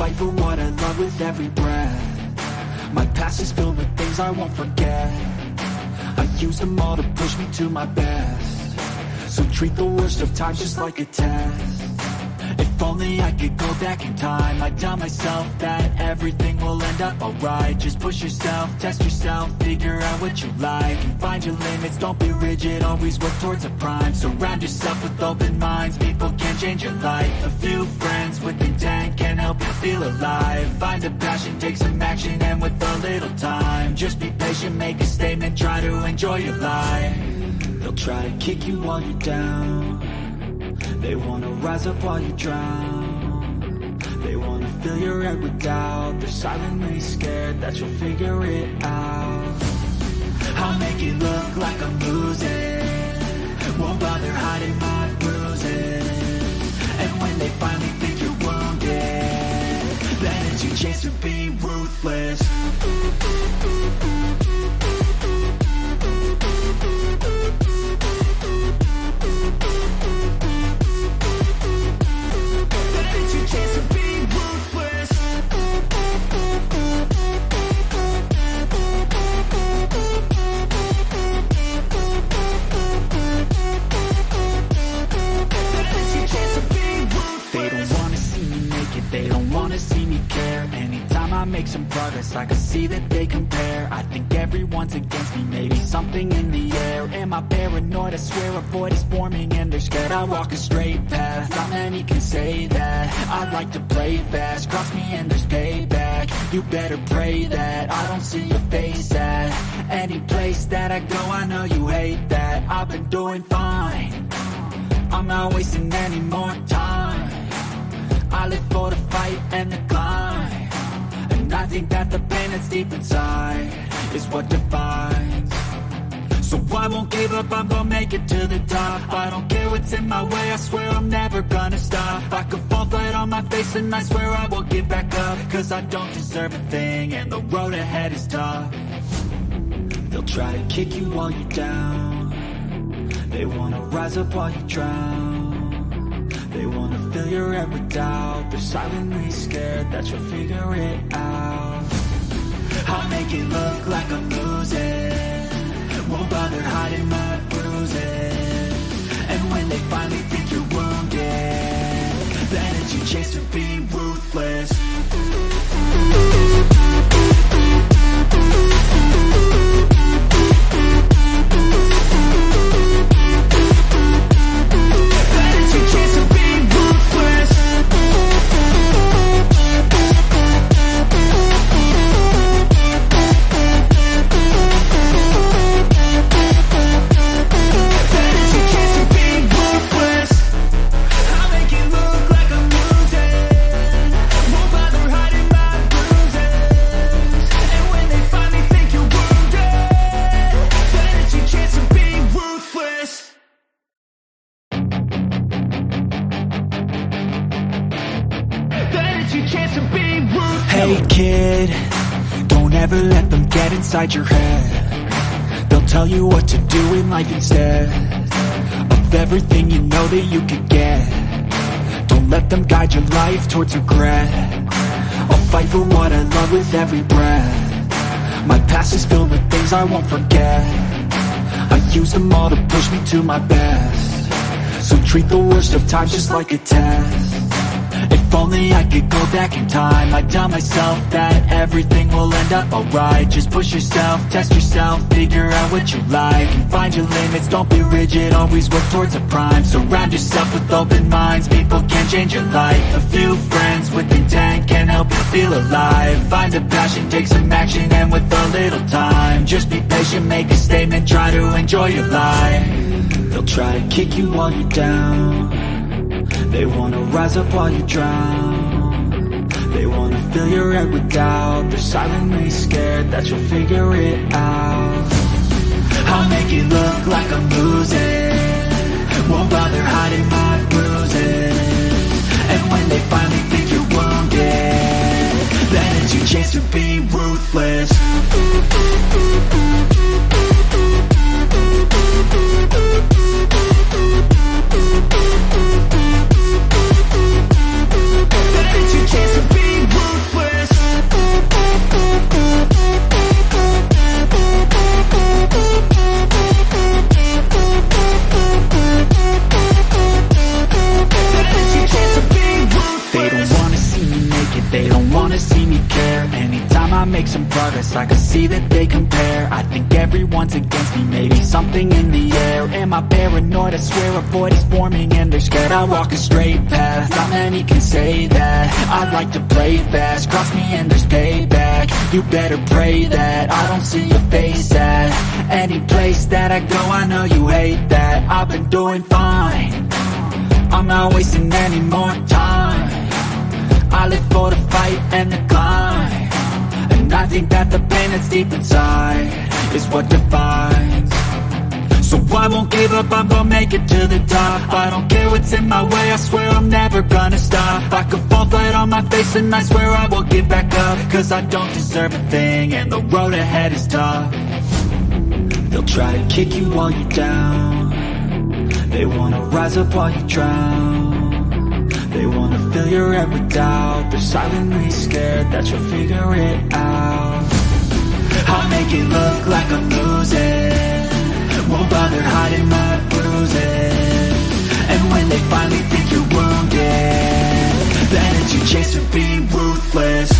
fight for what I love with every breath. My past is filled with things I won't forget. I use them all to push me to my best. So treat the worst of times just like a test. If only I could go back in time, I'd tell myself that everything will end up alright. Just push yourself, test yourself, figure out what you like, and find your limits, don't be rigid, always work towards a prime. Surround yourself with open minds, people can change your life. A few friends with intent can help you feel alive. Find a passion, take some action, and with a little time, just be patient, make a statement, try to enjoy your life. They'll try to kick you while you're down. They wanna rise up while you drown. They wanna fill your head with doubt. They're silently scared that you'll figure it out. I'll make it look like I'm losing, won't bother hiding my bruises. And when they finally think you're wounded, then it's your chance to be ruthless. Make some progress, I can see that they compare. I think everyone's against me, maybe something in the air. Am I paranoid? I swear a void is forming and they're scared. I walk a straight path, not many can say that. I like to play fast, cross me and there's payback. You better pray that I don't see your face at any place that I go. I know you hate that. I've been doing fine, I'm not wasting any more time. I live for the fight and the climb. And I think that the pain that's deep inside is what defines. So I won't give up, I'm gonna make it to the top. I don't care what's in my way, I swear I'm never gonna stop. I could fall flat on my face and I swear I won't get back up. Cause I don't deserve a thing and the road ahead is tough. They'll try to kick you while you're down. They wanna rise up while you drown. They wanna fill your head with doubt. They're silently scared that you'll figure it out. I'll make it look like I'm losing, won't bother hiding my bruises. And when they finally think you're wounded, then it's your chance to be ruthless. Hey kid, don't ever let them get inside your head. They'll tell you what to do in life instead of everything you know that you could get. Don't let them guide your life towards regret. I'll fight for what I love with every breath. My past is filled with things I won't forget. I use them all to push me to my best. So treat the worst of times just like a test. If only I could go back in time, I'd tell myself that everything will end up alright. Just push yourself, test yourself, figure out what you like, and find your limits, don't be rigid, always work towards a prime. Surround yourself with open minds, people can change your life. A few friends with intent can help you feel alive. Find a passion, take some action, and with a little time, just be patient, make a statement, try to enjoy your life. They'll try to kick you while you're down. They wanna rise up while you drown. They wanna fill your head with doubt. They're silently scared that you'll figure it out. I'll make it look like I'm losing, won't bother hiding my bruises. And when they finally think you're wounded, then it's your chance to be ruthless. It's your chance to be ruthless. everyone's against me. Maybe something in the air. Am I paranoid? I swear a void is forming and they're scared. I walk a straight path, not many can say that. I like to play fast, cross me and there's payback. You better pray that I don't see your face at any place that I go. I know you hate that. I've been doing fine, I'm not wasting any more time. I live for the fight and the climb, and I think that the pain that's deep inside is what defines. So I won't give up, I'm gonna make it to the top. I don't care what's in my way, I swear I'm never gonna stop. I could fall flat on my face and I swear I will get back up, cause I don't deserve a thing and the road ahead is tough. They'll try to kick you while you're down, they wanna rise up while you drown. They wanna fill your head with doubt, they're silently scared that you'll figure it out. I'll make it look like I'm losing, won't bother hiding my bruises. And when they finally think you're wounded, then it's your chance to be ruthless.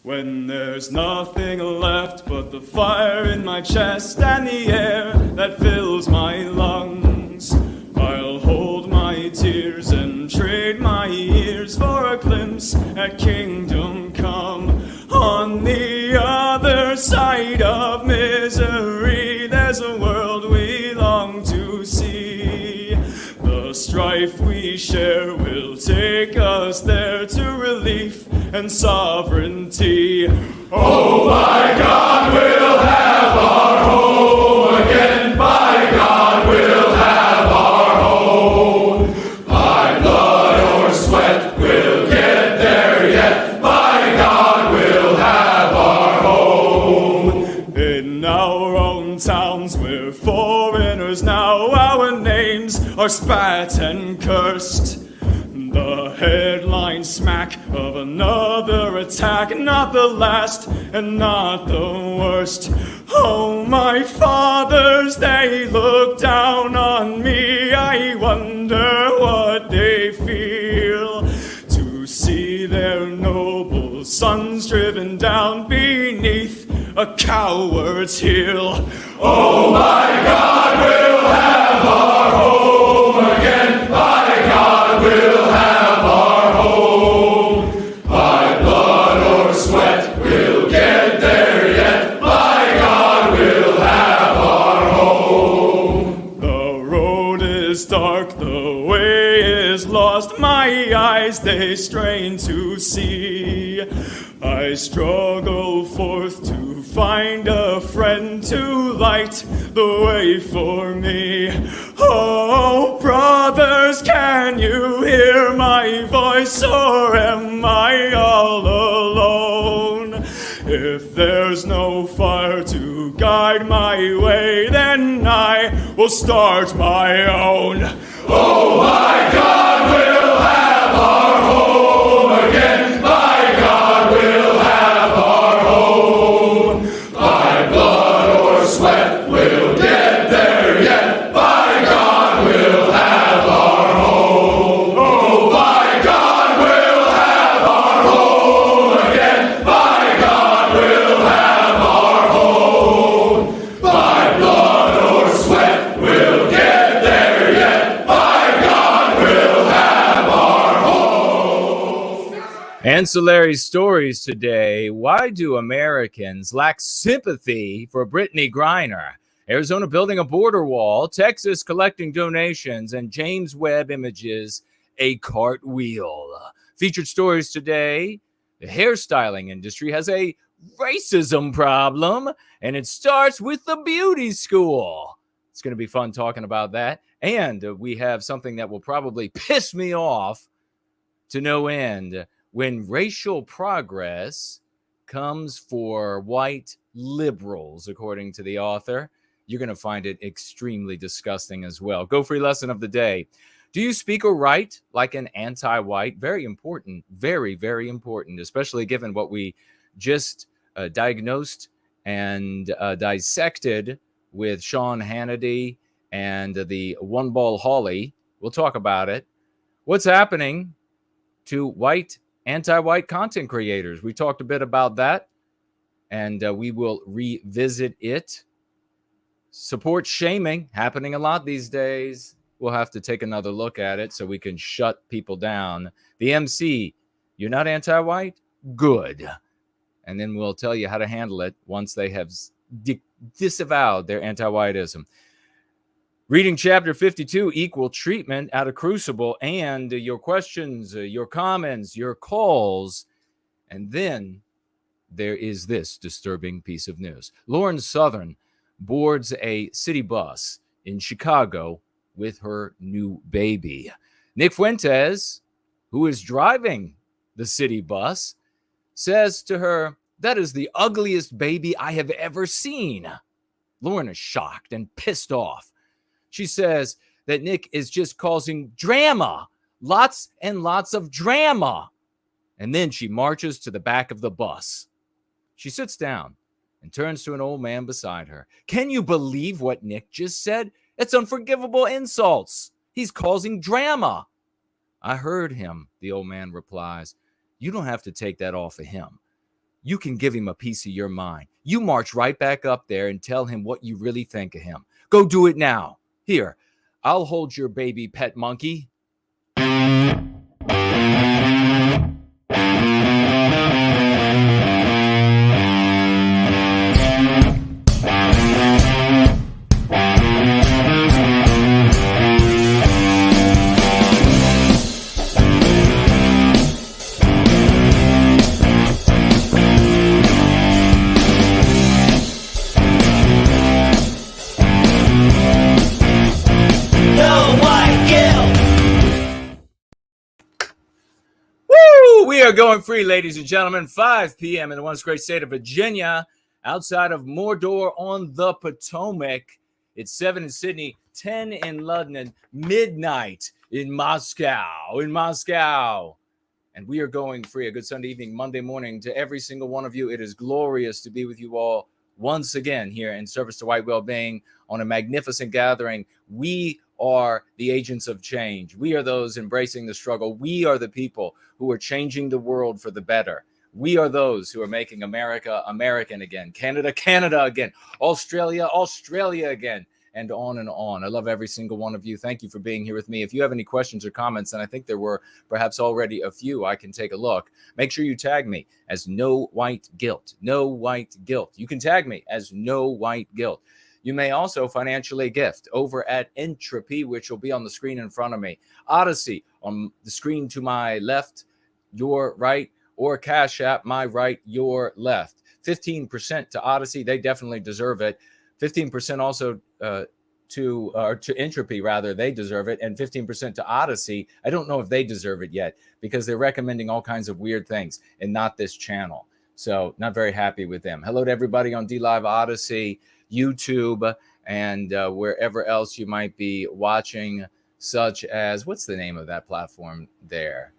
When there's nothing left but the fire in my chest and the air that fills my lungs, I'll hold my tears and trade my ears for a glimpse at kingdom come. On the other side of misery, there's a world we long to see. The strife we share will take us there to relief and sovereignty. Oh, by God, we'll have our home again. By God, we'll have our home. By blood or sweat, we'll get there yet. By God, we'll have our home. In our own towns, we're foreigners now. Our names are spat and cursed. The headline smack of another attack, not the last and not the worst. Oh, my fathers, they look down on me. I wonder what they feel to see their noble sons driven down beneath a coward's heel. Oh, my God, we'll have our home again. By God, we'll have our home. By blood or sweat, we'll get there yet. By God, we'll have our home. The road is dark, the way is lost. My eyes, they strain to see. I struggle forth to find a friend to light the way for me. Oh, brothers, can you hear my voice, or am I all alone? If there's no fire to guide my way, then I will start my own. Oh, my God, we'll have our home again. By God, we'll have our home. By blood or sweat, we'll get there yet. By God, we'll have our home. Oh, by God, we'll have our home again. By God, we'll have our home. By blood or sweat, we'll get there yet. By God, we'll have our home. Ancillary stories today. Why do Americans lack sympathy for Brittany Griner? Arizona building a border wall, Texas collecting donations, and James Webb images a cartwheel. Featured stories today. The hairstyling industry has a racism problem, and it starts with the beauty school. It's going to be fun talking about that. And we have something that will probably piss me off to no end when racial progress comes for white liberals, according to the author. You're going to find it extremely disgusting as well. Go free lesson of the day. Do you speak or write like an anti-white? Very important, very, very important, especially given what we just diagnosed and dissected with Sean Hannity and the One Ball Holly. We'll talk about it. What's happening to white, anti-white content creators? We talked a bit about that, and we will revisit it. Support shaming, happening a lot these days. We'll have to take another look at it so we can shut people down. The MC, you're not anti-white? Good. And then we'll tell you how to handle it once they have disavowed their anti-whiteism. Reading chapter 52, Equal Treatment out of Crucible, and your questions, your comments, your calls. And then there is this disturbing piece of news. Lauren Southern boards a city bus in Chicago with her new baby. Nick Fuentes, who is driving the city bus, says to her, "That is the ugliest baby I have ever seen." Lauren is shocked and pissed off. She says that Nick is just causing drama, lots and lots of drama. And then she marches to the back of the bus. She sits down and turns to an old man beside her. "Can you believe what Nick just said? It's unforgivable insults. He's causing drama." "I heard him," the old man replies. "You don't have to take that off of him. You can give him a piece of your mind. You march right back up there and tell him what you really think of him. Go do it now. Here, I'll hold your baby, pet monkey." We are going free, ladies and gentlemen. 5 p.m. in the once great state of Virginia, outside of Mordor on the Potomac. It's 7 in Sydney, 10 in London, midnight in Moscow. And we are going free. A good Sunday evening, Monday morning to every single one of you. It is glorious to be with you all once again here in service to white well-being on a magnificent gathering. We are the agents of change. We are those embracing the struggle. We are the people who are changing the world for the better. We are those who are making America American again, Canada Canada again, Australia Australia again, and on and on. I love every single one of you. Thank you for being here with me. If you have any questions or comments, and I think there were perhaps already a few, I can take a look. Make sure you tag me as No White Guilt. No White Guilt. You can tag me as No White Guilt. You may also financially gift over at Entropy, which will be on the screen in front of me. Odyssey on the screen to my left, your right, or Cash App, my right, your left. 15% to Odyssey. They definitely deserve it. 15% also to Entropy, rather. They deserve it. And 15% to Odyssey. I don't know if they deserve it yet because they're recommending all kinds of weird things and not this channel. So not very happy with them. Hello to everybody on DLive, Odyssey, YouTube, and wherever else you might be watching, such as, what's the name of that platform there?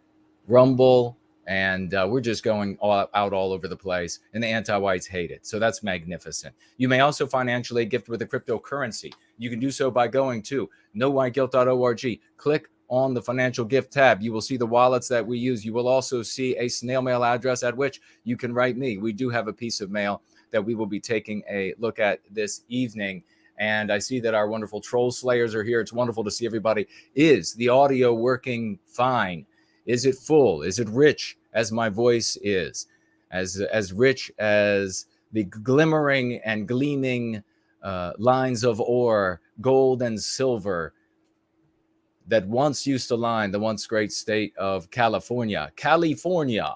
Rumble. And we're just going out all over the place, and the anti-whites hate it. So that's magnificent. You may also financially gift with a cryptocurrency. You can do so by going to nowhiteguilt.org. Click on the financial gift tab. You will see the wallets that we use. You will also see a snail mail address at which you can write me. We do have a piece of mail that we will be taking a look at this evening. And I see that our wonderful troll slayers are here. It's wonderful to see everybody. Is the audio working fine? Is it full? Is it rich as my voice is? As rich as the glimmering and gleaming lines of ore, gold and silver, that once used to line the once great state of California. California.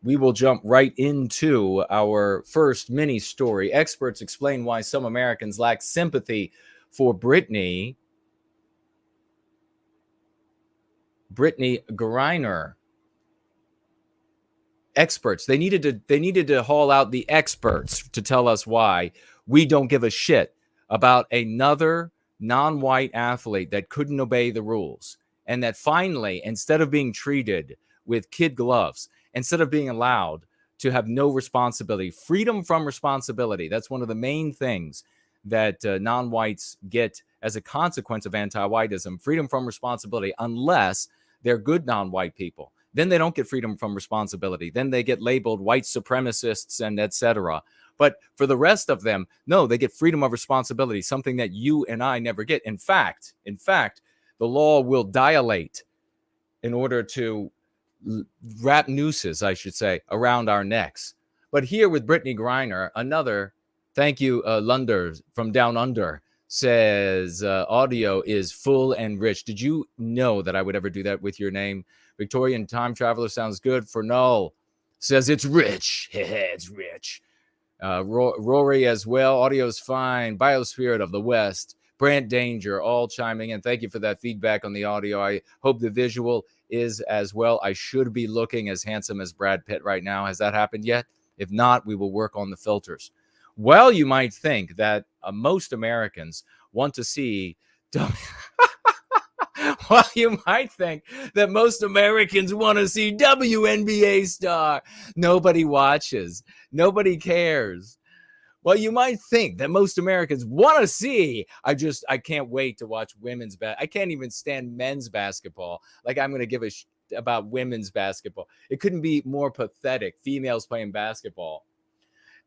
we will jump right into our first mini story. Experts explain why some Americans lack sympathy for Brittany Griner. Experts. They needed to haul out the experts to tell us why we don't give a shit about another non-white athlete that couldn't obey the rules, and that finally, instead of being treated with kid gloves, instead of being allowed to have no responsibility, freedom from responsibility. That's one of the main things that non-whites get as a consequence of anti-whiteism, freedom from responsibility, unless they're good non-white people. Then they don't get freedom from responsibility. Then they get labeled white supremacists and etc. But for the rest of them, no, they get freedom of responsibility, something that you and I never get. In fact, the law will dilate in order to wrap nooses, I should say, around our necks. But here with Brittany Griner, another, thank you, Lunder from Down Under, says audio is full and rich. Did you know that I would ever do that with your name? Victorian Time Traveler sounds good. For Null says it's rich. It's rich. Rory as well. Audio's fine. Biospirit of the West. Brant Danger all chiming in. Thank you for that feedback on the audio. I hope the visual is as well. I should be looking as handsome as Brad Pitt right now. Has that happened yet? If not, we will work on the filters. Well, you might think that most Americans want to see... Well, you might think that most Americans want to see WNBA star. Nobody watches. Nobody cares. Well, you might think that most Americans want to see. I can't wait to watch women's basketball. I can't even stand men's basketball. Like I'm going to give a about women's basketball. It couldn't be more pathetic. Females playing basketball.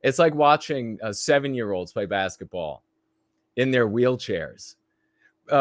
It's like watching 7-year-olds play basketball in their wheelchairs.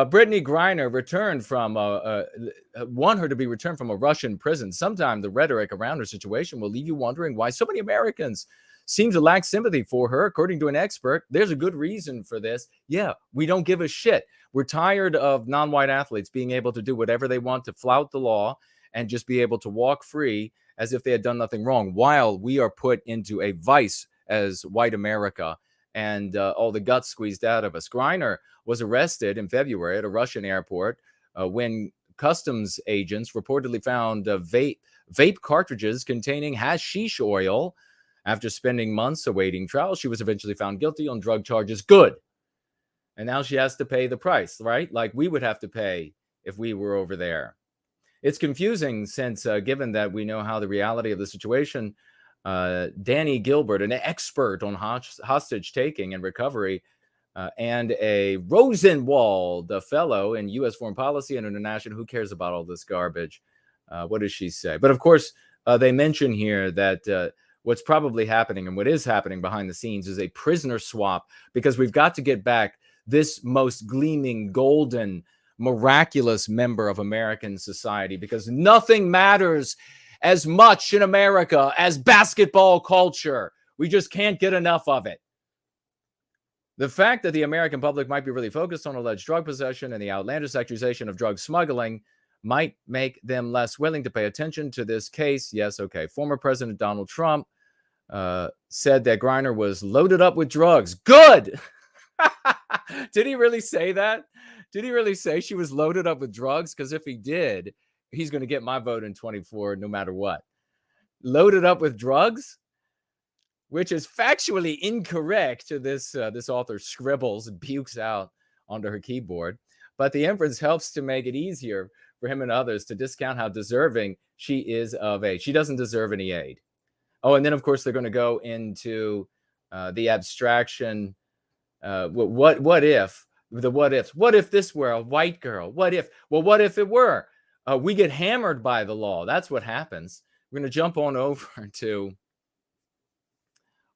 Brittany Griner returned from want her to be returned from a Russian prison. Sometime the rhetoric around her situation will leave you wondering why so many Americans seem to lack sympathy for her. According to an expert, there's a good reason for this. Yeah, we don't give a shit. We're tired of non-white athletes being able to do whatever they want to flout the law and just be able to walk free as if they had done nothing wrong, while we are put into a vice as white America and all the guts squeezed out of us. Griner was arrested in February at a Russian airport when customs agents reportedly found vape cartridges containing hashish oil. After spending months awaiting trial, she was eventually found guilty on drug charges. Good. And now she has to pay the price, right? Like we would have to pay if we were over there. It's confusing since given that we know how the reality of the situation, Danny Gilbert, an expert on hostage taking and recovery, and a Rosenwald, a fellow in U.S. foreign policy and international. Who cares about all this garbage? What does she say? But of course, they mention here that what's probably happening and what is happening behind the scenes is a prisoner swap, because we've got to get back this most gleaming, golden, miraculous member of American society, because nothing matters as much in America as basketball culture. We just can't get enough of it. The fact that the American public might be really focused on alleged drug possession and the outlandish accusation of drug smuggling might make them less willing to pay attention to this case. Yes, okay. Former President Donald Trump said that Griner was loaded up with drugs. Good! Did he really say that? Did he really say she was loaded up with drugs? Because if he did, he's going to get my vote in 24 no matter what. Loaded up with drugs? Which is factually incorrect. This author scribbles and pukes out onto her keyboard. But the inference helps to make it easier for him and others to discount how deserving she is of aid. She doesn't deserve any aid. Oh, and then, of course, they're going to go into the abstraction. What if? The what ifs. What if this were a white girl? What if? Well, what if it were? We get hammered by the law. That's what happens. We're going to jump on over to...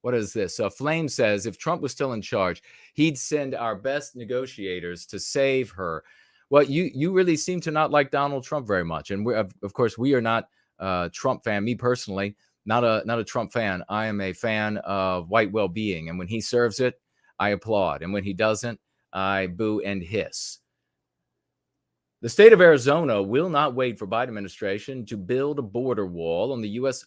What is this? Flame says, if Trump was still in charge, he'd send our best negotiators to save her. Well, you really seem to not like Donald Trump very much. And of course, we are not a Trump fan. Me personally, not a Trump fan. I am a fan of white well-being. And when he serves it, I applaud. And when he doesn't, I boo and hiss. The state of Arizona will not wait for Biden administration to build a border wall on the U.S.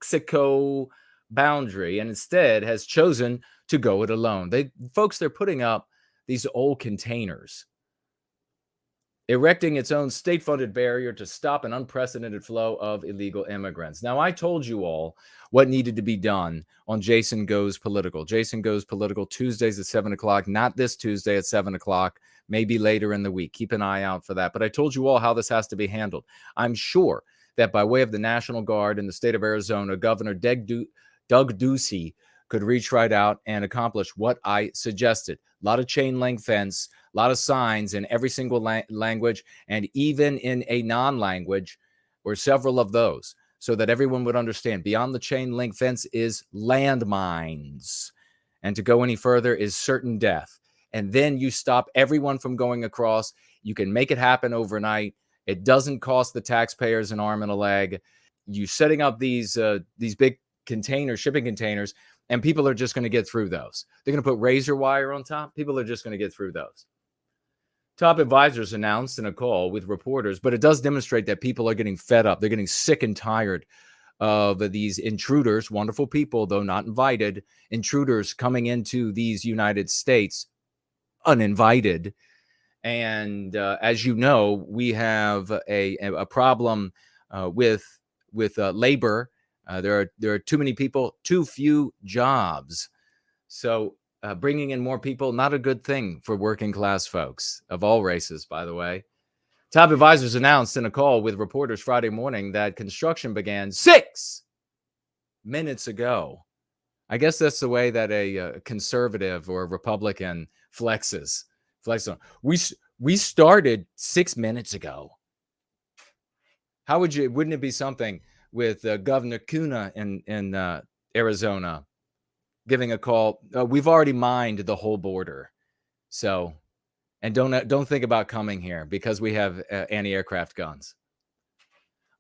Mexico boundary and instead has chosen to go it alone. They're putting up these old containers, erecting its own state-funded barrier to stop an unprecedented flow of illegal immigrants. Now, I told you all what needed to be done on Jason Goes Political. Jason Goes Political Tuesdays at 7 o'clock, not this Tuesday at 7 o'clock, maybe later in the week. Keep an eye out for that. But I told you all how this has to be handled. I'm sure that by way of the National Guard in the state of Arizona, Governor Doug Ducey could reach right out and accomplish what I suggested. A lot of chain link fence, a lot of signs in every single language, and even in a non-language, or several of those, so that everyone would understand. Beyond the chain link fence is landmines, and to go any further is certain death. And then you stop everyone from going across. You can make it happen overnight. It doesn't cost the taxpayers an arm and a leg. You setting up these big containers, shipping containers, and people are just going to get through those. They're going to put razor wire on top. People are just going to get through those. Top advisors announced in a call with reporters, but it does demonstrate that people are getting fed up. They're getting sick and tired of these intruders, wonderful people, though not invited, intruders coming into these United States uninvited. And as you know, we have a problem with labor. There are too many people, too few jobs. So bringing in more people, not a good thing for working class folks of all races, by the way. Top advisors announced in a call with reporters Friday morning that construction began 6 minutes ago. I guess that's the way that a conservative or a Republican flexes. We started 6 minutes ago. How wouldn't it be something with Governor Köhne in Arizona giving a call? We've already mined the whole border. So, and don't think about coming here because we have anti-aircraft guns.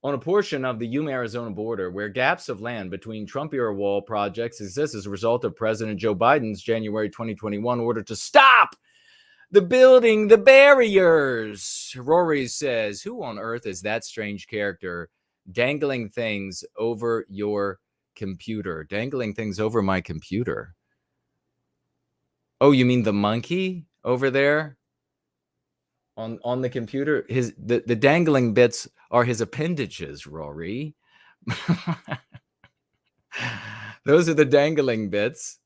On a portion of the Yuma-Arizona border where gaps of land between Trump-era wall projects exist as a result of President Joe Biden's January 2021 order to stop the building the barriers. Rory says, who on earth is that strange character dangling things over your computer? Dangling things over my computer. Oh, you mean the monkey over there on the computer? The dangling bits are his appendages, Rory. Those are the dangling bits.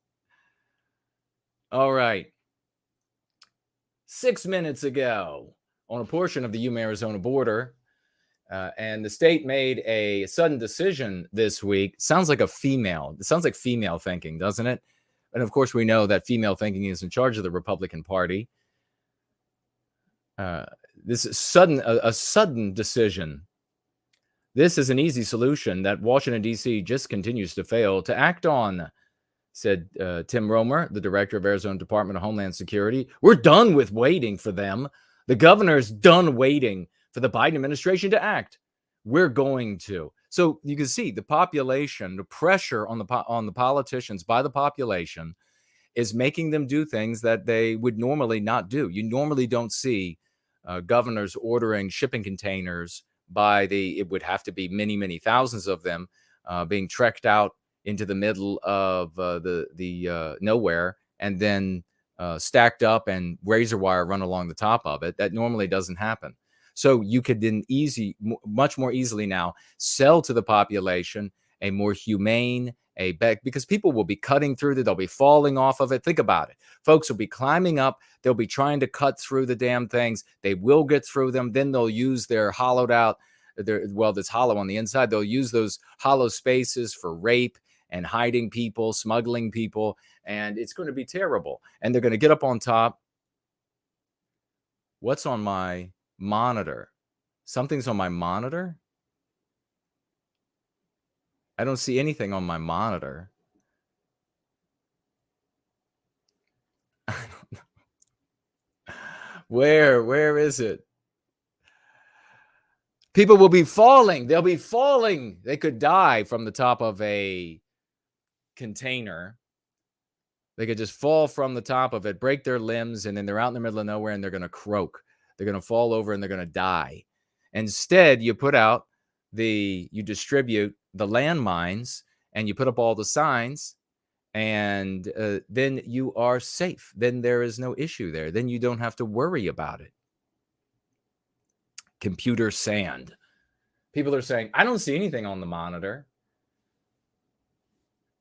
All right. 6 minutes ago, on a portion of the Yuma-Arizona border, and the state made a sudden decision this week. Sounds like female thinking, doesn't it? And of course, we know that female thinking is in charge of the Republican Party. This is a sudden decision. This is an easy solution that Washington, D.C. just continues to fail to act on, said Tim Romer, the director of Arizona Department of Homeland Security. We're done with waiting for them. The governor's done waiting for the Biden administration to act. We're going to. So you can see the population, the pressure on the politicians by the population is making them do things that they would normally not do. You normally don't see governors ordering shipping containers it would have to be many, many thousands of them being trekked out into the middle of the nowhere and then stacked up and razor wire run along the top of it. That normally doesn't happen. So you could then much more easily now sell to the population a more humane, because people will be cutting through they'll be falling off of it. Think about it. Folks will be climbing up. They'll be trying to cut through the damn things. They will get through them. Then they'll use their hollowed out, that's hollow on the inside. They'll use those hollow spaces for rape and hiding people, smuggling people, and it's going to be terrible. And they're going to get up on top. What's on my monitor? Something's on my monitor? I don't see anything on my monitor. I don't know. Where is it? People will be falling. They'll be falling. They could die from the top of a container. They could just fall from the top of it, break their limbs, and then they're out in the middle of nowhere and they're going to croak. They're going to fall over and they're going to die. Instead, you distribute the landmines and you put up all the signs, and then you are safe. Then there is no issue there. Then you don't have to worry about it. Computer sand. People are saying, I don't see anything on the monitor.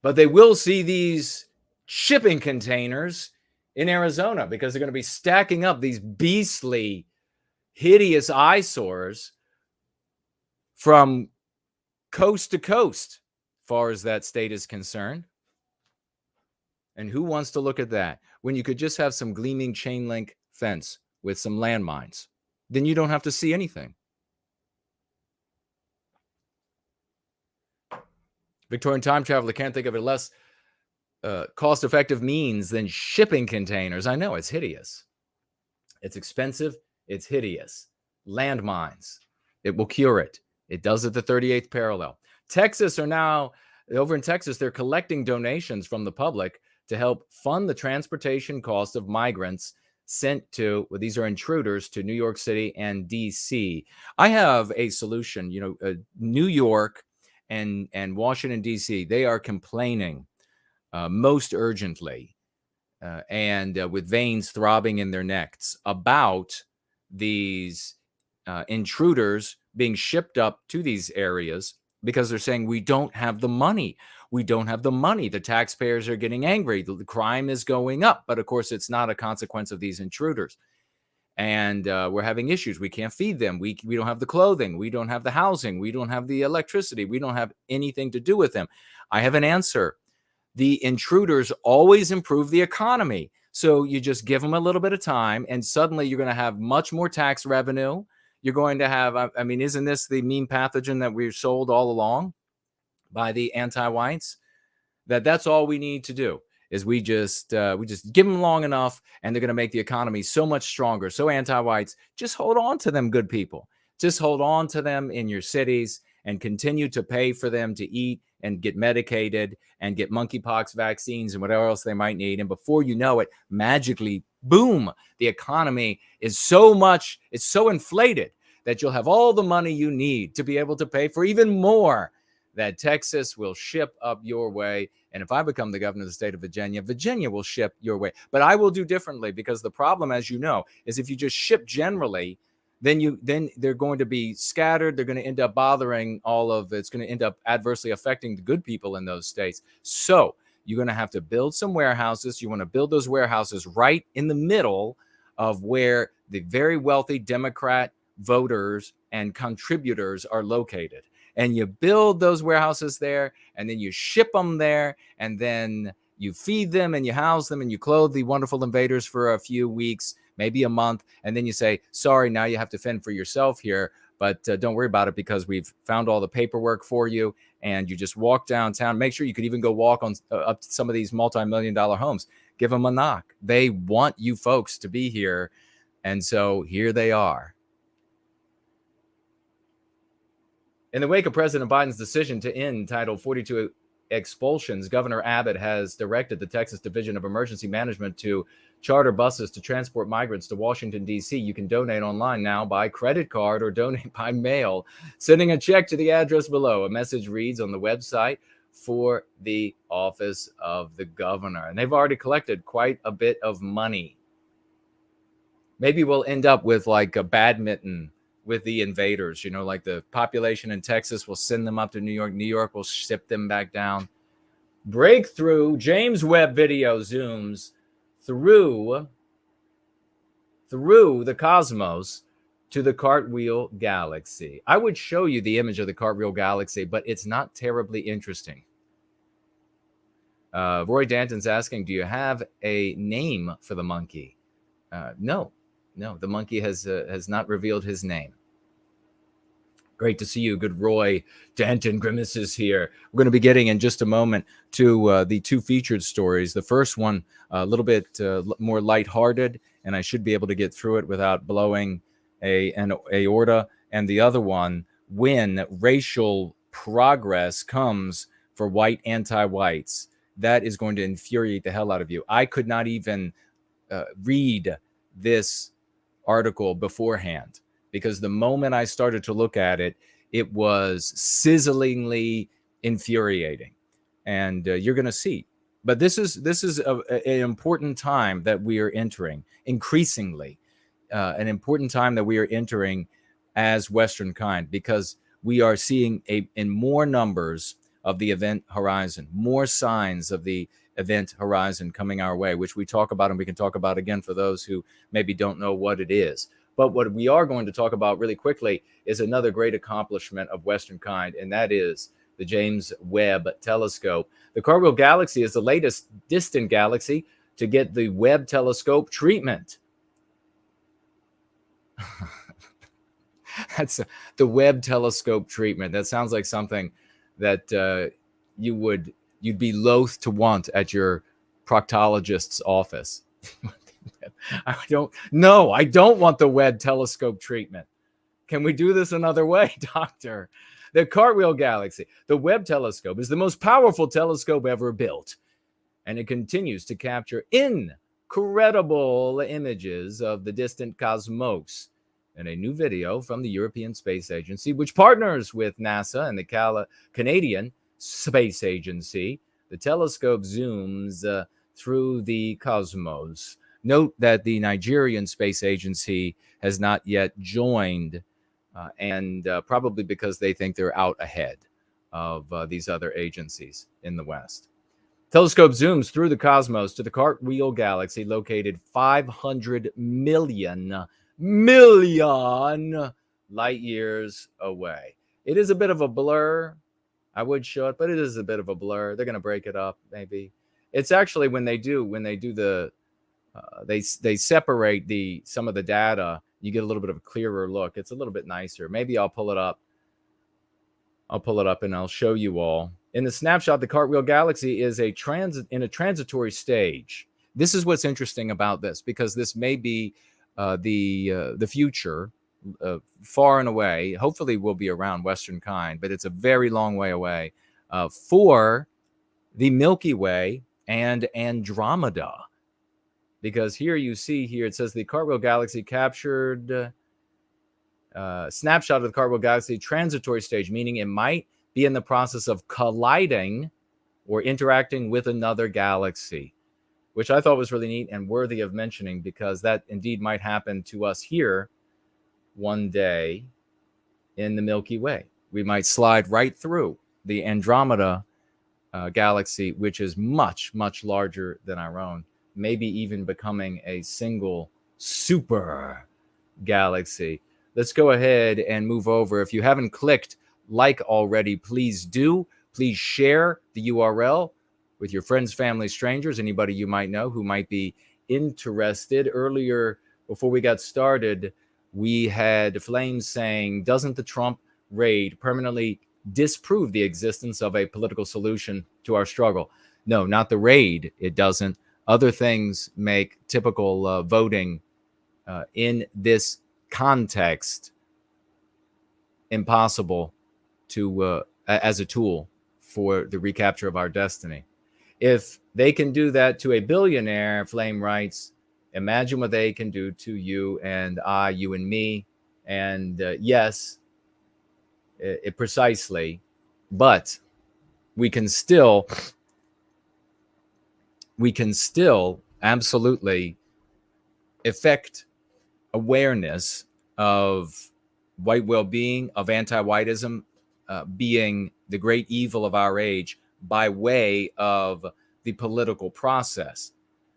But they will see these shipping containers in Arizona because they're going to be stacking up these beastly, hideous eyesores from coast to coast, as far as that state is concerned. And who wants to look at that when you could just have some gleaming chain link fence with some landmines? Then you don't have to see anything. Victorian time traveler can't think of a less cost-effective means than shipping containers. I know, it's hideous. It's expensive. It's hideous. Landmines. It will cure it. It does at the 38th parallel. Texas are now, over in Texas, they're collecting donations from the public to help fund the transportation cost of migrants sent to, well, these are intruders, to New York City and D.C. I have a solution. New York and Washington, D.C., they are complaining most urgently and with veins throbbing in their necks about these intruders being shipped up to these areas because they're saying, we don't have the money. We don't have the money. The taxpayers are getting angry. The crime is going up. But of course, it's not a consequence of these intruders. And we're having issues. We can't feed them. We don't have the clothing. We don't have the housing. We don't have the electricity. We don't have anything to do with them. I have an answer. The intruders always improve the economy. So you just give them a little bit of time, and suddenly you're going to have much more tax revenue. You're going to have, I mean, isn't this the meme pathogen that we've sold all along by the Antiwhites? That's all we need to do. Is we just give them long enough, and they're going to make the economy so much stronger. So Antiwhites, just hold on to them, good people. Just hold on to them in your cities and continue to pay for them to eat and get medicated and get monkeypox vaccines and whatever else they might need. And before you know it, magically, boom, the economy is it's so inflated that you'll have all the money you need to be able to pay for even more that Texas will ship up your way. And if I become the governor of the state of Virginia, Virginia will ship your way. But I will do differently, because the problem, as you know, is if you just ship generally, then they're going to be scattered. They're going to end up bothering it's going to end up adversely affecting the good people in those states. So you're going to have to build some warehouses. You want to build those warehouses right in the middle of where the very wealthy Democrat voters and contributors are located. And you build those warehouses there, and then you ship them there, and then you feed them and you house them and you clothe the wonderful invaders for a few weeks, maybe a month. And then you say, sorry, now you have to fend for yourself here, but don't worry about it, because we've found all the paperwork for you. And you just walk downtown. Make sure you could even go walk on up to some of these multi-million-dollar homes. Give them a knock. They want you folks to be here. And so here they are. In the wake of President Biden's decision to end Title 42 expulsions, Governor Abbott has directed the Texas Division of Emergency Management to charter buses to transport migrants to Washington, D.C. You can donate online now by credit card or donate by mail, sending a check to the address below. A message reads on the website for the office of the governor. And they've already collected quite a bit of money. Maybe we'll end up with like a badminton with the invaders, like the population in Texas will send them up to New York. New York will ship them back down. Breakthrough. James Webb video zooms through the cosmos to the Cartwheel Galaxy. I would show you the image of the Cartwheel Galaxy, but it's not terribly interesting. Roy Danton's asking, do you have a name for the monkey? No, the monkey has not revealed his name. Great to see you, good Roy Danton. Grimaces here. We're going to be getting in just a moment to the two featured stories. The first one, a little bit more lighthearted, and I should be able to get through it without blowing an aorta. And the other one, when racial progress comes for white anti-whites, that is going to infuriate the hell out of you. I could not even read this article beforehand, because the moment I started to look at it, it was sizzlingly infuriating, and you're going to see. But this is an important time that we are entering, increasingly, an important time that we are entering as Western kind, because we are seeing in more numbers of the event horizon, more signs of the event horizon coming our way, which we talk about, and we can talk about again for those who maybe don't know what it is. But what we are going to talk about really quickly is another great accomplishment of Western kind, and that is the James Webb Telescope. The Cartwheel Galaxy is the latest distant galaxy to get the Webb Telescope treatment. That's the Webb Telescope treatment. That sounds like something that you'd be loath to want at your proctologist's office. I don't want the Webb Telescope treatment. Can we do this another way, doctor? The Cartwheel Galaxy, the Webb Telescope, is the most powerful telescope ever built, and it continues to capture incredible images of the distant cosmos. In a new video from the European Space Agency, which partners with NASA and the Canadian Space Agency, the telescope zooms through the cosmos. Note that the Nigerian Space Agency has not yet joined, and probably because they think they're out ahead of these other agencies in the West. Telescope zooms through the cosmos to the Cartwheel Galaxy, located 500 million light years away. It is a bit of a blur. I would show it, but it is a bit of a blur. They're going to break it up, maybe. It's actually when they do the they separate some of the data, you get a little bit of a clearer look. It's a little bit nicer. Maybe I'll pull it up. And I'll show you all. In the snapshot, the Cartwheel Galaxy is in a transitory stage. This is what's interesting about this, because this may be the future, far and away. Hopefully we'll be around Western kind, but it's a very long way away for the Milky Way and Andromeda. Because here you see it says the Cartwheel Galaxy captured snapshot of the Cartwheel Galaxy transitory stage, meaning it might be in the process of colliding or interacting with another galaxy, which I thought was really neat and worthy of mentioning, because that indeed might happen to us here one day in the Milky Way. We might slide right through the Andromeda galaxy, which is much, much larger than our own, maybe even becoming a single super galaxy. Let's go ahead and move over. If you haven't clicked like already, please do. Please share the URL with your friends, family, strangers, anybody you might know who might be interested. Earlier, before we got started, we had Flames saying, doesn't the Trump raid permanently disprove the existence of a political solution to our struggle? No, not the raid. It doesn't. Other things make typical voting in this context impossible to as a tool for the recapture of our destiny. If they can do that to a billionaire, Flame writes, imagine what they can do to you and I, you and me. And yes, it precisely, but we can still absolutely effect awareness of white well-being, of anti-whiteism being the great evil of our age by way of the political process.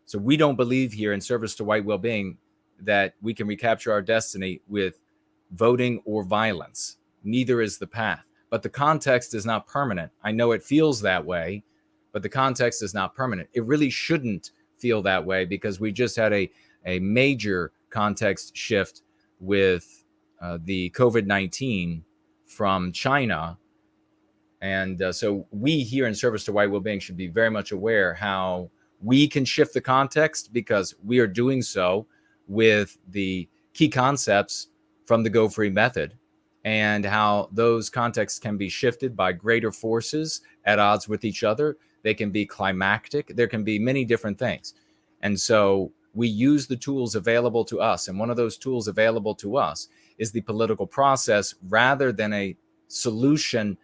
So we don't believe here in service to white well-being that we can recapture our destiny with voting or violence. Neither is the path. But the context is not permanent. I know it feels that way, but the context is not permanent. It really shouldn't feel that way, because we just had a major context shift with the COVID-19 from China. And so we here in service to white well-being should be very much aware how we can shift the context, because we are doing so with the key concepts from the Go Free method, and how those contexts can be shifted by greater forces at odds with each other. They can be climactic. There can be many different things. And so we use the tools available to us. And one of those tools available to us is the political process, rather than a solution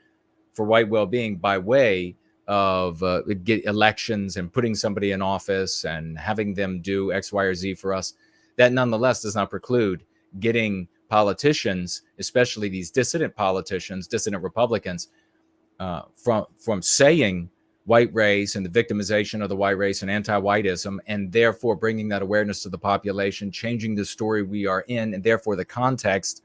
for white well-being by way of get elections and putting somebody in office and having them do X, Y, or Z for us, that nonetheless does not preclude getting politicians, especially these dissident politicians, dissident Republicans, from saying white race and the victimization of the white race and anti-whiteism, and therefore bringing that awareness to the population, changing the story we are in, and therefore the context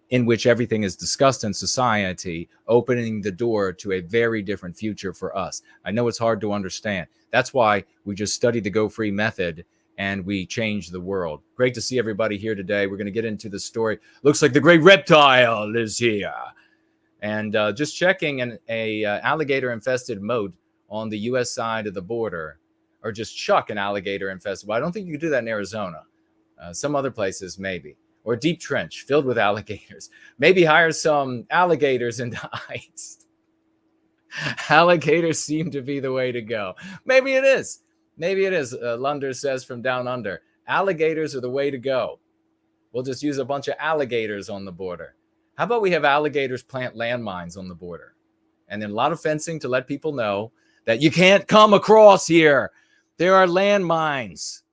in which everything is discussed in society, opening the door to a very different future for us. I know it's hard to understand. That's why we just study the Go Free method and we change the world. Great to see everybody here today. We're going to get into the story. Looks like the great reptile is here. And just checking an alligator-infested moat on the U.S. side of the border, or just chuck an alligator-infested. Well, I don't think you could do that in Arizona. Some other places, maybe. Or a deep trench filled with alligators. Maybe hire some alligators into ice. Alligators seem to be the way to go. Maybe it is. Maybe it is. Lunder says from down under. Alligators are the way to go. We'll just use a bunch of alligators on the border. How about we have alligators plant landmines on the border? And then a lot of fencing to let people know that you can't come across here. There are landmines.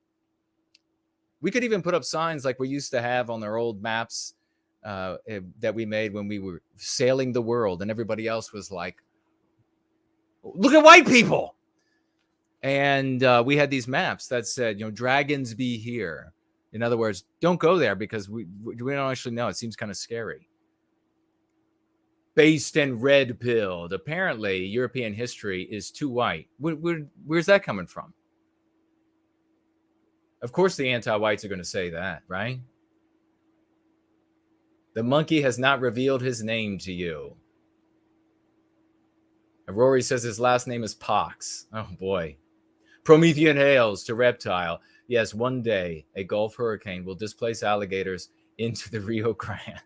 We could even put up signs like we used to have on our old maps that we made when we were sailing the world, and everybody else was like, look at white people. And we had these maps that said, dragons be here. In other words, don't go there because we don't actually know. It seems kind of scary. Based and red-pilled. Apparently, European history is too white. Where's that coming from? Of course, the anti-whites are going to say that, right? The monkey has not revealed his name to you. Rory says his last name is Pox. Oh, boy. Promethean hails to reptile. Yes, one day a Gulf hurricane will displace alligators into the Rio Grande.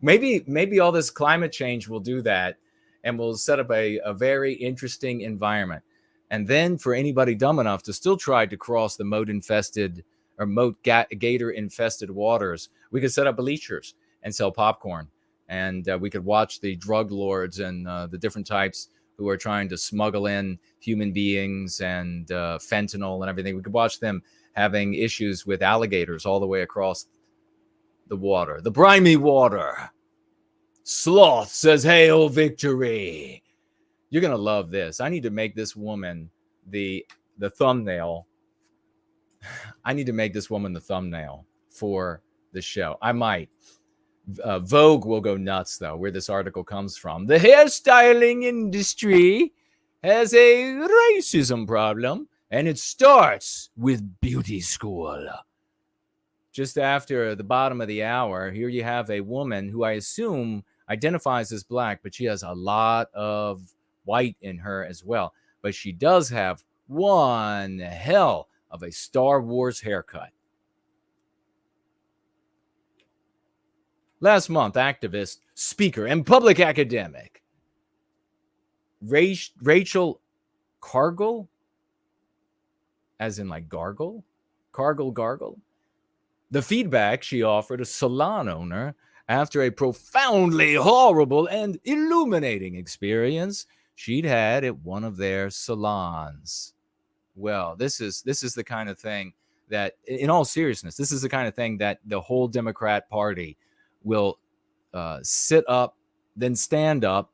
Maybe all this climate change will do that, and will set up a very interesting environment. And then for anybody dumb enough to still try to cross the moat-infested or gator-infested waters, we could set up bleachers and sell popcorn. And we could watch the drug lords and the different types who are trying to smuggle in human beings and fentanyl and everything. We could watch them having issues with alligators all the way across the water, the briny water. Sloth says, "Hail victory." You're going to love this. I need to make this woman the thumbnail. I need to make this woman the thumbnail for the show. I might. Vogue will go nuts, though, where this article comes from. The hairstyling industry has a racism problem, and it starts with beauty school. Just after the bottom of the hour, here you have a woman who I assume identifies as black, but she has a lot of white in her as well. But she does have one hell of a Star Wars haircut. Last month, activist, speaker, and public academic Rachel Cargill, as in like gargle, gargle. The feedback she offered a salon owner after a profoundly horrible and illuminating experience she'd had at one of their salons. Well, this is the kind of thing that, in all seriousness, this is the kind of thing that the whole Democrat Party will sit up, then stand up.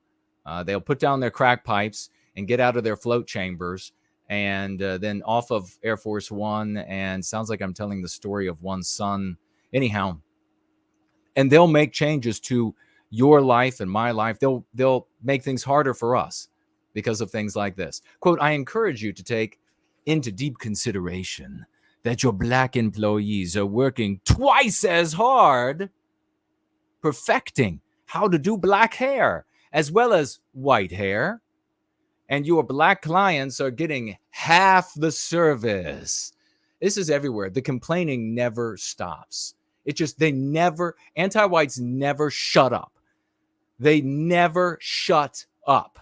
They'll put down their crack pipes and get out of their float chambers, and then off of Air Force One. And sounds like I'm telling the story of one son. Anyhow, and they'll make changes to your life and my life. They'll make things harder for us because of things like this. Quote, "I encourage you to take into deep consideration that your black employees are working twice as hard perfecting how to do black hair as well as white hair. And your black clients are getting half the service." This is everywhere. The complaining never stops. Anti-whites never shut up. They never shut up.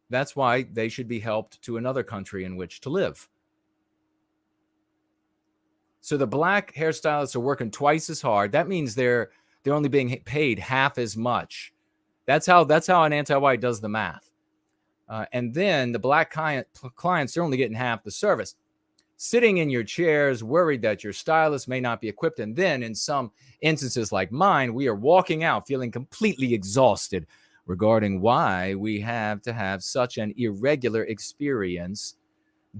That's why they should be helped to another country in which to live. So the black hairstylists are working twice as hard. That means they're they're only being paid half as much. That's how an anti-white does the math. And then the black clients are only getting half the service. Sitting in your chairs, worried that your stylist may not be equipped. And then in some instances like mine, we are walking out feeling completely exhausted regarding why we have to have such an irregular experience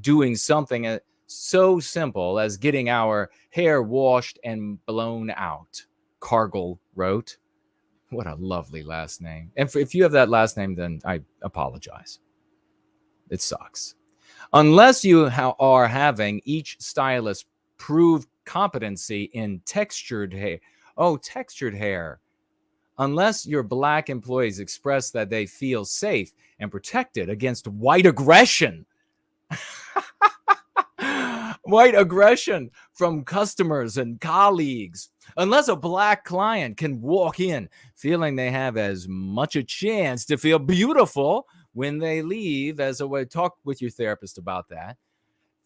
doing something so simple as getting our hair washed and blown out. Cargill wrote. What a lovely last name. And if you have that last name, then I apologize. It sucks. Unless you are having each stylist prove competency in textured hair. Oh, textured hair. Unless your black employees express that they feel safe and protected against white aggression. White aggression from customers and colleagues. Unless a black client can walk in feeling they have as much a chance to feel beautiful when they leave, as a way, talk with your therapist about that,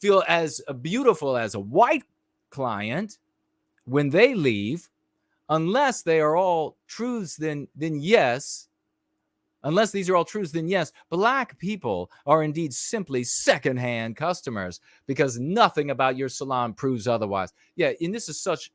feel as beautiful as a white client when they leave, unless they are all truths, then yes. Unless these are all truths, then yes, black people are indeed simply secondhand customers, because nothing about your salon proves otherwise. Yeah, and this is such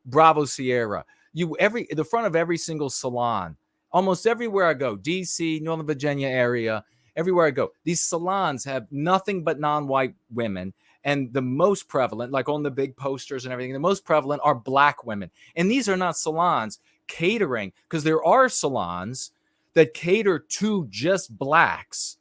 Bravo Sierra. The front of every single salon, almost everywhere I go, DC, Northern Virginia area, everywhere I go, these salons have nothing but non-white women. And the most prevalent, like on the big posters and everything, the most prevalent are black women. And these are not salons catering, because there are salons that cater to just blacks.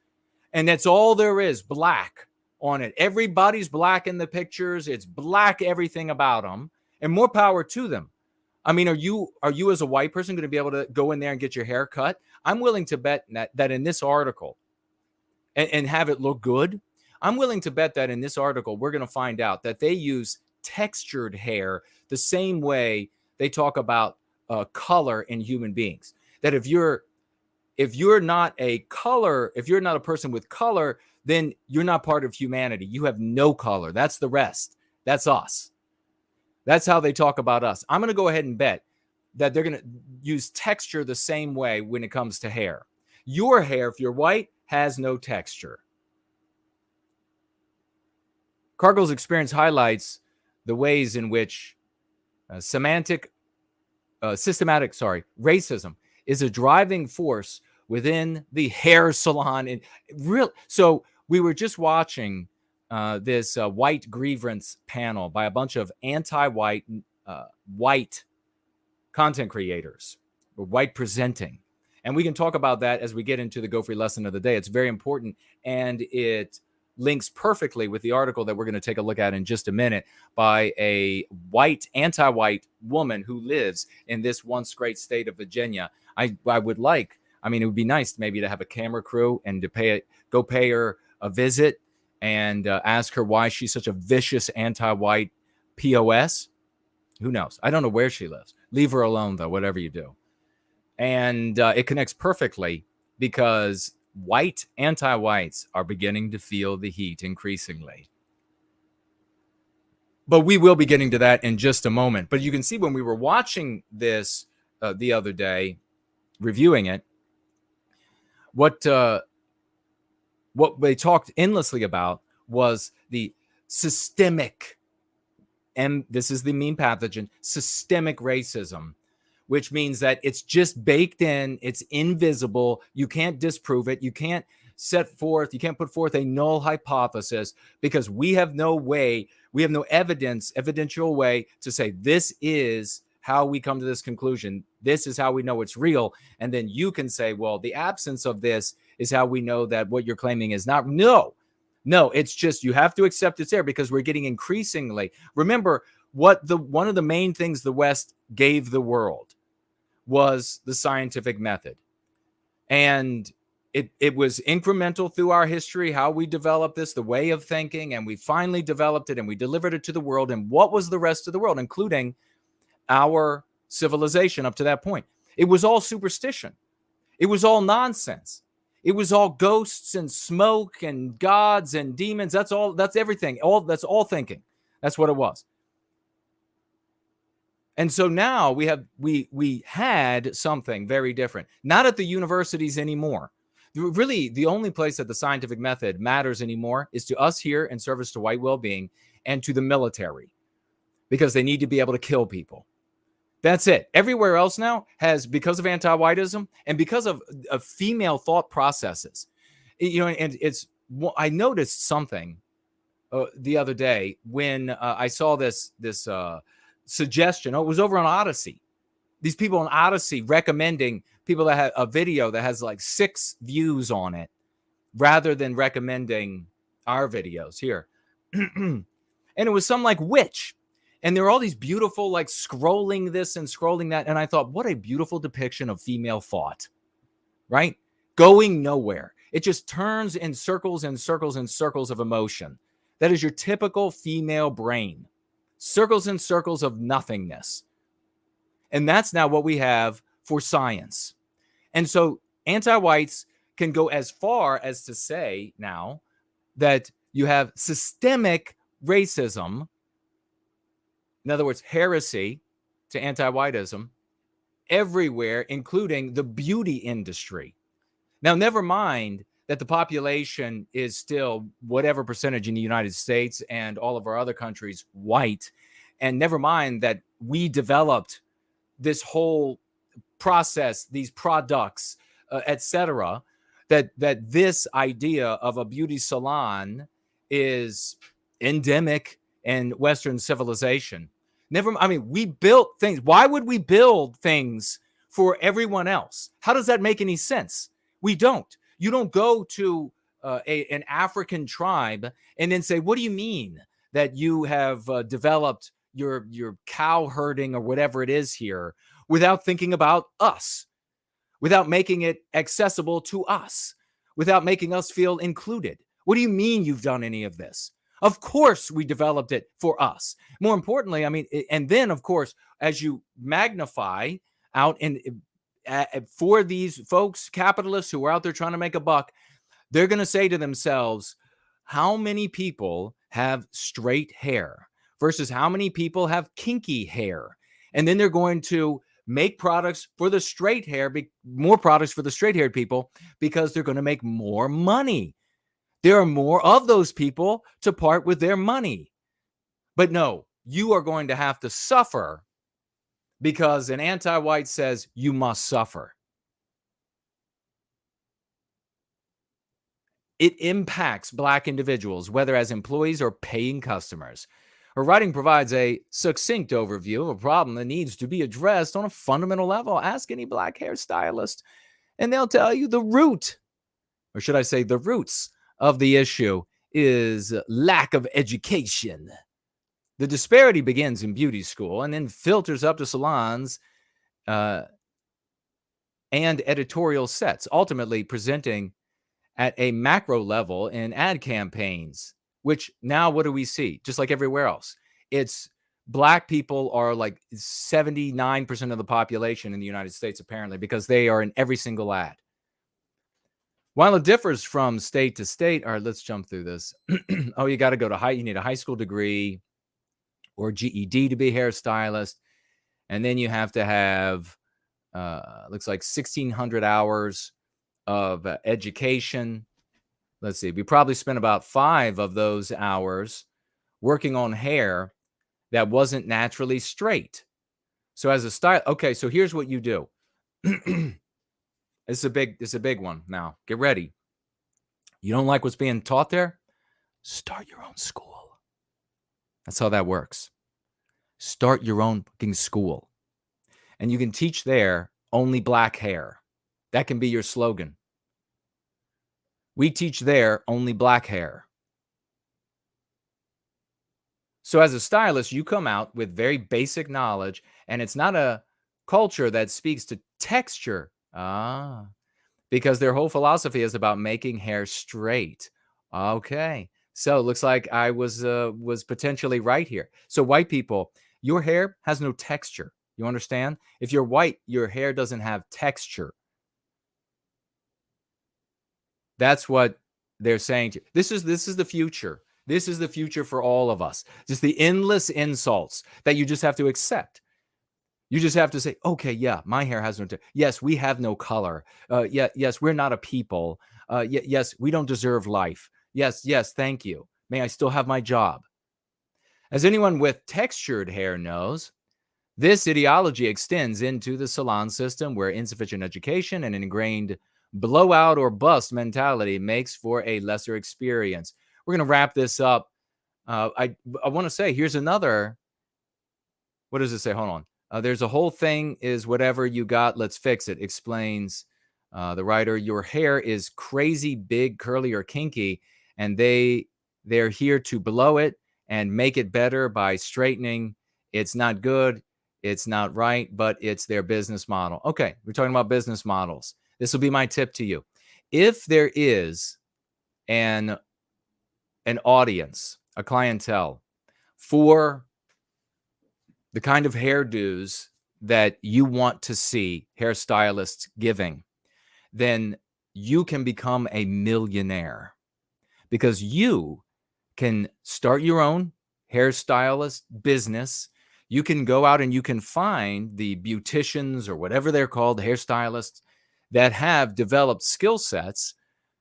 And that's all there is, black on it. Everybody's black in the pictures. It's black, everything about them. And more power to them. I mean, are you as a white person going to be able to go in there and get your hair cut? I'm willing to bet that in this article, and have it look good, I'm willing to bet that in this article, we're going to find out that they use textured hair the same way they talk about color in human beings. That if you're not a person with color, then you're not part of humanity. You have no color. That's the rest. That's us. That's how they talk about us. I'm going to go ahead and bet that they're going to use texture the same way when it comes to hair. Your hair, if you're white, has no texture. Cargill's experience highlights the ways in which systematic racism is a driving force within the hair salon. So we were just watching this white grievance panel by a bunch of anti-white white content creators, or white presenting. And we can talk about that as we get into the Go Free lesson of the day. It's very important, and it links perfectly with the article that we're going to take a look at in just a minute by a anti-white woman who lives in this once great state of Virginia. It would be nice maybe to have a camera crew and to go pay her a visit and ask her why she's such a vicious anti-white POS. Who knows? I don't know where she lives. Leave her alone, though, whatever you do. And it connects perfectly because anti-whites are beginning to feel the heat increasingly. But we will be getting to that in just a moment. But you can see when we were watching this the other day, reviewing it, what they talked endlessly about was the systemic, and this is the mean pathogen, systemic racism, which means that it's just baked in, it's invisible, you can't disprove it, you can't put forth a null hypothesis, because we have no evidential way to say this is how we come to this conclusion. This is how we know it's real. And then you can say, well, the absence of this is how we know that what you're claiming is not. No, it's just you have to accept it's there, because we're getting increasingly. Remember, one of the main things the West gave the world was the scientific method. And it was incremental through our history, how we developed this, the way of thinking, and we finally developed it and we delivered it to the world. And what was the rest of the world, including our civilization up to that point? It was all superstition. It was all nonsense. It was all ghosts and smoke and gods and demons. That's everything. That's all thinking. That's what it was. And so now we had something very different. Not at the universities anymore. Really, the only place that the scientific method matters anymore is to us here in service to white well-being and to the military, because they need to be able to kill people. That's it. Everywhere else now has, because of anti-whiteism and because of female thought processes, and I noticed something the other day when I saw this suggestion. Oh, it was over on Odyssey. These people on Odyssey recommending people that have a video that has like 6 views on it, rather than recommending our videos here. And it was some like witch. And there were all these beautiful, like scrolling this and scrolling that. And I thought, what a beautiful depiction of female thought, right? Going nowhere. It just turns in circles and circles and circles of emotion. That is your typical female brain. Circles and circles of nothingness. And that's now what we have for science. And so anti-whites can go as far as to say now that you have systemic racism, in other words, heresy to anti-whiteism, everywhere, including the beauty industry. Now, never mind that the population is still whatever percentage in the United States and all of our other countries white. And never mind that we developed this whole process, these products, etc., that this idea of a beauty salon is endemic in Western civilization. We built things. Why would we build things for everyone else? How does that make any sense? We don't. You don't go to an African tribe and then say, what do you mean that you have developed your cow herding or whatever it is here without thinking about us, without making it accessible to us, without making us feel included? What do you mean you've done any of this? Of course, we developed it for us. More importantly, and then, of course, as you magnify out and for these folks, capitalists who are out there trying to make a buck, they're going to say to themselves, how many people have straight hair versus how many people have kinky hair? And then they're going to make products for the straight hair, more products for the straight-haired people, because they're going to make more money. There are more of those people to part with their money. But no, you are going to have to suffer because an anti-white says you must suffer. It impacts Black individuals, whether as employees or paying customers. Her writing provides a succinct overview of a problem that needs to be addressed on a fundamental level. Ask any Black hairstylist, and they'll tell you the root, or should I say the roots of the issue, is lack of education. The disparity begins in beauty school and then filters up to salons and editorial sets, ultimately presenting at a macro level in ad campaigns, which now what do we see? Just like everywhere else, it's Black people are like 79% of the population in the United States, apparently, because they are in every single ad. While it differs from state to state, all right, let's jump through this. Oh, you got to go to you need a high school degree or GED to be a hairstylist. And then you have to have, looks like 1,600 hours of education. Let's see, we probably spent about 5 of those hours working on hair that wasn't naturally straight. So as a style, okay, so here's what you do. It's a big one. Now, get ready. You don't like what's being taught there? Start your own school. That's how that works. Start your own fucking school. And you can teach there only Black hair. That can be your slogan. We teach there only Black hair. So as a stylist, you come out with very basic knowledge, and it's not a culture that speaks to texture. Because their whole philosophy is about making hair straight. Okay. So it looks like I was potentially right here. So white people, your hair has no texture. You understand? If you're white, your hair doesn't have texture. That's what they're saying to you. This is the future. This is the future for all of us. Just the endless insults that you just have to accept. You just have to say, okay, yeah, my hair has no, yes, we have no color. Yes, we're not a people. Yes, we don't deserve life. Yes, thank you. May I still have my job? As anyone with textured hair knows, this ideology extends into the salon system, where insufficient education and an ingrained blowout or bust mentality makes for a lesser experience. We're going to wrap this up. I want to say, here's another. What does it say? Hold on. There's a whole thing is whatever you got, let's fix it, explains the writer. Your hair is crazy, big, curly, or kinky, and they're here to blow it and make it better by straightening. It's not good. It's not right, but it's their business model. Okay, we're talking about business models. This will be my tip to you. If there is an audience, a clientele for the kind of hairdos that you want to see hairstylists giving, then you can become a millionaire, because you can start your own hairstylist business. You can go out and you can find the beauticians or whatever they're called, hairstylists, that have developed skill sets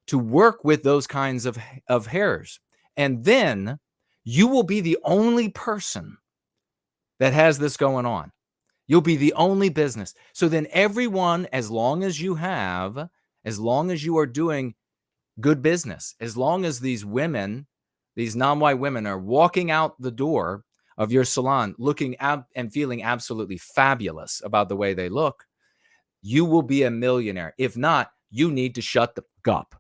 to work with those kinds of hairs. And then you will be the only person that has this going on. You'll be the only business. So then everyone, as long as you are doing good business, as long as these women, these non-white women, are walking out the door of your salon looking and feeling absolutely fabulous about the way they look, you will be a millionaire. If not, you need to shut the fuck up.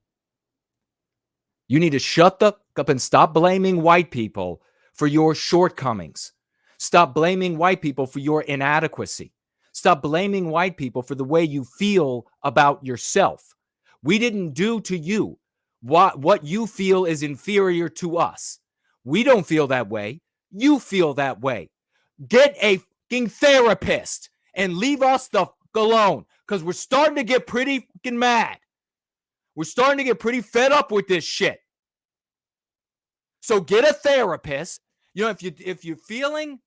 You need to shut the fuck up and stop blaming white people for your shortcomings. Stop blaming white people for your inadequacy. Stop blaming white people for the way you feel about yourself. We didn't do to you what you feel is inferior to us. We don't feel that way. You feel that way. Get a fucking therapist and leave us the fuck alone, because we're starting to get pretty fucking mad. We're starting to get pretty fed up with this shit. So get a therapist. You know, if you're feeling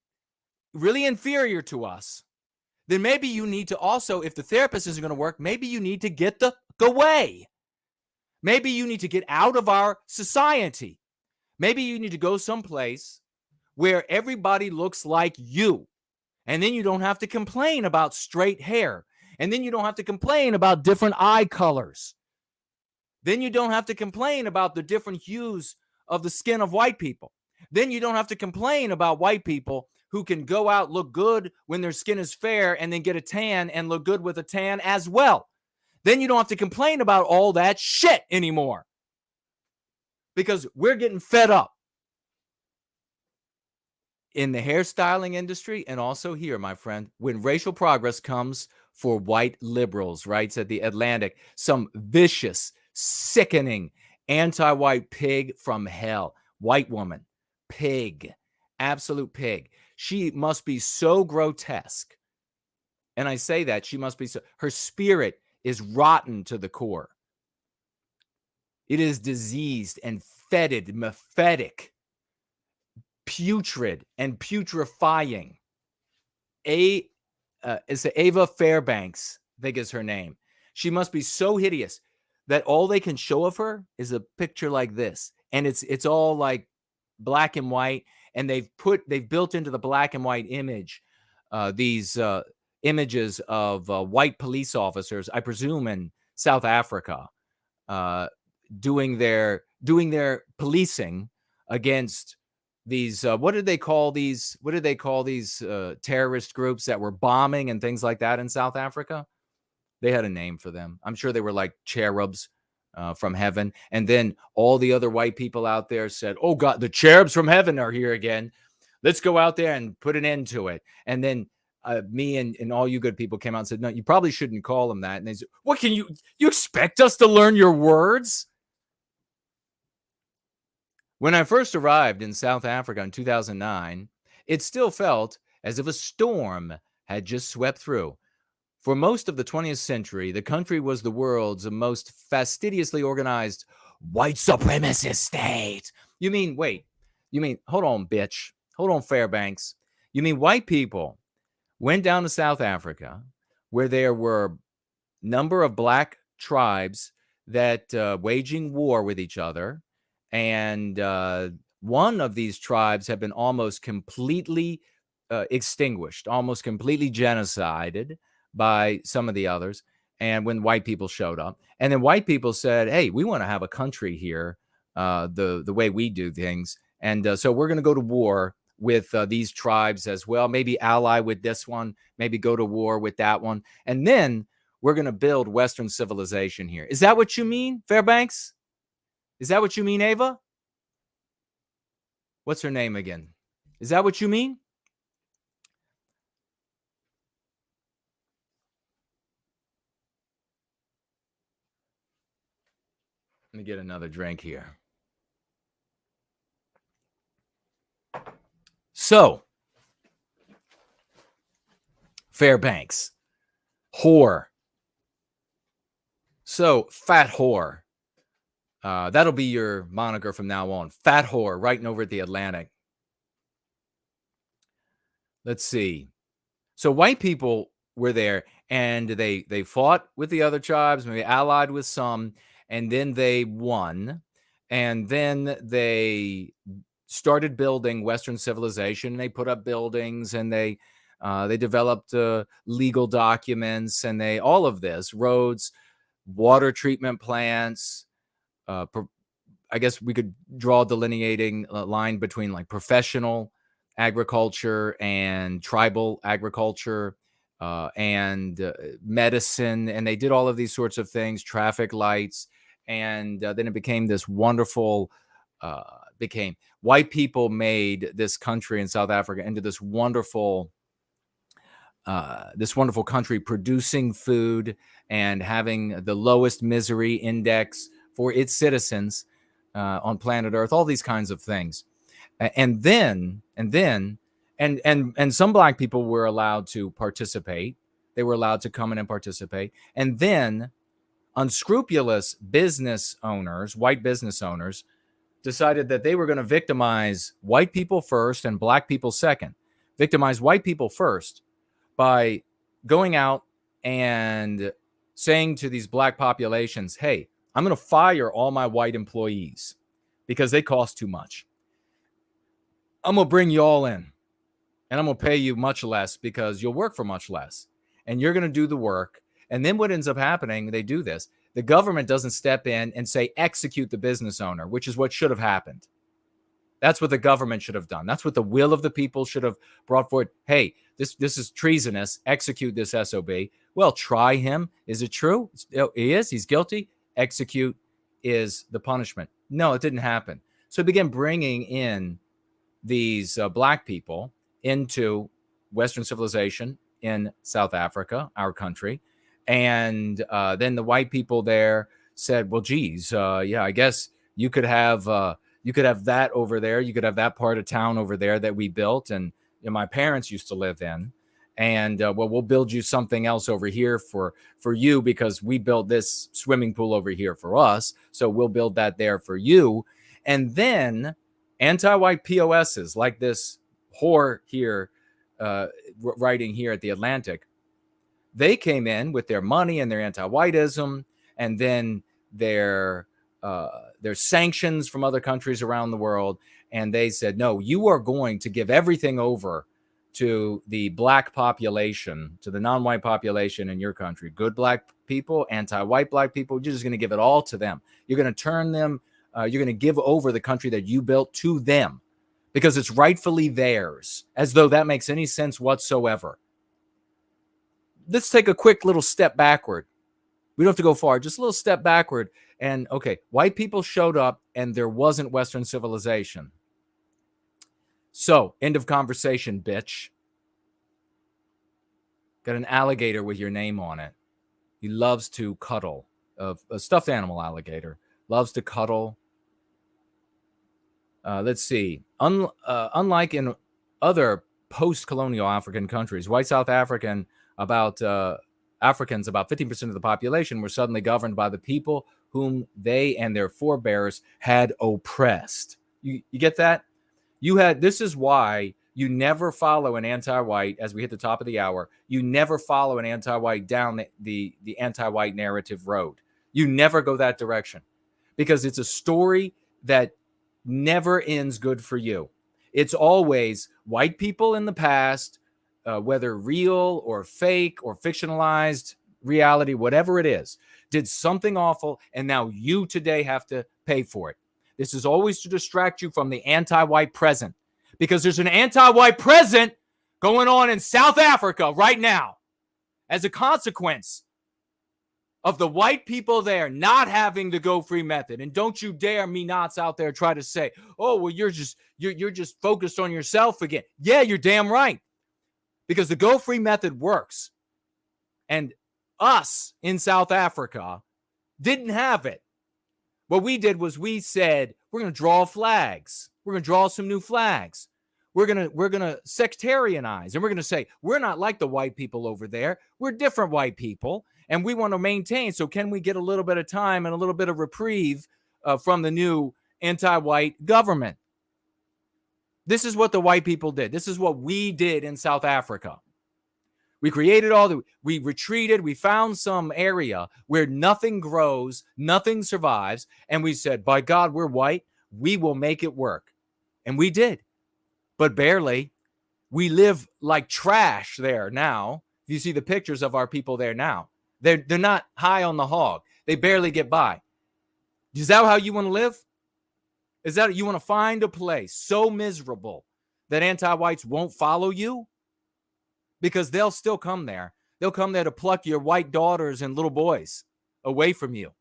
really inferior to us, then maybe you need to also, if the therapist isn't going to work, maybe you need to get the fuck away. Maybe you need to get out of our society. Maybe you need to go someplace where everybody looks like you. And then you don't have to complain about straight hair. And then you don't have to complain about different eye colors. Then you don't have to complain about the different hues of the skin of white people. Then you don't have to complain about white people who can go out, look good when their skin is fair, and then get a tan and look good with a tan as well. Then you don't have to complain about all that shit anymore, because we're getting fed up in the hairstyling industry. And also here, my friend, when racial progress comes for white liberals, writes at The Atlantic, some vicious, sickening, anti-white pig from hell, white woman, pig, absolute pig. She must be so grotesque. And I say that she must be so, her spirit is rotten to the core. It is diseased and fetid, mephitic, putrid and putrefying. It's Ava Fairbanks, I think is her name. She must be so hideous that all they can show of her is a picture like this. And it's all like black and white. And they've built into the black and white image these images of white police officers, I presume in South Africa, doing their policing against these what did they call these terrorist groups that were bombing and things like that in South Africa? They had a name for them. I'm sure they were like cherubs from heaven. And then all the other white people out there said, oh God, the cherubs from heaven are here again. Let's go out there and put an end to it. And then me and all you good people came out and said, no, you probably shouldn't call them that. And they said, what can you expect us to learn your words? When I first arrived in South Africa in 2009, it still felt as if a storm had just swept through. For most of the 20th century, the country was the world's most fastidiously organized white supremacist state. You mean, hold on, bitch. Hold on, Fairbanks. You mean white people went down to South Africa, where there were number of black tribes that waging war with each other, and one of these tribes had been almost completely extinguished, almost completely genocided by some of the others. And when white people showed up, and then white people said, "Hey, we want to have a country here, the way we do things, and so we're going to go to war with these tribes as well. Maybe ally with this one, maybe go to war with that one, and then we're going to build Western civilization here." Is that what you mean, Fairbanks? Is that what you mean, Ava? What's her name again? Is that what you mean? Let me get another drink here. So, Fairbanks, whore. So, fat whore. That'll be your moniker from now on. Fat whore, writing over at the Atlantic. Let's see. So, white people were there, and they fought with the other tribes, maybe allied with some, and then they won. And then they started building Western civilization. They put up buildings, and they developed legal documents, and all of this, roads, water treatment plants. I guess we could draw a delineating line between like professional agriculture and tribal agriculture, and medicine. And they did all of these sorts of things, traffic lights. And then it became this wonderful, white people made this country in South Africa into this wonderful country, producing food and having the lowest misery index for its citizens on planet Earth, all these kinds of things. And then some black people were allowed to participate. They were allowed to come in and participate. And then unscrupulous business owners, white business owners, decided that they were going to victimize white people first and black people second. Victimize white people first by going out and saying to these black populations, "Hey, I'm going to fire all my white employees because they cost too much. I'm going to bring you all in, and I'm going to pay you much less because you'll work for much less, and you're going to do the work." And then what ends up happening, they do this. The government doesn't step in and say, execute the business owner, which is what should have happened. That's what the government should have done. That's what the will of the people should have brought forward. Hey, this is treasonous. Execute this SOB. Well, try him. Is it true? He is. He's guilty. Execute is the punishment. No, it didn't happen. So it began bringing in these black people into Western civilization in South Africa, our country. And then the white people there said, well, geez, yeah, I guess you could have that over there. You could have that part of town over there that we built and my parents used to live in. And well, we'll build you something else over here for you because we built this swimming pool over here for us. So we'll build that there for you. And then anti-white POSs like this whore here, writing here at the Atlantic, they came in with their money and their anti-whiteism, and then their sanctions from other countries around the world. And they said, no, you are going to give everything over to the black population, to the non-white population in your country. Good black people, anti-white black people, you're just going to give it all to them. You're going to turn them, you're going to give over the country that you built to them because it's rightfully theirs, as though that makes any sense whatsoever. Let's take a quick little step backward. We don't have to go far, just a little step backward. And okay, white people showed up and there wasn't Western civilization. So, end of conversation, bitch. Got an alligator with your name on it. He loves to cuddle. A stuffed animal alligator. Loves to cuddle. Let's see. Unlike in other post-colonial African countries, white South African, Africans, about 15% of the population, were suddenly governed by the people whom they and their forebears had oppressed. You get that? This is why You never follow an anti-white, as we hit the top of the hour, you never follow an anti-white down the anti-white narrative road. You never go that direction because it's a story that never ends good for you. It's always white people in the past, whether real or fake or fictionalized reality, whatever it is, did something awful, and now you today have to pay for it. This is always to distract you from the anti-white present, because there's an anti-white present going on in South Africa right now as a consequence of the white people there not having the Go Free method. And don't you dare me nots out there try to say, oh, well, you're just focused on yourself again. Yeah, you're damn right. Because the Go Free method works. And us in South Africa didn't have it. What we did was we said, we're going to draw flags. We're going to draw some new flags. We're going to sectarianize. And we're going to say, we're not like the white people over there. We're different white people. And we want to maintain. So can we get a little bit of time and a little bit of reprieve from the new anti-white government? This is what the white people did. This is what we did in South Africa. We created we retreated. We found some area where nothing grows, nothing survives. And we said, by God, we're white. We will make it work. And we did, but barely. We live like trash there now. You see the pictures of our people there now. They're not high on the hog. They barely get by. Is that how you want to live? Is that you want to find a place so miserable that anti-whites won't follow you? Because they'll still come there. They'll come there to pluck your white daughters and little boys away from you.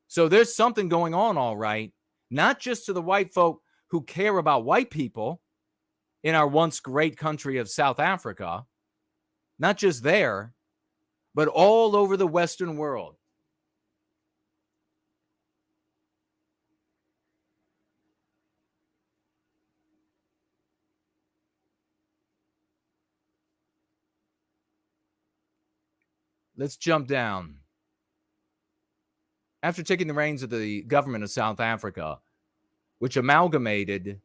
So there's something going on, all right, not just to the white folk who care about white people in our once great country of South Africa, not just there, but all over the Western world. Let's jump down. After taking the reins of the government of South Africa, which amalgamated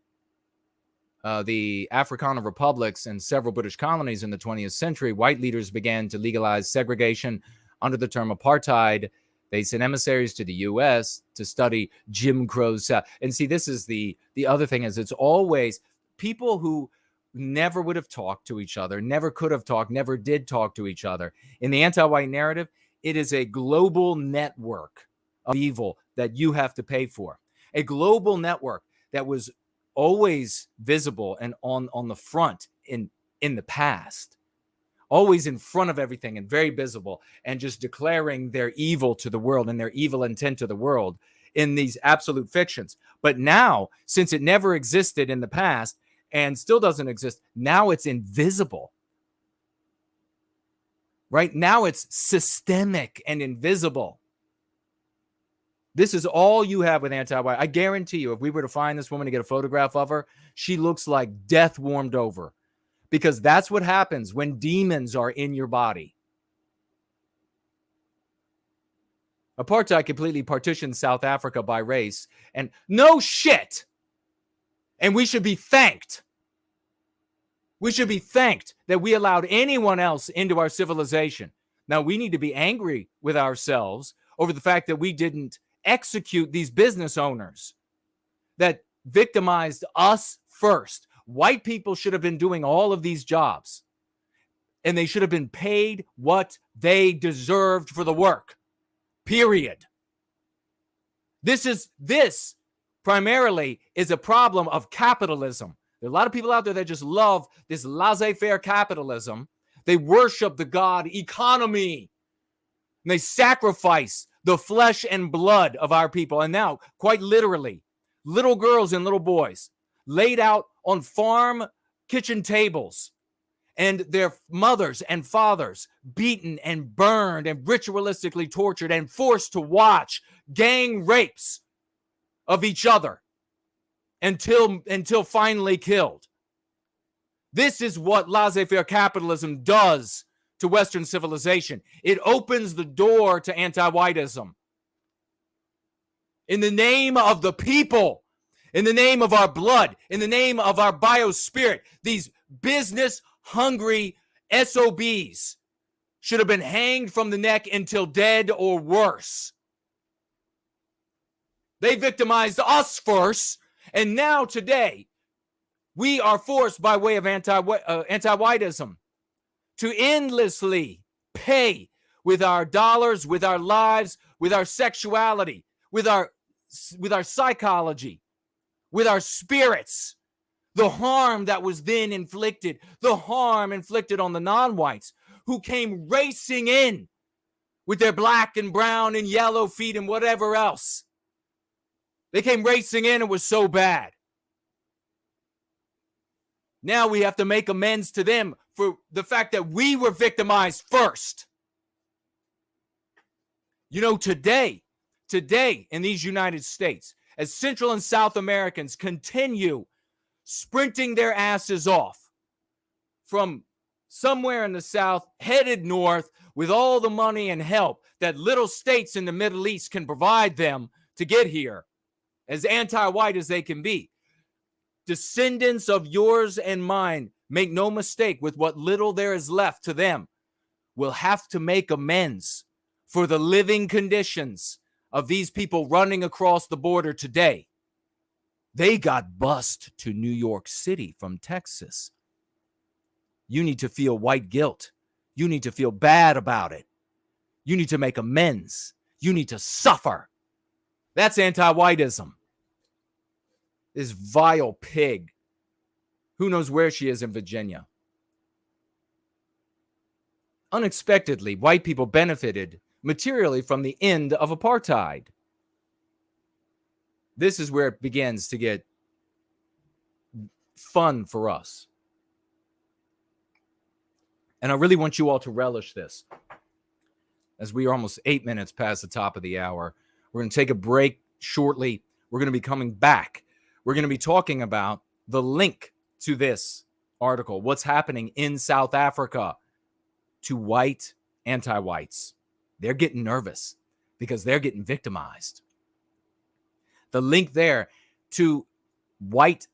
the Afrikaner republics and several British colonies in the 20th century, white leaders began to legalize segregation under the term apartheid. They sent emissaries to the U.S. to study Jim Crow's. And see, this is the other thing is it's always people who never would have talked to each other, never could have talked, never did talk to each other. In the anti-white narrative, it is a global network of evil that you have to pay for. A global network that was always visible and on the front in the past, always in front of everything and very visible, and just declaring their evil to the world and their evil intent to the world in these absolute fictions. But now, since it never existed in the past and still doesn't exist, now it's invisible. Right now it's systemic and invisible. This is all you have with anti-white. I guarantee you, if we were to find this woman to get a photograph of her, she looks like death warmed over, because that's what happens when demons are in your body. Apartheid completely partitioned South Africa by race, and no shit. And we should be thanked. We should be thanked that we allowed anyone else into our civilization. Now, we need to be angry with ourselves over the fact that we didn't execute these business owners that victimized us first. White people should have been doing all of these jobs, and they should have been paid what they deserved for the work. Period. This primarily is a problem of capitalism. There are a lot of people out there that just love this laissez-faire capitalism. They worship the god economy. And they sacrifice the flesh and blood of our people. And now, quite literally, little girls and little boys laid out on farm kitchen tables, and their mothers and fathers beaten and burned and ritualistically tortured and forced to watch gang rapes of each other until finally killed. This is what laissez-faire capitalism does to Western civilization. It opens the door to anti-whiteism. In the name of the people, in the name of our blood, in the name of our biospirit. These business-hungry SOBs should have been hanged from the neck until dead or worse. They victimized us first, and now today, we are forced by way of anti-whiteism to endlessly pay with our dollars, with our lives, with our sexuality, with our psychology, with our spirits, the harm that was then inflicted, the harm inflicted on the non-whites who came racing in with their black and brown and yellow feet and whatever else. They came racing in. It was so bad. Now we have to make amends to them for the fact that we were victimized first. You know, today in these United States, as Central and South Americans continue sprinting their asses off from somewhere in the South, headed north with all the money and help that little states in the Middle East can provide them to get here, as anti-white as they can be. Descendants of yours and mine, make no mistake, with what little there is left to them, will have to make amends for the living conditions of these people running across the border today. They got bused to New York City from Texas. You need to feel white guilt. You need to feel bad about it. You need to make amends. You need to suffer. That's anti-whiteism. This vile pig. Who knows where she is in Virginia? Unexpectedly, white people benefited materially from the end of apartheid. This is where it begins to get fun for us. And I really want you all to relish this. As we are almost 8 minutes past the top of the hour, we're going to take a break shortly. We're going to be coming back. We're going to be talking about the link to this article, what's happening in South Africa to white anti-whites. They're getting nervous because they're getting victimized. The link there to white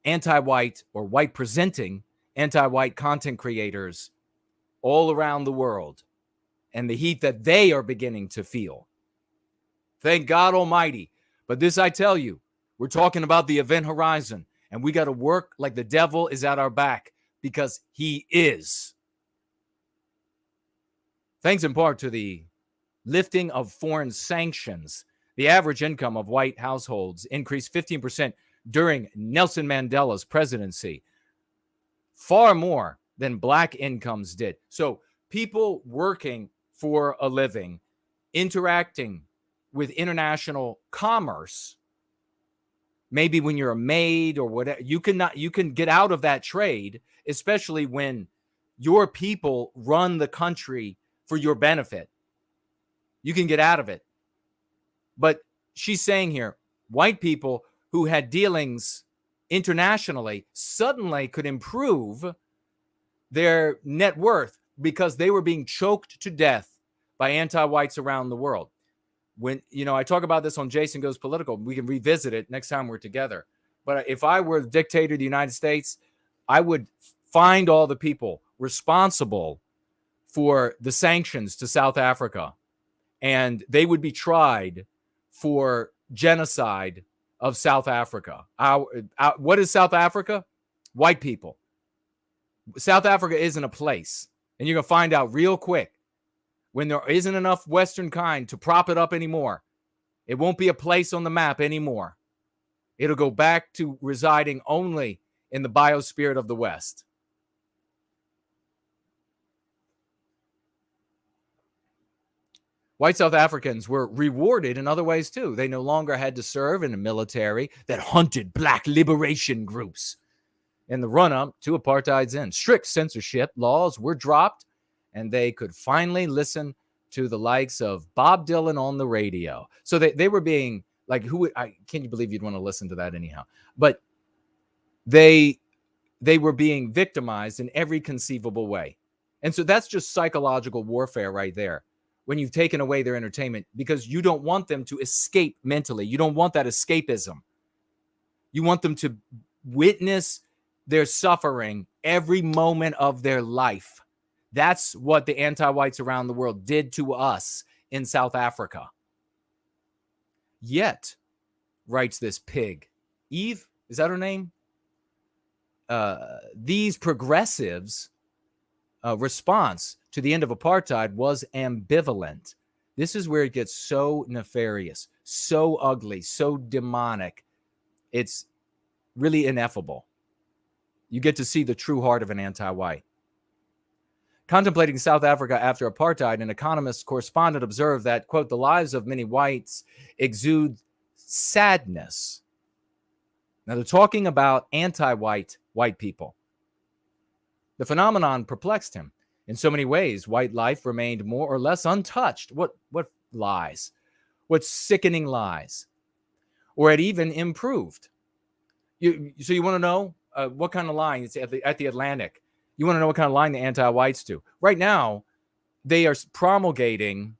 anti-white or white presenting anti-white content creators all around the world and the heat that they are beginning to feel. Thank God Almighty. But this I tell you, we're talking about the event horizon, and we got to work like the devil is at our back, because he is. Thanks in part to the lifting of foreign sanctions, the average income of white households increased 15% during Nelson Mandela's presidency, far more than black incomes did. So people working for a living, interacting with international commerce, maybe when you're a maid or whatever, you can get out of that trade, especially when your people run the country for your benefit. You can get out of it. But she's saying here, white people who had dealings internationally suddenly could improve their net worth because they were being choked to death by anti-whites around the world. When, I talk about this on Jason Goes Political, we can revisit it next time we're together. But if I were the dictator of the United States, I would find all the people responsible for the sanctions to South Africa, and they would be tried for genocide of South Africa. What is South Africa? White people. South Africa isn't a place, and you're going to find out real quick. When there isn't enough Western kind to prop it up anymore, it won't be a place on the map anymore. It'll go back to residing only in the biospirit of the West. White South Africans were rewarded in other ways too. They no longer had to serve in the military that hunted black liberation groups. In the run-up to apartheid's end, strict censorship laws were dropped, and they could finally listen to the likes of Bob Dylan on the radio. So they were being like, can you believe you'd want to listen to that anyhow? But they were being victimized in every conceivable way. And so that's just psychological warfare right there. When you've taken away their entertainment, because you don't want them to escape mentally. You don't want that escapism. You want them to witness their suffering every moment of their life. That's what the anti-whites around the world did to us in South Africa. Yet, writes this pig, Eve, is that her name? These progressives' response to the end of apartheid was ambivalent. This is where it gets so nefarious, so ugly, so demonic. It's really ineffable. You get to see the true heart of an anti-white. Contemplating South Africa after apartheid, an Economist correspondent observed that, quote, the lives of many whites exude sadness. Now, they're talking about anti-white white people. The phenomenon perplexed him. In so many ways, white life remained more or less untouched. What lies? What sickening lies? Or it even improved. So you want to know what kind of lying? It's at the Atlantic. You want to know what kind of lying the anti-whites do? Right now, they are promulgating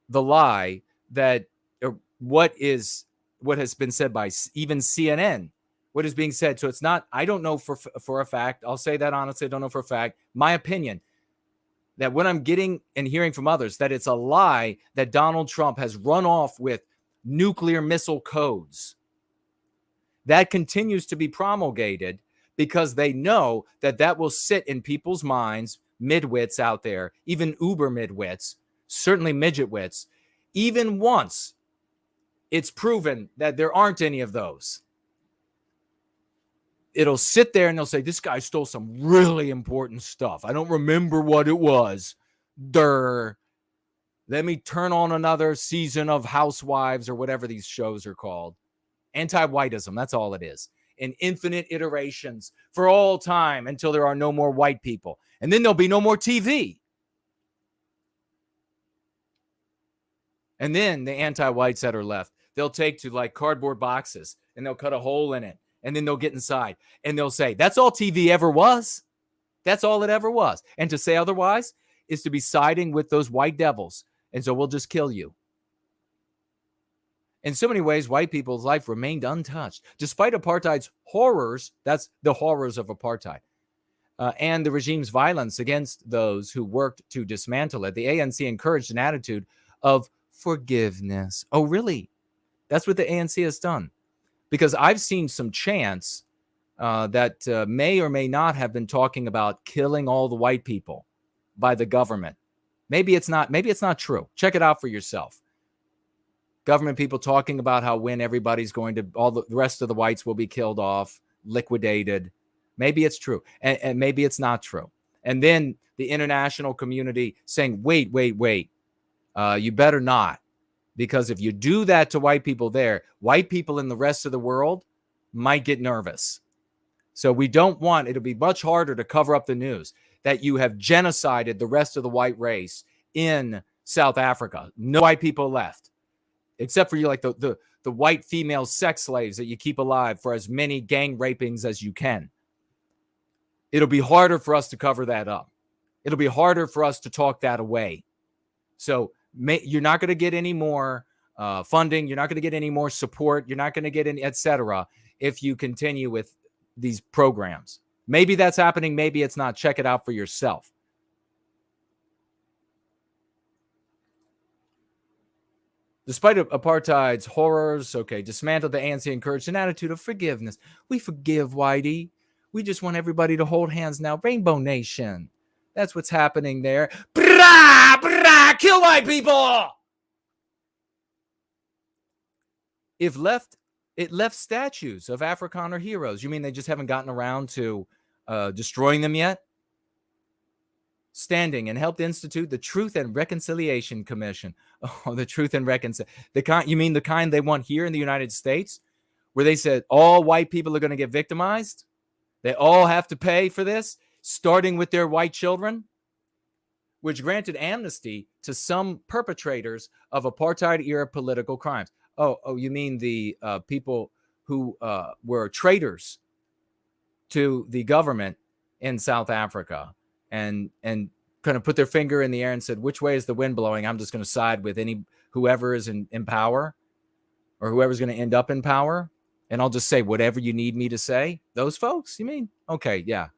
the lie that what has been said by even CNN, what is being said. So it's not, I don't know for a fact. I'll say that honestly, I don't know for a fact. My opinion, that what I'm getting and hearing from others, that it's a lie that Donald Trump has run off with nuclear missile codes. That continues to be promulgated because they know that will sit in people's minds, midwits out there, even uber midwits, certainly midget wits, even once it's proven that there aren't any of those. It'll sit there and they'll say, this guy stole some really important stuff. I don't remember what it was. Let me turn on another season of Housewives or whatever these shows are called. Anti-whiteism, that's all it is. In infinite iterations for all time until there are no more white people. And then there'll be no more TV. And then the anti-whites that are left, they'll take to like cardboard boxes and they'll cut a hole in it. And then they'll get inside and they'll say, that's all TV ever was. That's all it ever was. And to say otherwise is to be siding with those white devils. And so we'll just kill you. In so many ways, white people's life remained untouched. Despite apartheid's horrors, that's the horrors of apartheid, and the regime's violence against those who worked to dismantle it, the ANC encouraged an attitude of forgiveness. Oh, really? That's what the ANC has done. Because I've seen some chants that may or may not have been talking about killing all the white people by the government. Maybe it's not true. Check it out for yourself. Government people talking about how when everybody's going to, all the rest of the whites will be killed off, liquidated. Maybe it's true. And maybe it's not true. And then the international community saying, wait. You better not. Because if you do that to white people there, white people in the rest of the world might get nervous. So we don't want, it'll be much harder to cover up the news that you have genocided the rest of the white race in South Africa. No white people left. Except for you, like the white female sex slaves that you keep alive for as many gang rapings as you can. It'll be harder for us to cover that up. It'll be harder for us to talk that away. So you're not going to get any more funding. You're not going to get any more support. You're not going to get any, etc. if you continue with these programs. Maybe that's happening. Maybe it's not. Check it out for yourself. Despite apartheid's horrors, dismantled, the ANC encouraged an attitude of forgiveness. We forgive, Whitey. We just want everybody to hold hands now. Rainbow Nation. That's what's happening there. Brah, brah, kill white people. It left statues of Afrikaner heroes. You mean they just haven't gotten around to destroying them yet? Standing and helped institute the Truth and Reconciliation Commission. Oh, the Truth and Reconciliation. You mean the kind they want here in the United States, where they said all white people are going to get victimized? They all have to pay for this, starting with their white children, which granted amnesty to some perpetrators of apartheid-era political crimes. Oh, you mean the people who were traitors to the government in South Africa and kind of put their finger in the air and said, which way is the wind blowing? I'm just going to side with whoever is in power or whoever's going to end up in power. And I'll just say whatever you need me to say. Those folks, you mean? Okay, yeah.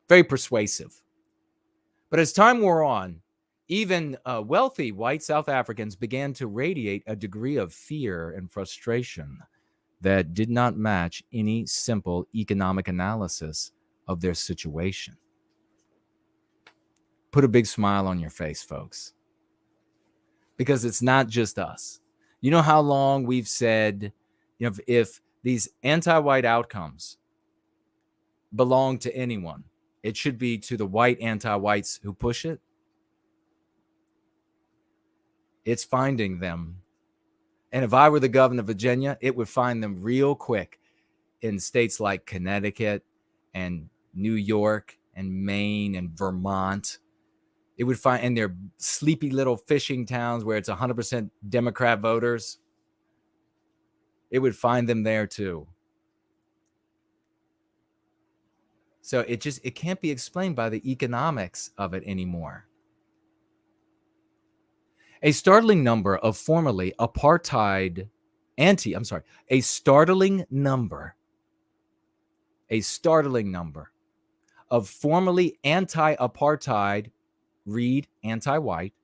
Very persuasive. But as time wore on, even wealthy white South Africans began to radiate a degree of fear and frustration that did not match any simple economic analysis of their situation. Put a big smile on your face, folks, because it's not just us. You know how long we've said, if these anti-white outcomes belong to anyone, it should be to the white anti-whites who push it. It's finding them. And if I were the governor of Virginia, it would find them real quick in states like Connecticut and New York and Maine and Vermont. It would find in their sleepy little fishing towns where it's 100% Democrat voters. It would find them there too. So it can't be explained by the economics of it anymore. A startling number of formerly apartheid a startling number of formerly anti-apartheid, read anti-white,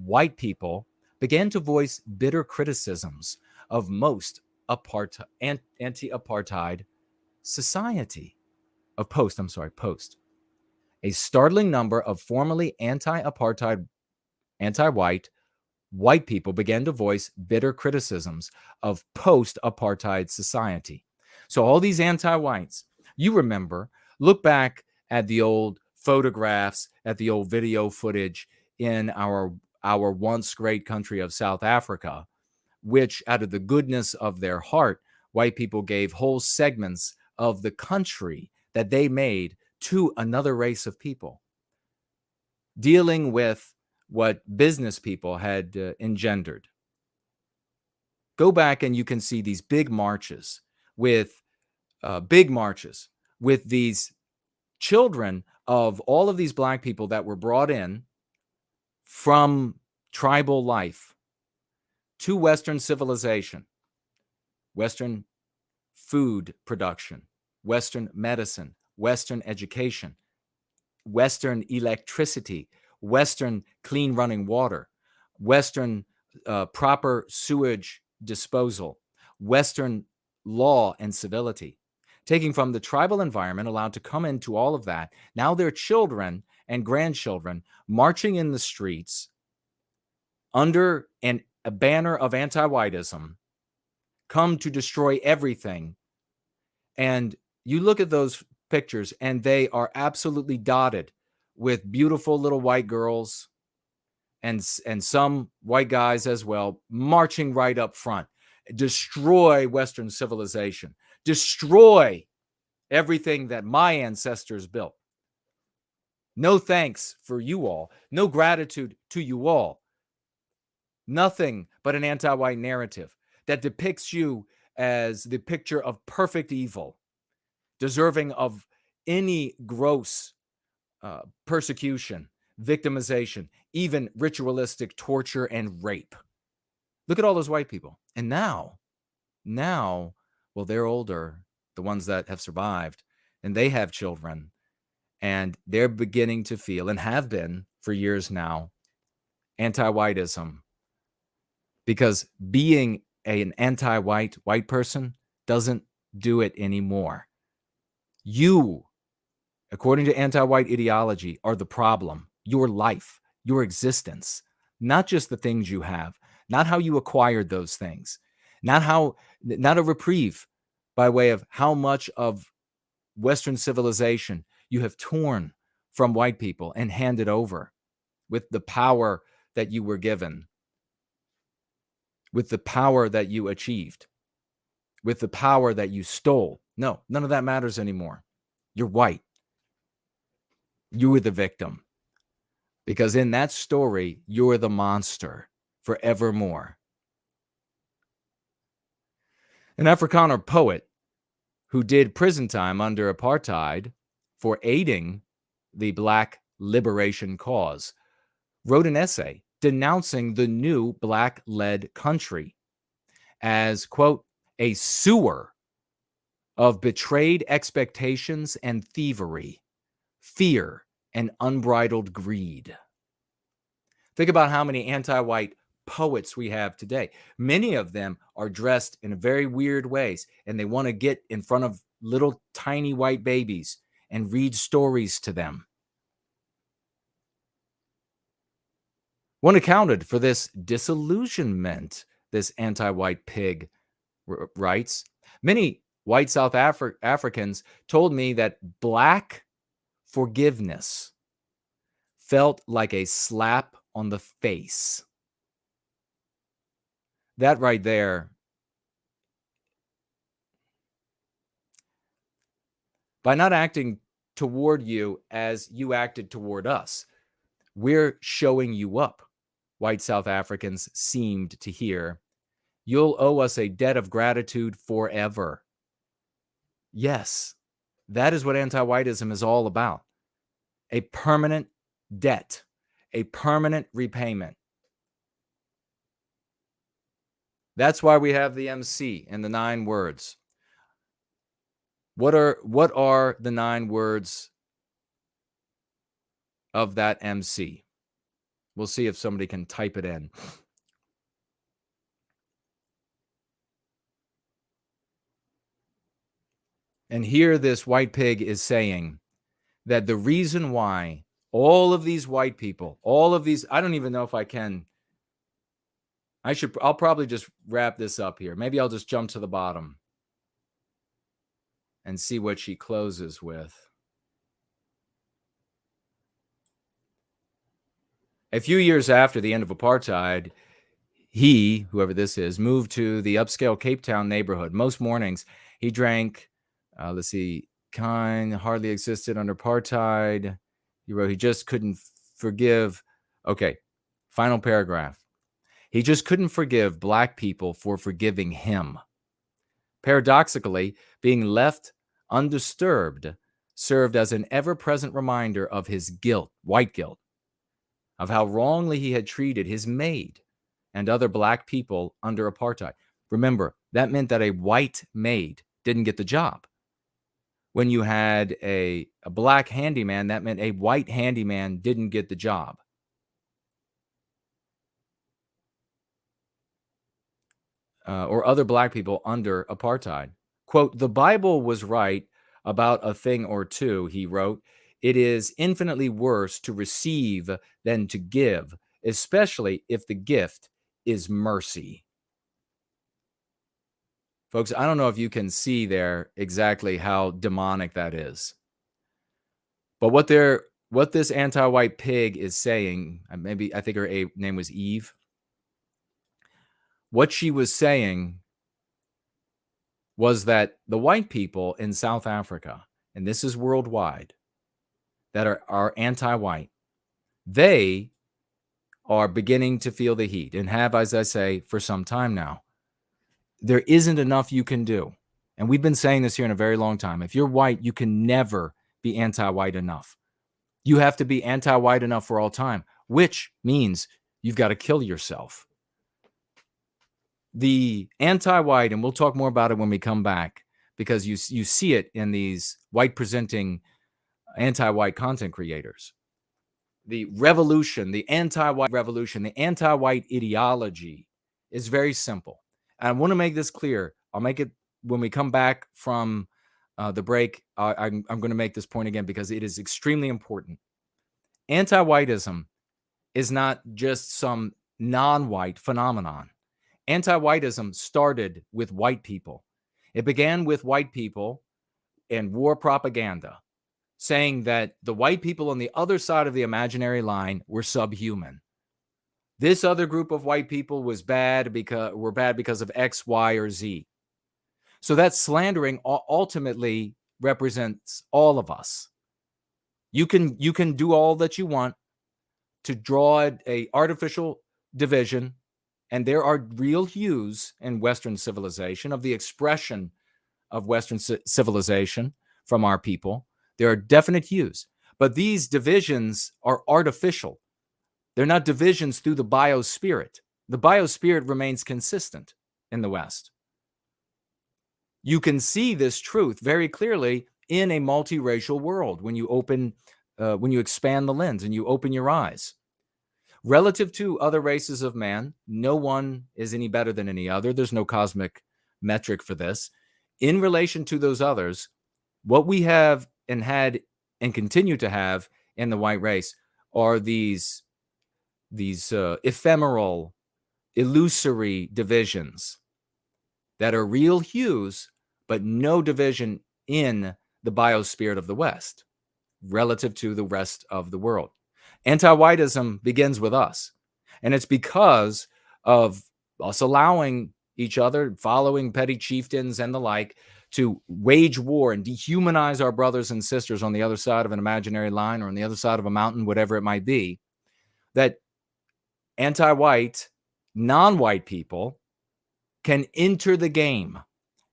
white people began to voice bitter criticisms of most anti-apartheid society. Post. A startling number of formerly anti-apartheid, anti-white, white people began to voice bitter criticisms of post-apartheid society. So all these anti-whites, you remember, look back at the old photographs, at the old video footage in our once great country of South Africa, which out of the goodness of their heart, white people gave whole segments of the country that they made to another race of people, dealing with what business people had engendered. Go back and you can see these big marches with these children of all of these black people that were brought in from tribal life to Western civilization, Western food production, Western medicine, Western education, Western electricity, Western clean running water, Western proper sewage disposal, Western law and civility. Taking from the tribal environment, allowed to come into all of that. Now their children and grandchildren marching in the streets under a banner of anti-whiteism, come to destroy everything. And you look at those pictures and they are absolutely dotted with beautiful little white girls and some white guys as well, marching right up front. Destroy Western civilization. Destroy everything that my ancestors built. No thanks for you all. No gratitude to you all. Nothing but an anti-white narrative that depicts you as the picture of perfect evil, deserving of any gross persecution, victimization, even ritualistic torture and rape. Look at all those white people. And now, well, they're older, the ones that have survived, and they have children, and they're beginning to feel, and have been for years now, anti-whiteism. Because being an white person doesn't do it anymore. You, according to anti-white ideology, are the problem. Your life, your existence, not just the things you have, not how you acquired those things, not a reprieve by way of how much of Western civilization you have torn from white people and handed over with the power that you were given, with the power that you achieved, with the power that you stole. No, none of that matters anymore. You're white. You were the victim. Because in that story, you're the monster forevermore. An Afrikaner poet who did prison time under apartheid for aiding the Black liberation cause wrote an essay denouncing the new Black-led country as, quote, a sewer of betrayed expectations and thievery, fear and unbridled greed. Think about how many anti-white poets we have today. Many of them are dressed in very weird ways, and they want to get in front of little tiny white babies and read stories to them. One accounted for this disillusionment, this anti-white pig writes. Many white South Africans told me that Black forgiveness felt like a slap on the face. That right there, by not acting toward you as you acted toward us, we're showing you up, white South Africans seemed to hear. You'll owe us a debt of gratitude forever. Yes, that is what anti-whiteism is all about. A permanent debt, a permanent repayment. That's why we have the MC and the 9 words. What are the 9 words of that MC? We'll see if somebody can type it in. And here this white pig is saying that the reason why all of these white people, all of these, I don't even know if I can, I'll probably just wrap this up here. Maybe I'll just jump to the bottom and see what she closes with. A few years after the end of apartheid, he, whoever this is, moved to the upscale Cape Town neighborhood. Most mornings he drank, kind hardly existed under apartheid. He wrote he just couldn't forgive. Okay, final paragraph. He just couldn't forgive Black people for forgiving him. Paradoxically, being left undisturbed served as an ever-present reminder of his guilt, white guilt, of how wrongly he had treated his maid and other Black people under apartheid. Remember, that meant that a white maid didn't get the job. When you had a Black handyman, that meant a white handyman didn't get the job. Or other Black people under apartheid. Quote, the Bible was right about a thing or two, he wrote. It is infinitely worse to receive than to give, especially if the gift is mercy. Folks, I don't know if you can see there exactly how demonic that is. But what this anti-white pig is saying, maybe I think her name was Eve. What she was saying was that the white people in South Africa, and this is worldwide, that are anti-white, they are beginning to feel the heat and have, as I say, for some time now. There isn't enough you can do. And we've been saying this here in a very long time. If you're white, you can never be anti-white enough. You have to be anti-white enough for all time, which means you've got to kill yourself. The anti-white, and we'll talk more about it when we come back, because you see it in these white-presenting anti-white content creators. The revolution, the anti-white revolution, the anti-white ideology is very simple. And I want to make this clear. I'll make it when we come back from the break. I'm going to make this point again because it is extremely important. Anti-whiteism is not just some non-white phenomenon. Anti-whiteism started with white people. It began with white people and war propaganda, saying that the white people on the other side of the imaginary line were subhuman. This other group of white people was bad because of X, Y, or Z. So that slandering ultimately represents all of us. You can do all that you want to draw a artificial division, and there are real hues in Western civilization of the expression of Western civilization from our people. There are definite hues, but these divisions are artificial. They're not divisions through the biospirit. The biospirit remains consistent in the West. You can see this truth very clearly in a multiracial world when you expand the lens and you open your eyes. Relative to other races of man, no one is any better than any other. There's no cosmic metric for this. In relation to those others, what we have and had and continue to have in the white race are these ephemeral, illusory divisions that are real hues, but no division in the biosphere of the West relative to the rest of the world. Anti-whiteism begins with us, and it's because of us allowing each other, following petty chieftains and the like, to wage war and dehumanize our brothers and sisters on the other side of an imaginary line or on the other side of a mountain, whatever it might be, that anti-white, non-white people can enter the game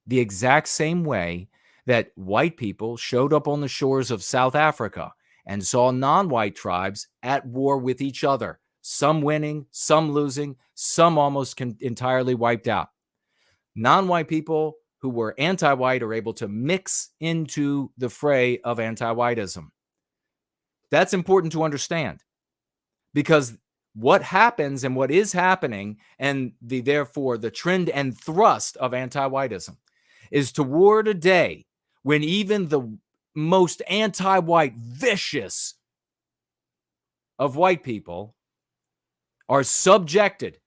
the exact same way that white people showed up on the shores of South Africa and saw non-white tribes at war with each other, some winning, some losing, some almost entirely wiped out. Non-white people who were anti-white are able to mix into the fray of anti-whiteism. That's important to understand, because what happens and what is happening, and therefore the trend and thrust of anti-whiteism, is toward a day when even the most anti-white, vicious of white people are subjected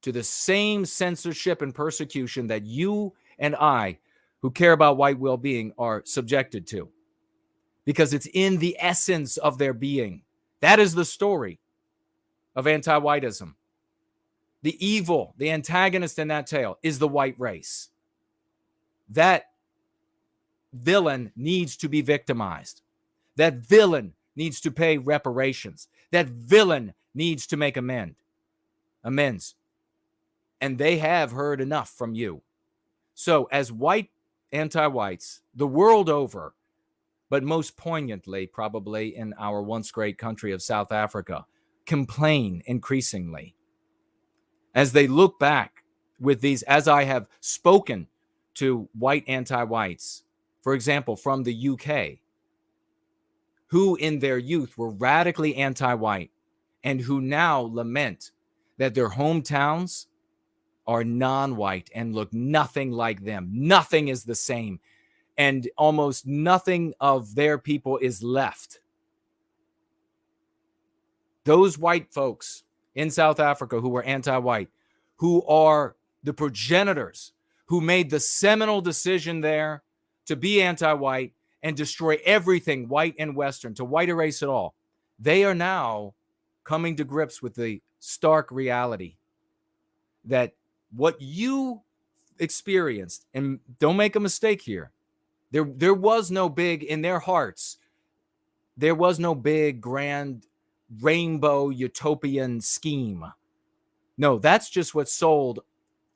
to the same censorship and persecution that you and I, who care about white well-being, are subjected to, because it's in the essence of their being. That is the story of anti-whiteism. The evil, the antagonist in that tale is the white race. That villain needs to be victimized. That villain needs to pay reparations. That villain needs to make amends. And they have heard enough from you. So as white anti-whites, the world over, but most poignantly probably in our once great country of South Africa, complain increasingly as they look back with these, as I have spoken to white anti-whites, for example, from the UK, who in their youth were radically anti-white and who now lament that their hometowns are non-white and look nothing like them. Nothing is the same, and almost nothing of their people is left. Those white folks in South Africa who were anti-white, who are the progenitors who made the seminal decision there to be anti-white and destroy everything white and Western, to white erase it all, they are now coming to grips with the stark reality that what you experienced, and don't make a mistake here, there was no big, in their hearts, there was no big, grand, rainbow, utopian scheme. No, that's just what's sold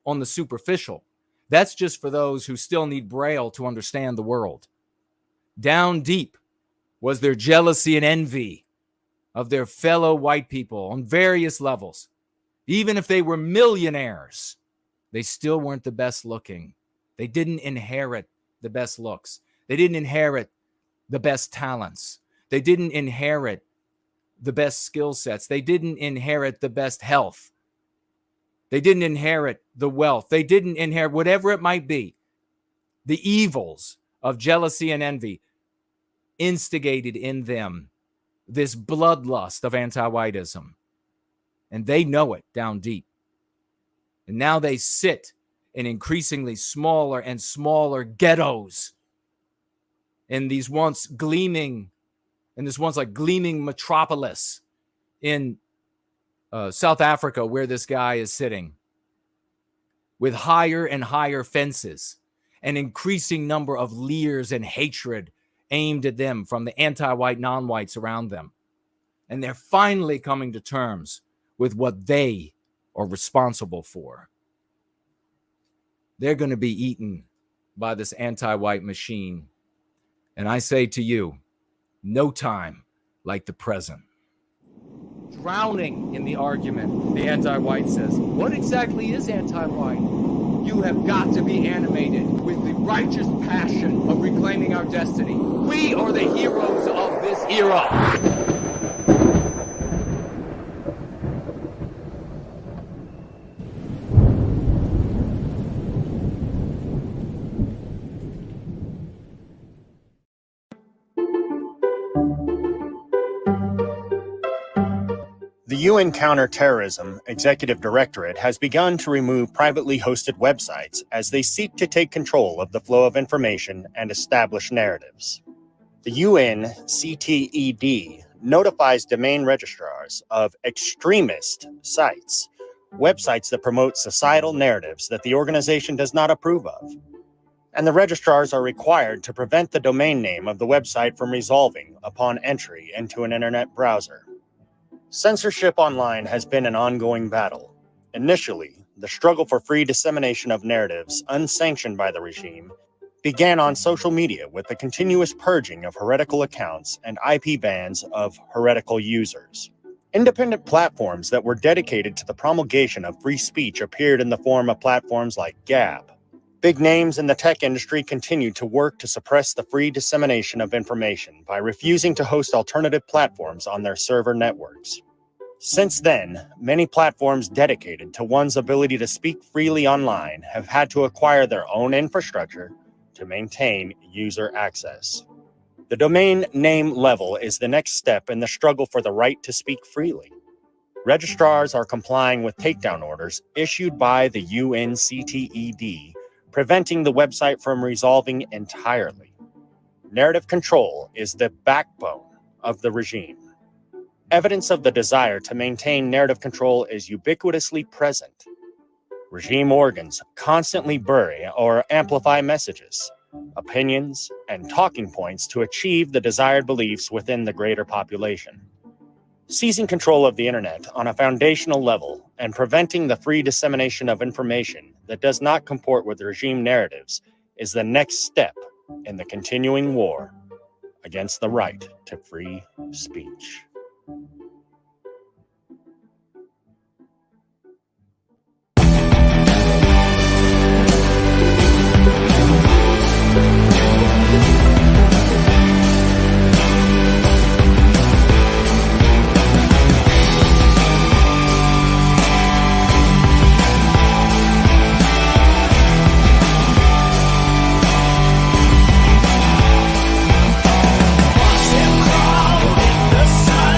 on the superficial. That's just for those who still need Braille to understand the world. Down deep was their jealousy and envy of their fellow white people on various levels. Even if they were millionaires, they still weren't the best looking. They didn't inherit the best looks. They didn't inherit the best talents. They didn't inherit the best skill sets. They didn't inherit the best health. They didn't inherit the wealth. They didn't inherit whatever it might be. The evils of jealousy and envy instigated in them this bloodlust of anti-whiteism. And they know it down deep. And now they sit in increasingly smaller and smaller ghettos in these once gleaming, in this once like gleaming metropolis in South Africa, where this guy is sitting, with higher and higher fences, an increasing number of leers and hatred aimed at them from the anti-white non-whites around them. And they're finally coming to terms with what they are responsible for. They're going to be eaten by this anti-white machine. And I say to you, no time like the present. Drowning in the argument, the anti-white says, what exactly is anti-white? You have got to be animated with the righteous passion of reclaiming our destiny. We are the heroes of this era. The UN Counterterrorism Executive Directorate has begun to remove privately hosted websites as they seek to take control of the flow of information and establish narratives. The UN CTED notifies domain registrars of extremist sites, websites that promote societal narratives that the organization does not approve of. And the registrars are required to prevent the domain name of the website from resolving upon entry into an internet browser. Censorship online has been an ongoing battle. Initially, the struggle for free dissemination of narratives unsanctioned by the regime began on social media with the continuous purging of heretical accounts and IP bans of heretical users. Independent platforms that were dedicated to the promulgation of free speech appeared in the form of platforms like Gab. Big names in the tech industry continued to work to suppress the free dissemination of information by refusing to host alternative platforms on their server networks. Since then, many platforms dedicated to one's ability to speak freely online have had to acquire their own infrastructure to maintain user access. The domain name level is the next step in the struggle for the right to speak freely. Registrars are complying with takedown orders issued by the UNCTED, preventing the website from resolving entirely. Narrative control is the backbone of the regime. Evidence of the desire to maintain narrative control is ubiquitously present. Regime organs constantly bury or amplify messages, opinions, and talking points to achieve the desired beliefs within the greater population. Seizing control of the internet on a foundational level and preventing the free dissemination of information that does not comport with regime narratives is the next step in the continuing war against the right to free speech. Watch him crawl in the sun.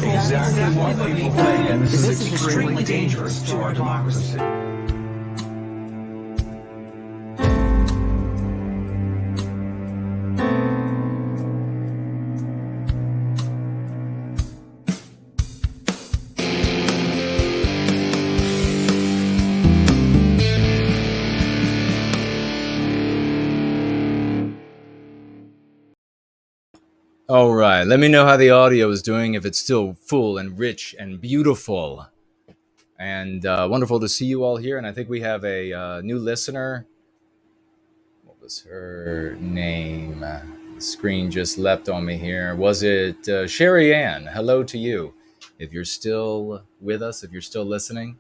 exactly what people think, and this is extremely dangerous to our democracy. All right. Let me know how the audio is doing, if it's still full and rich and beautiful. And wonderful to see you all here. And I think we have a new listener. What was her name? The screen just leapt on me here. Was it Sherry Ann? Hello to you. If you're still with us, if you're still listening,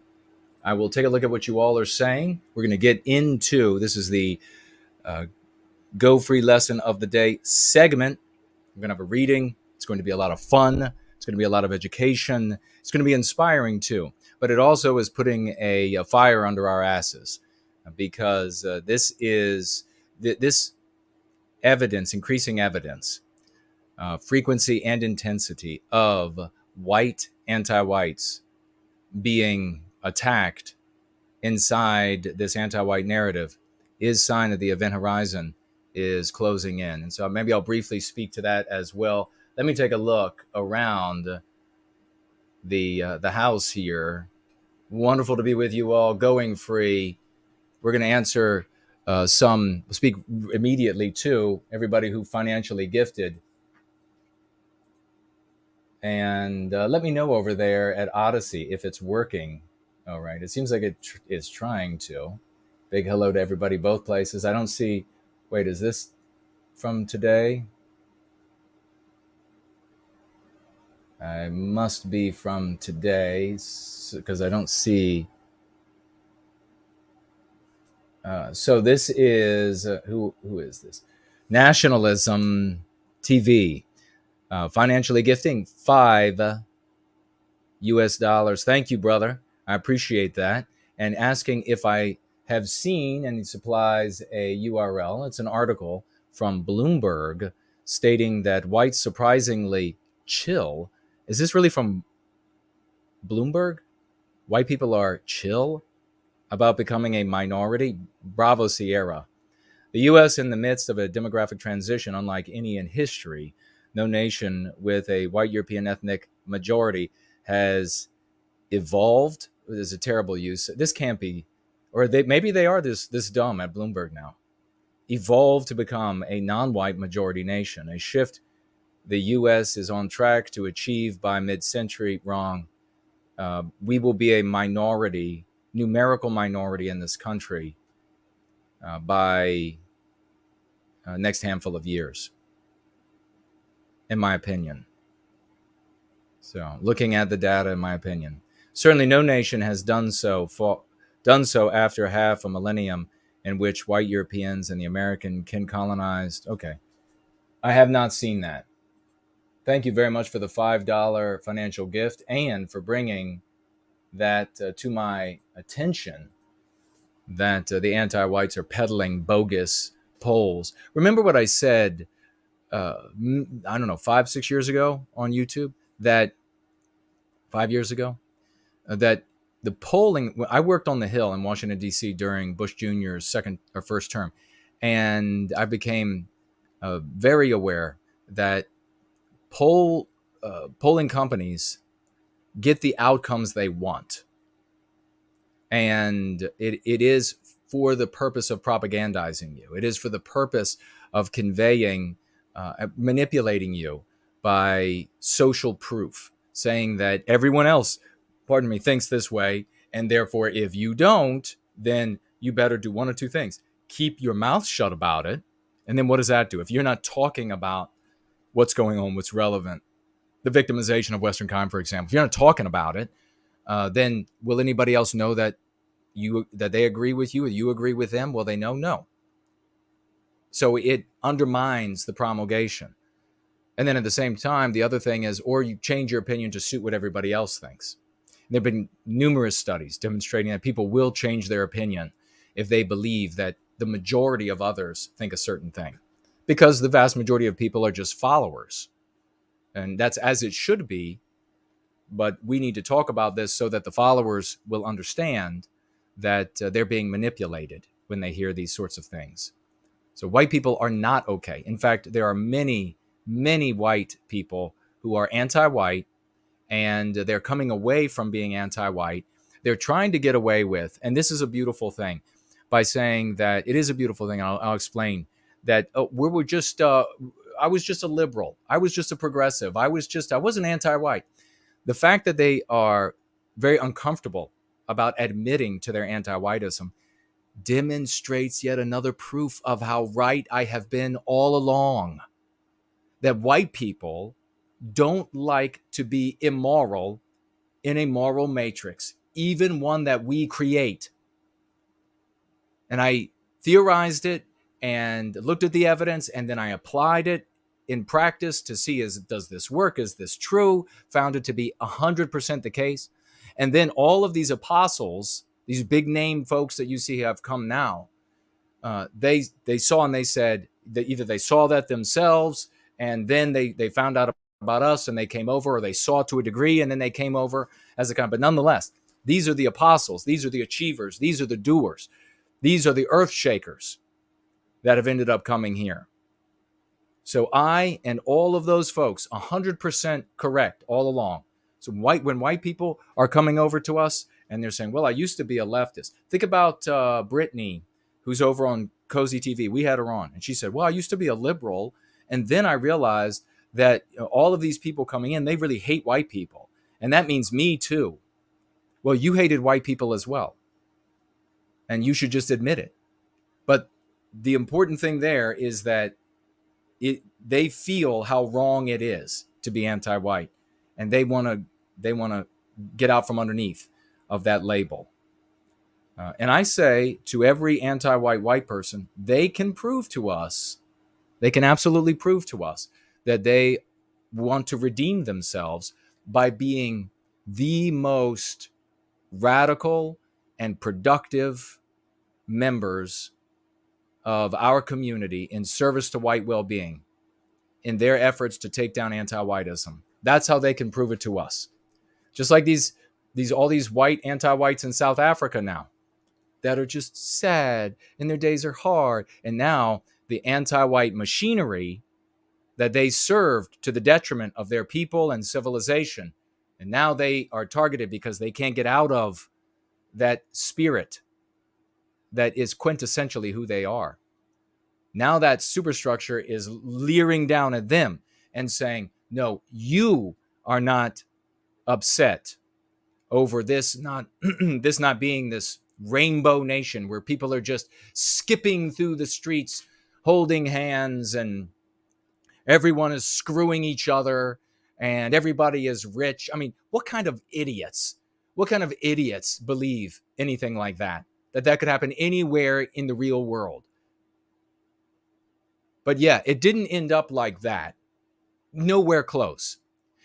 I will take a look at what you all are saying. We're going to get into, this is the Go Free Lesson of the Day segment. We're going to have a reading. It's going to be a lot of fun. It's going to be a lot of education. It's going to be inspiring too. But it also is putting a fire under our asses, because this evidence, increasing evidence, frequency and intensity of white anti-whites being attacked inside this anti-white narrative is sign that the event horizon is closing in. And so maybe I'll briefly speak to that as well. Let me take a look around the house here. Wonderful to be with you all. Going free. We're going to answer speak immediately to everybody who financially gifted. And let me know over there at Odyssey if it's working. All right. It seems like it is trying to. Big hello to everybody, both places. I don't see... Wait, is this from today? I must be from today, because I don't see. So this is, who is this? Nationalism TV. Financially gifting $5 US. Thank you, brother. I appreciate that. And asking if I have seen, and he supplies a URL. It's an article from Bloomberg stating that whites surprisingly chill. Is this really from Bloomberg? White people are chill about becoming a minority? Bravo, Sierra. The U.S. in the midst of a demographic transition unlike any in history. No nation with a white European ethnic majority has evolved. There's a terrible use. This can't be. Or maybe they are this dumb at Bloomberg now. Evolved to become a non-white majority nation, a shift the U.S. is on track to achieve by mid-century. Wrong. We will be a minority, numerical minority in this country by next handful of years, in my opinion. So, looking at the data, in my opinion, certainly no nation has done so after half a millennium in which white Europeans and the American kin colonized. Okay. I have not seen that. Thank you very much for the $5 financial gift and for bringing that to my attention, that the anti-whites are peddling bogus polls. Remember what I said, I don't know, 5-6 years ago on YouTube, that 5 years ago, that the polling, I worked on the Hill in Washington, D.C. during Bush Jr.'s first term, and I became very aware that polling companies get the outcomes they want. And it is for the purpose of propagandizing you. It is for the purpose of conveying, manipulating you by social proof, saying that everyone else, thinks this way, and therefore if you don't, then you better do one or two things. Keep your mouth shut about it, and then what does that do? If you're not talking about what's going on, what's relevant, the victimization of Western kind, for example, if you're not talking about it, then will anybody else know that they agree with you, or you agree with them? Will they know? No. So it undermines the promulgation. And then at the same time, the other thing is, or you change your opinion to suit what everybody else thinks. There have been numerous studies demonstrating that people will change their opinion if they believe that the majority of others think a certain thing, because the vast majority of people are just followers. And that's as it should be. But we need to talk about this so that the followers will understand that they're being manipulated when they hear these sorts of things. So white people are not okay. In fact, there are many, many white people who are anti-white, and they're coming away from being anti-white. They're trying to get away with, and this is a beautiful thing, by saying that it is a beautiful thing. I'll explain that we were just, I was just a liberal. I was just a progressive. I wasn't anti-white. The fact that they are very uncomfortable about admitting to their anti-whiteism demonstrates yet another proof of how right I have been all along. That white people don't like to be immoral in a moral matrix, even one that we create. And I theorized it and looked at the evidence, and then I applied it in practice to see, does this work? Is this true? Found it to be 100% the case. And then all of these apostles, these big name folks that you see have come now, they saw, and they said that either they saw that themselves, and then they found out about us and they came over, or they saw to a degree and then they came over as a kind. But nonetheless, these are the apostles. These are the achievers. These are the doers. These are the earth shakers that have ended up coming here. So I and all of those folks, 100% correct all along. So when white people are coming over to us and they're saying, well, I used to be a leftist. Think about Brittany, who's over on Cozy TV. We had her on, and she said, well, I used to be a liberal. And then I realized that all of these people coming in, they really hate white people. And that means me too. Well, you hated white people as well. And you should just admit it. But the important thing there is that they feel how wrong it is to be anti-white. And they want to get out from underneath of that label. And I say to every anti-white white person, they can prove to us, they can absolutely prove to us that they want to redeem themselves by being the most radical and productive members of our community in service to white well-being in their efforts to take down anti-whiteism. That's how they can prove it to us. Just like all these white anti-whites in South Africa now that are just sad and their days are hard. And now the anti-white machinery that they served to the detriment of their people and civilization, and now they are targeted because they can't get out of that spirit that is quintessentially who they are. Now that superstructure is leering down at them and saying, no, you are not upset over this not this not being this rainbow nation where people are just skipping through the streets holding hands and everyone is screwing each other and everybody is rich. I mean, what kind of idiots believe anything like that could happen anywhere in the real world? But yeah, it didn't end up like that. Nowhere close.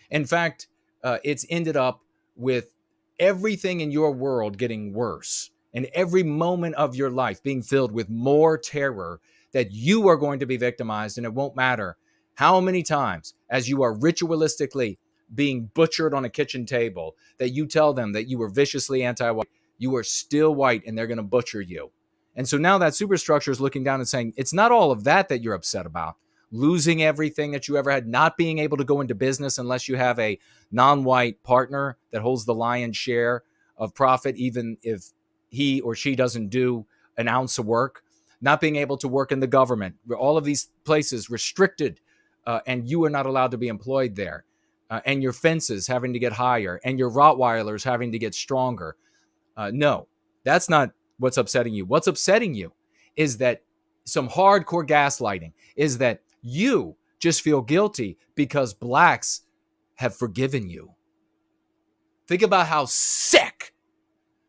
In fact, it's ended up with everything in your world getting worse and every moment of your life being filled with more terror that you are going to be victimized, and it won't matter how many times as you are ritualistically being butchered on a kitchen table that you tell them that you were viciously anti-white, you are still white and they're going to butcher you. And so now that superstructure is looking down and saying, it's not all of that you're upset about. Losing everything that you ever had, not being able to go into business unless you have a non-white partner that holds the lion's share of profit, even if he or she doesn't do an ounce of work, not being able to work in the government, all of these places restricted, and you are not allowed to be employed there, and your fences having to get higher, and your Rottweilers having to get stronger. No, that's not what's upsetting you. What's upsetting you is that some hardcore gaslighting is that you just feel guilty because blacks have forgiven you. Think about how sick.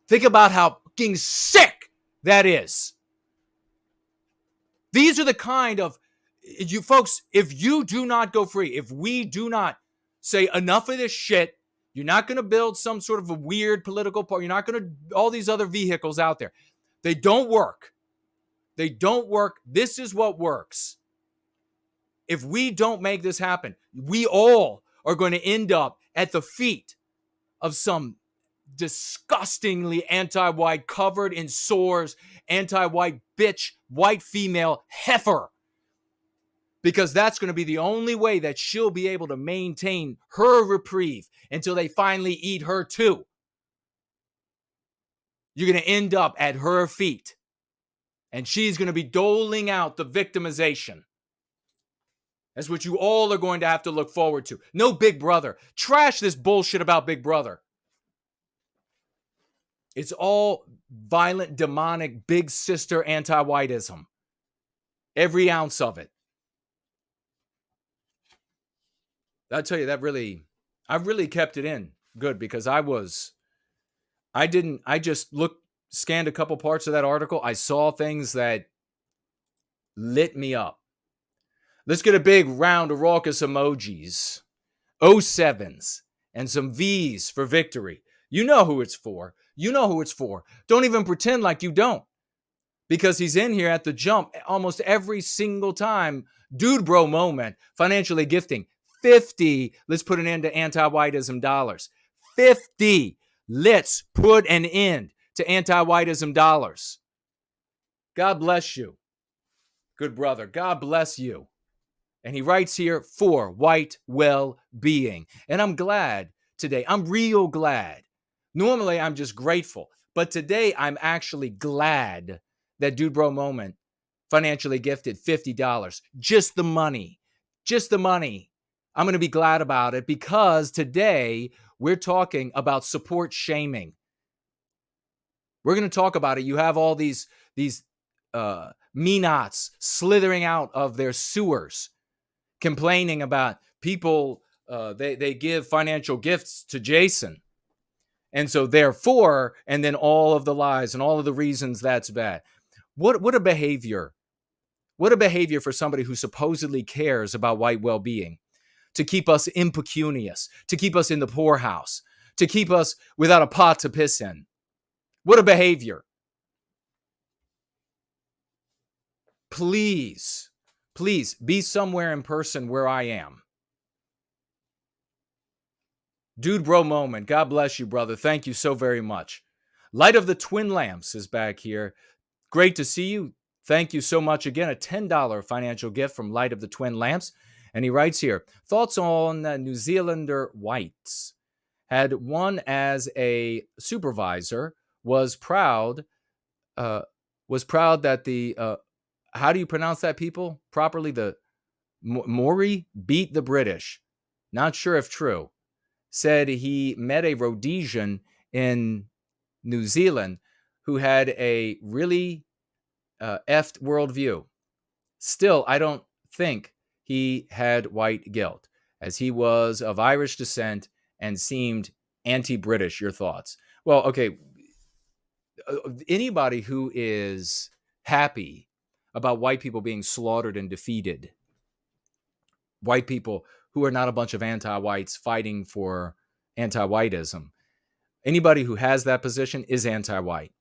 Think about how fucking sick that is. These are the kind of, you folks, if you do not go free, if we do not say enough of this shit, you're not going to build some sort of a weird political party. You're not going to, all these other vehicles out there. They don't work. They don't work. This is what works. If we don't make this happen, we all are going to end up at the feet of some disgustingly anti-white, covered in sores, anti-white bitch, white female heifer. Because that's going to be the only way that she'll be able to maintain her reprieve until they finally eat her too. You're going to end up at her feet. And she's going to be doling out the victimization. That's what you all are going to have to look forward to. No Big Brother. Trash this bullshit about Big Brother. It's all violent, demonic, big sister anti-whiteism. Every ounce of it. I'll tell you, I really kept it in good because I just scanned a couple parts of that article. I saw things that lit me up. Let's get a big round of raucous emojis, 07s, and some V's for victory. You know who it's for. You know who it's for. Don't even pretend like you don't. Because he's in here at the jump almost every single time. Dude bro moment, financially gifting. 50, let's put an end to anti-whiteism dollars. 50, let's put an end to anti-whiteism dollars. God bless you, good brother. God bless you. And he writes here for white well-being. And I'm glad today. I'm real glad. Normally, I'm just grateful. But today, I'm actually glad that Dude Bro Moment financially gifted $50. Just the money. Just the money. I'm going to be glad about it because today we're talking about support shaming. We're going to talk about it. You have all these me-nots slithering out of their sewers, complaining about people, they give financial gifts to Jason. And so therefore, and then all of the lies and all of the reasons that's bad. What a behavior. What a behavior for somebody who supposedly cares about white well-being. To keep us impecunious, to keep us in the poorhouse, to keep us without a pot to piss in. What a behavior. Please be somewhere in person where I am. Dude bro moment. God bless you, brother. Thank you so very much. Light of the Twin Lamps is back here. Great to see you. Thank you so much again. A $10 financial gift from Light of the Twin Lamps. And he writes here, thoughts on New Zealander whites. Had one as a supervisor, was proud that the, how do you pronounce that, people? Properly, the Maori beat the British. Not sure if true. Said he met a Rhodesian in New Zealand who had a really effed worldview. Still, I don't think he had white guilt, as he was of Irish descent and seemed anti-British. Your thoughts? Well, okay. Anybody who is happy about white people being slaughtered and defeated, white people who are not a bunch of anti-whites fighting for anti-whiteism, anybody who has that position is anti-white.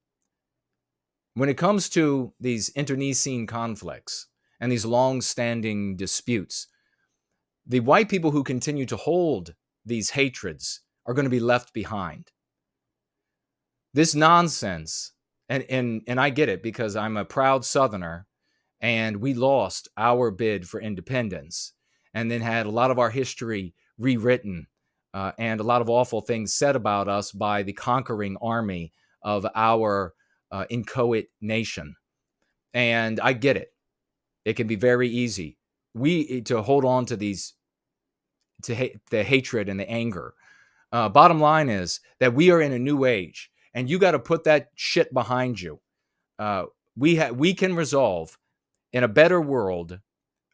When it comes to these internecine conflicts and these long-standing disputes, the white people who continue to hold these hatreds are going to be left behind. This nonsense, and I get it because I'm a proud Southerner, and we lost our bid for independence, and then had a lot of our history rewritten, and a lot of awful things said about us by the conquering army of our inchoate nation. And I get it. It can be very easy to hold on to these, the hatred and the anger. Bottom line is that we are in a new age, and you got to put that shit behind you. We can resolve in a better world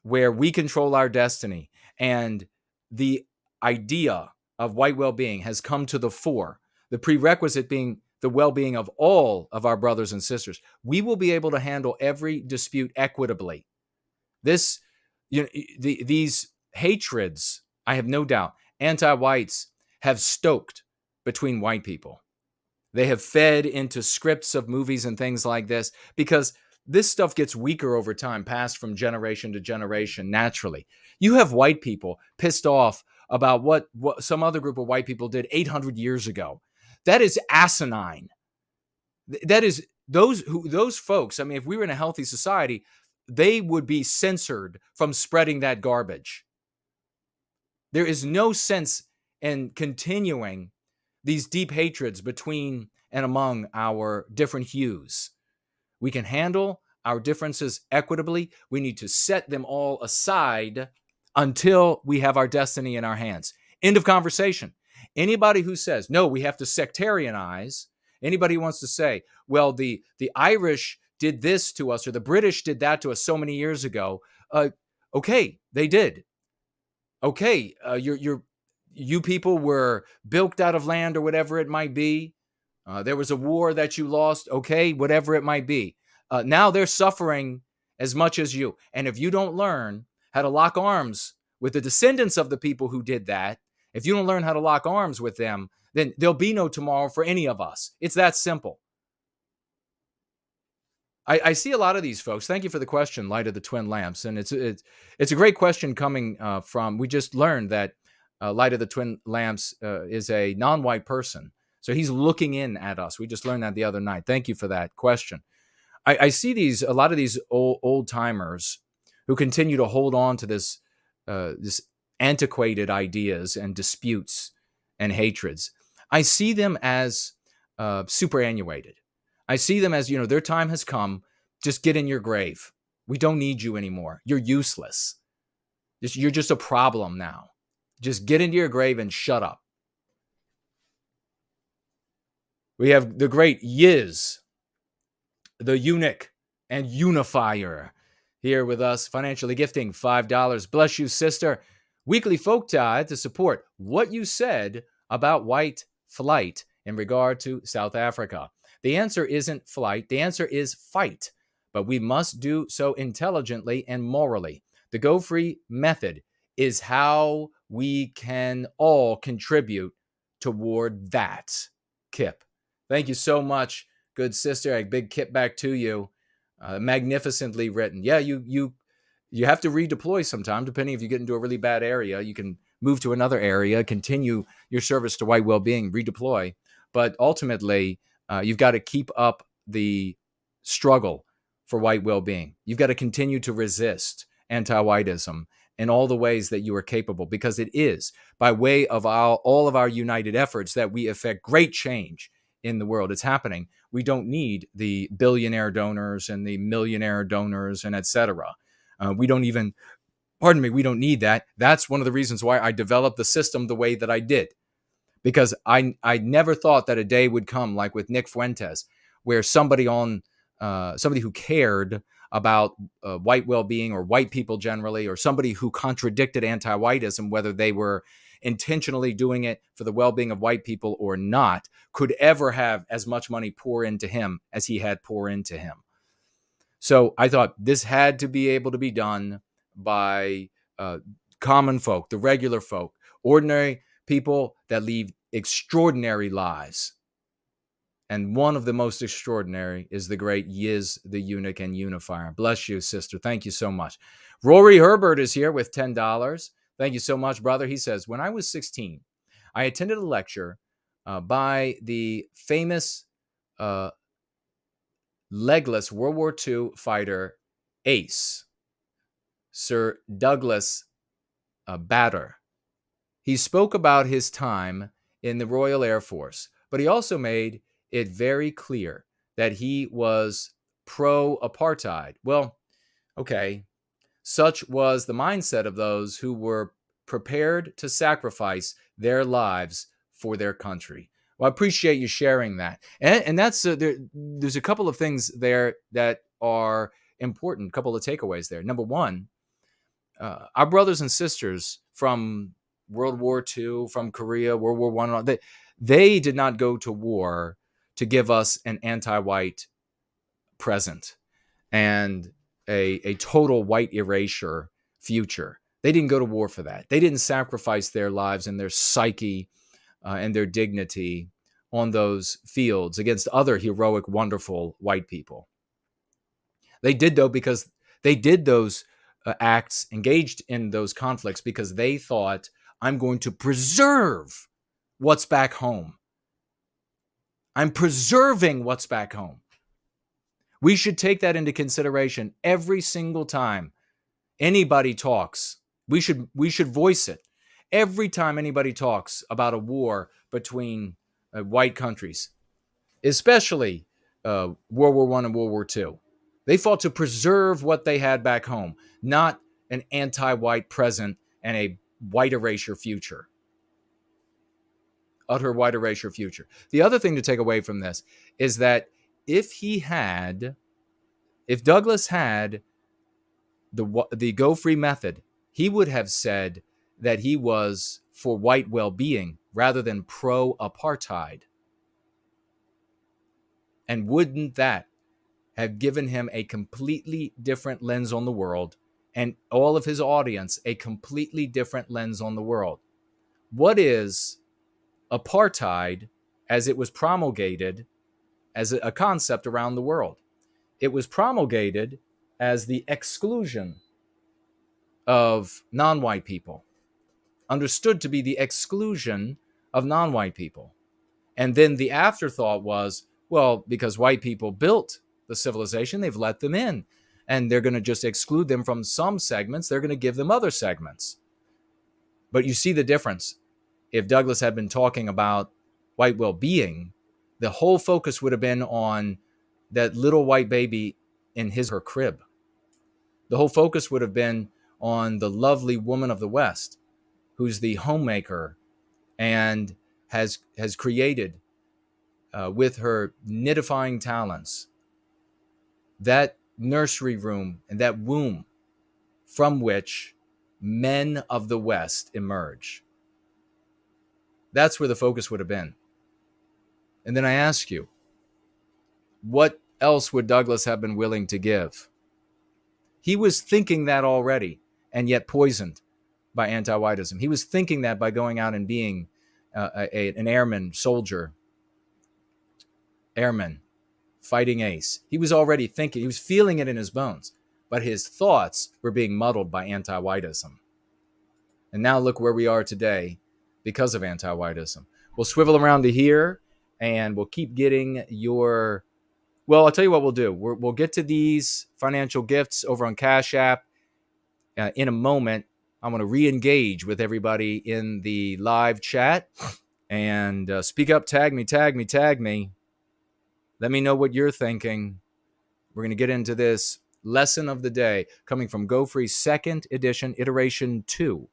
where we control our destiny, and the idea of white well-being has come to the fore. The prerequisite being the well-being of all of our brothers and sisters. We will be able to handle every dispute equitably. These hatreds, I have no doubt, anti-whites have stoked between white people. They have fed into scripts of movies and things like this because this stuff gets weaker over time, passed from generation to generation naturally. You have white people pissed off about what some other group of white people did 800 years ago. That is asinine. That is those folks. I mean, if we were in a healthy society, they would be censored from spreading that garbage. There is no sense in continuing these deep hatreds between and among our different hues. We can handle our differences equitably. We need to set them all aside until we have our destiny in our hands. End of conversation. Anybody who says, no, we have to sectarianize, anybody who wants to say, well, the Irish did this to us or the British did that to us so many years ago. Okay, they did. Okay, you people were bilked out of land or whatever it might be. There was a war that you lost. Okay, whatever it might be. Now they're suffering as much as you. And if you don't learn how to lock arms with the descendants of the people who did that, if you don't learn how to lock arms with them, then there'll be no tomorrow for any of us. It's that simple. I see a lot of these folks. Thank you for the question, Light of the Twin Lamps. And it's a great question coming from, we just learned that Light of the Twin Lamps is a non-white person. So he's looking in at us. We just learned that the other night. Thank you for that question. I see a lot of these old timers who continue to hold on to this antiquated ideas and disputes and hatreds. I see them as superannuated. I see them as, their time has come. Just get in your grave. We don't need you anymore. You're useless. You're just a problem now. Just get into your grave and shut up. We have the great Yiz, the eunuch and unifier, here with us, financially gifting $5. Bless you, sister. Weekly folk tithe to support what you said about white flight in regard to South Africa. The answer isn't flight. The answer is fight. But we must do so intelligently and morally. The Go Free method is how we can all contribute toward that. Kip, thank you so much, good sister. A big Kip back to you. Magnificently written. Yeah, you have to redeploy sometime, depending if you get into a really bad area. You can move to another area, continue your service to white well-being, redeploy. But ultimately, you've got to keep up the struggle for white well-being. You've got to continue to resist anti-whiteism in all the ways that you are capable, because it is by way of all of our united efforts that we affect great change in the world. It's happening. We don't need the billionaire donors and the millionaire donors and etc. We don't need that. That's one of the reasons why I developed the system the way that I did. Because I never thought that a day would come, like with Nick Fuentes, where somebody who cared about white well-being or white people generally, or somebody who contradicted anti-whiteism, whether they were intentionally doing it for the well-being of white people or not, could ever have as much money pour into him as he had pour into him. So I thought this had to be able to be done by common folk, the regular folk, ordinary people that lead extraordinary lives. And one of the most extraordinary is the great Yiz, the eunuch and unifier. Bless you, sister. Thank you so much. Rory Herbert is here with $10. Thank you so much, brother. He says, when I was 16, I attended a lecture by the famous legless World War II fighter ace, Sir Douglas Bader. He spoke about his time in the Royal Air Force, but he also made it very clear that he was pro-apartheid. Well, okay, such was the mindset of those who were prepared to sacrifice their lives for their country. Well, I appreciate you sharing that. And that's there's a couple of things there that are important, a couple of takeaways there. Number one, our brothers and sisters from World War II, from Korea, World War I, they did not go to war to give us an anti-white present and a total white erasure future. They didn't go to war for that. They didn't sacrifice their lives and their psyche and their dignity on those fields against other heroic, wonderful white people. They did, though, because they did those acts, engaged in those conflicts, because they thought I'm going to preserve what's back home. I'm preserving what's back home. We should take that into consideration every single time anybody talks. We should voice it. Every time anybody talks about a war between white countries, especially World War I and World War II, they fought to preserve what they had back home, not an anti-white present and a white erasure future. Utter white erasure future. The other thing to take away from this is that if Douglas had the Go Free method, he would have said that he was for white well-being rather than pro-apartheid. And wouldn't that have given him a completely different lens on the world, and all of his audience a completely different lens on the world? What is apartheid as it was promulgated as a concept around the world? It was promulgated as the exclusion of non-white people, understood to be the exclusion of non-white people. And then the afterthought was, well, because white people built the civilization, they've let them in, and they're going to just exclude them from some segments. They're going to give them other segments. But you see the difference. If Douglas had been talking about white well-being, the whole focus would have been on that little white baby in his or her crib. The whole focus would have been on the lovely woman of the West, who's the homemaker and has created with her knittifying talents that nursery room and that womb from which men of the West emerge. That's where the focus would have been. And then I ask you, what else would Douglas have been willing to give? He was thinking that already, and yet poisoned by anti-whiteism. He was thinking that by going out and being an airman, soldier, airman, fighting ace. He was already thinking, he was feeling it in his bones, but his thoughts were being muddled by anti-whiteism. And now look where we are today because of anti-whiteism. We'll swivel around to here, and we'll keep getting your... Well, I'll tell you what we'll do. We'll get to these financial gifts over on Cash App in a moment. I'm going to re-engage with everybody in the live chat and speak up, tag me. Let me know what you're thinking. We're going to get into this lesson of the day coming from Go Free 2nd edition, iteration 2.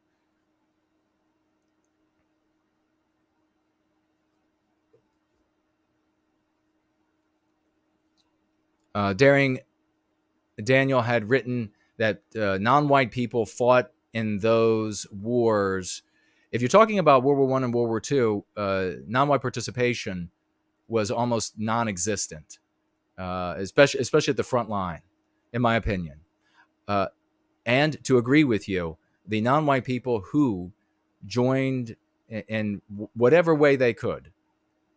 Daniel had written that non-white people fought in those wars. If you're talking about World War I and World War II, non-white participation was almost non-existent, especially at the front line, in my opinion. And to agree with you, the non-white people who joined in whatever way they could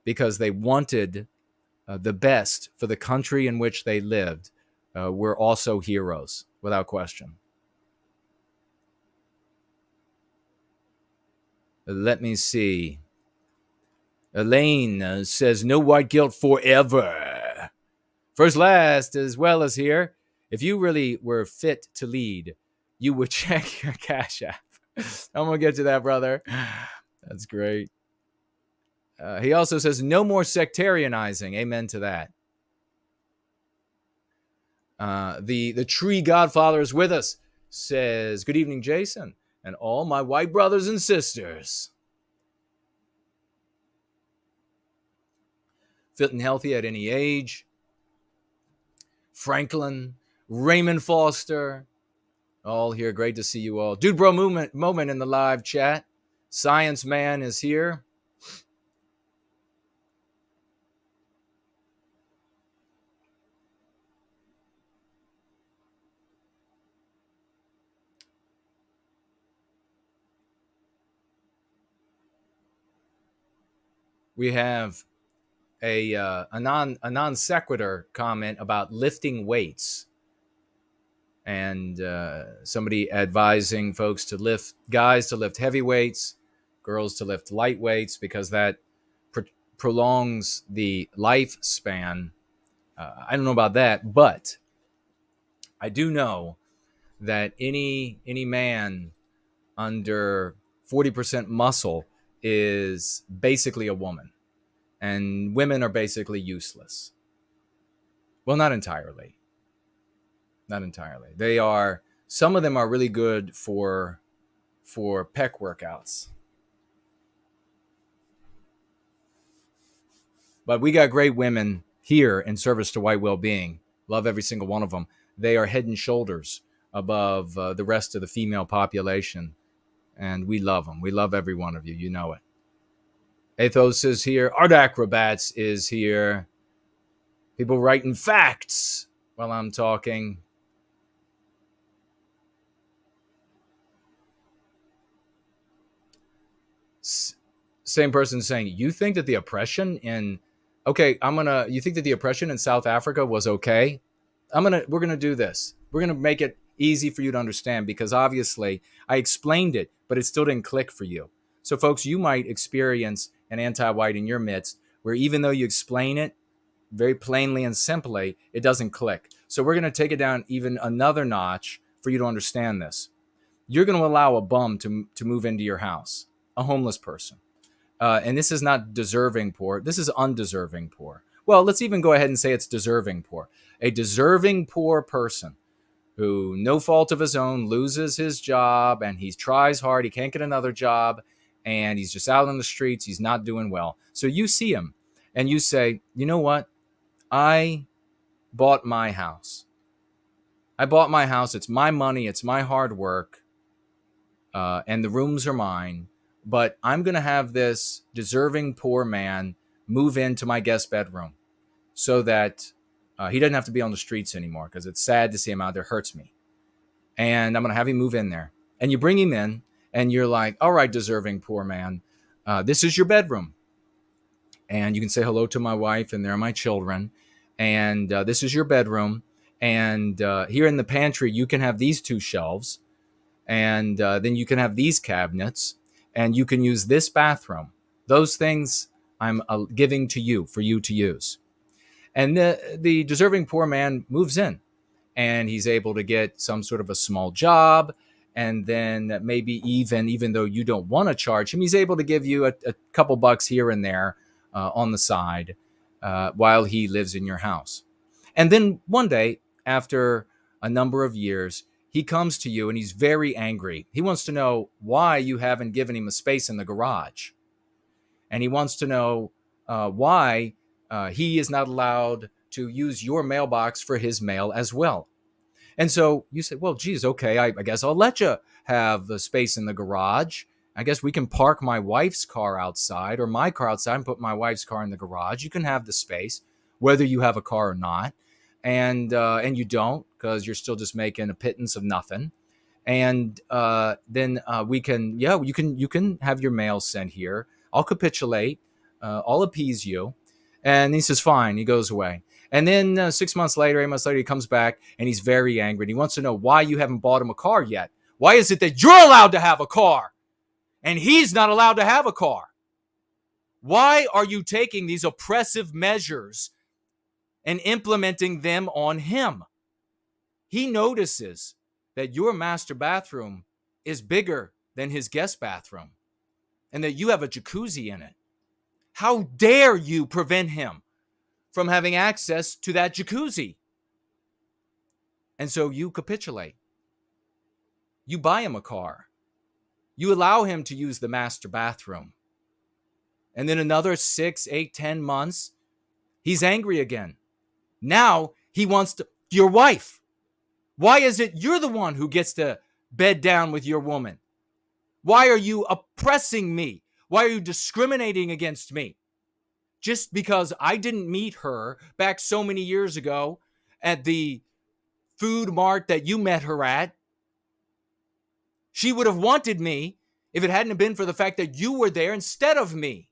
because they wanted the best for the country in which they lived were also heroes, without question. Let me see. Elaine says, no white guilt forever. First, last, as well as here. If you really were fit to lead, you would check your Cash App. I'm going to get to that, brother. That's great. He also says, no more sectarianizing. Amen to that. The tree godfather is with us. Says, good evening, Jason, and all my white brothers and sisters. Fit and healthy at any age. Franklin, Raymond Foster, all here. Great to see you all. Dude Bro moment in the live chat. Science Man is here. We have a non sequitur comment about lifting weights, and somebody advising folks to lift heavy weights girls to lift light weights because that prolongs the lifespan. I don't know about that, but I do know that any man under 40% muscle is basically a woman, and women are basically useless. Well, not entirely. Not entirely. They are. Some of them are really good for pec workouts. But we got great women here in service to white well-being. Love every single one of them. They are head and shoulders above the rest of the female population. And we love them. We love every one of you. You know it. Athos is here. Art Acrobats is here. People writing facts while I'm talking. Same person saying, you think that the oppression in... Okay, you think that the oppression in South Africa was okay? We're gonna do this. We're gonna make it easy for you to understand, because obviously I explained it, but it still didn't click for you. So folks, you might experience an anti-white in your midst where even though you explain it very plainly and simply, it doesn't click. So we're gonna take it down even another notch for you to understand this. You're gonna allow a bum to move into your house, a homeless person. And this is not deserving poor. This is undeserving poor. Well, let's even go ahead and say it's deserving poor. A deserving poor person who, no fault of his own, loses his job and he tries hard. He can't get another job and he's just out on the streets. He's not doing well. So you see him and you say, you know what? I bought my house. I bought my house. It's my money. It's my hard work. And the rooms are mine. But I'm going to have this deserving poor man move into my guest bedroom so that he doesn't have to be on the streets anymore, because it's sad to see him out there. Hurts me. And I'm going to have him move in there. And you bring him in and you're like, all right, deserving poor man, this is your bedroom. And you can say hello to my wife and there are my children. And this is your bedroom. And here in the pantry, you can have these 2 shelves. And then you can have these cabinets. And you can use this bathroom. Those things I'm giving to you for you to use. And the deserving poor man moves in. And he's able to get some sort of a small job. And then maybe even though you don't want to charge him, he's able to give you a couple bucks here and there on the side while he lives in your house. And then one day, after a number of years, he comes to you and he's very angry. He wants to know why you haven't given him a space in the garage. And he wants to know why he is not allowed to use your mailbox for his mail as well. And so you say, well, geez, okay, I guess I'll let you have the space in the garage. I guess we can park my wife's car outside or my car outside and put my wife's car in the garage. You can have the space, whether you have a car or not. And you don't, because you're still just making a pittance of nothing. And then you can have your mail sent here. I'll capitulate. I'll appease you. And he says, fine. He goes away. And then 6 months later, 8 months later, he comes back and he's very angry. And he wants to know why you haven't bought him a car yet. Why is it that you're allowed to have a car and he's not allowed to have a car? Why are you taking these oppressive measures and implementing them on him? He notices that your master bathroom is bigger than his guest bathroom and that you have a jacuzzi in it. How dare you prevent him from having access to that jacuzzi? And so you capitulate. You buy him a car. You allow him to use the master bathroom. And then another 6, 8, 10 months, he's angry again. Now he wants your wife. Why is it you're the one who gets to bed down with your woman? Why are you oppressing me? Why are you discriminating against me? Just because I didn't meet her back so many years ago at the food mart that you met her at. She would have wanted me if it hadn't been for the fact that you were there instead of me.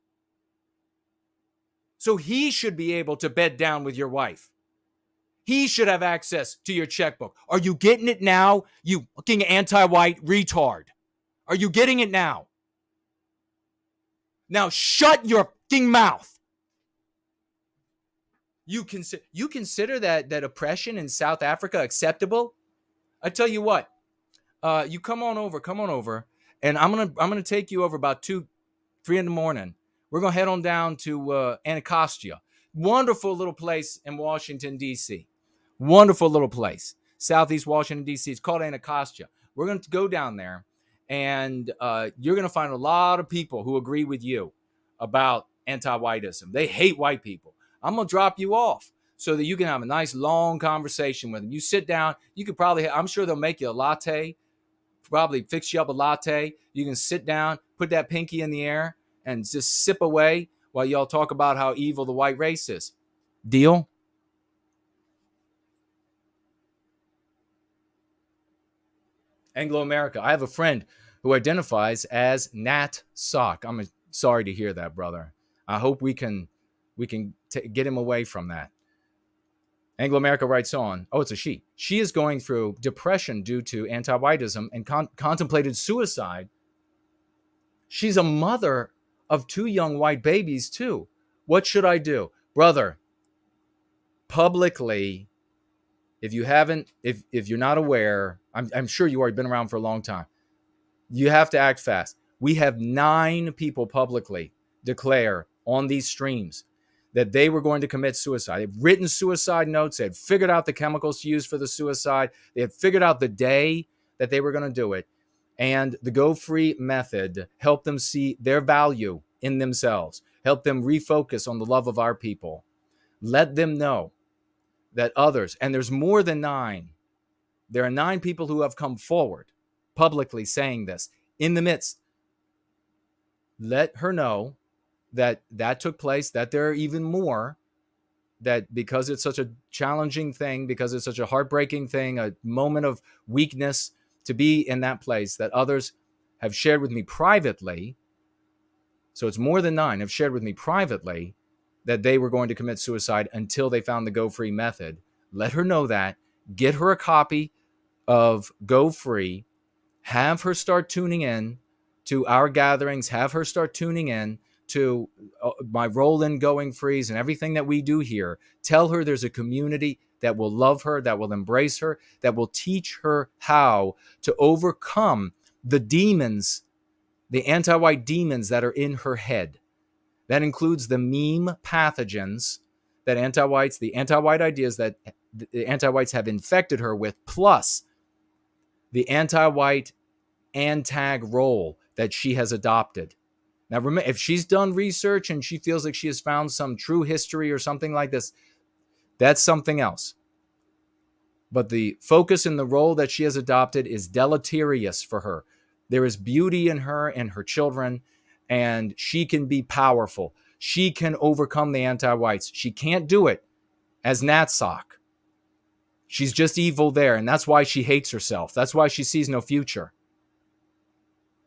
So he should be able to bed down with your wife. He should have access to your checkbook. Are you getting it now, you fucking anti-white retard? Are you getting it now? Now shut your fucking mouth. You consider that oppression in South Africa acceptable? I tell you what, you come on over, and I'm gonna take you over about 2-3 in the morning. We're gonna head on down to Anacostia, wonderful little place in Washington D.C. Wonderful little place, Southeast Washington D.C. It's called Anacostia. We're gonna go down there, and you're gonna find a lot of people who agree with you about anti-whiteism. They hate white people. I'm going to drop you off so that you can have a nice long conversation with them. You sit down, you could probably, I'm sure they'll make you a latte, probably fix you up a latte. You can sit down, put that pinky in the air and just sip away while y'all talk about how evil the white race is. Deal? Anglo-America. I have a friend who identifies as Nat Sock. I'm sorry to hear that, brother. I hope we can get him away from that. Anglo-America writes on, oh, it's a she. She is going through depression due to anti-whiteism and contemplated suicide. She's a mother of 2 young white babies too. What should I do? Brother, publicly, if you're not aware, I'm sure you already been around for a long time. You have to act fast. We have 9 people publicly declare on these streams that they were going to commit suicide. They've written suicide notes. They had figured out the chemicals to use for the suicide. They had figured out the day that they were going to do it. And the Go Free method helped them see their value in themselves, helped them refocus on the love of our people. Let them know that others, and there's more than 9. There are 9 people who have come forward publicly saying this in the midst. Let her know that took place, that there are even more, that because it's such a challenging thing, because it's such a heartbreaking thing, a moment of weakness to be in that place, that others have shared with me privately. So it's more than 9 have shared with me privately that they were going to commit suicide until they found the Go Free method. Let her know that. Get her a copy of Go Free. Have her start tuning in to our gatherings. Have her start tuning in to my role in Going Frees and everything that we do here. Tell her there's a community that will love her, that will embrace her, that will teach her how to overcome the demons, the anti-white demons that are in her head. That includes the meme pathogens that anti-whites, the anti-white ideas that the anti-whites have infected her with, plus the anti-white antag role that she has adopted. Now, remember, if she's done research and she feels like she has found some true history or something like this, that's something else. But the focus in the role that she has adopted is deleterious for her. There is beauty in her and her children, and she can be powerful. She can overcome the anti-whites. She can't do it as Natsock. She's just evil there, and that's why she hates herself. That's why she sees no future.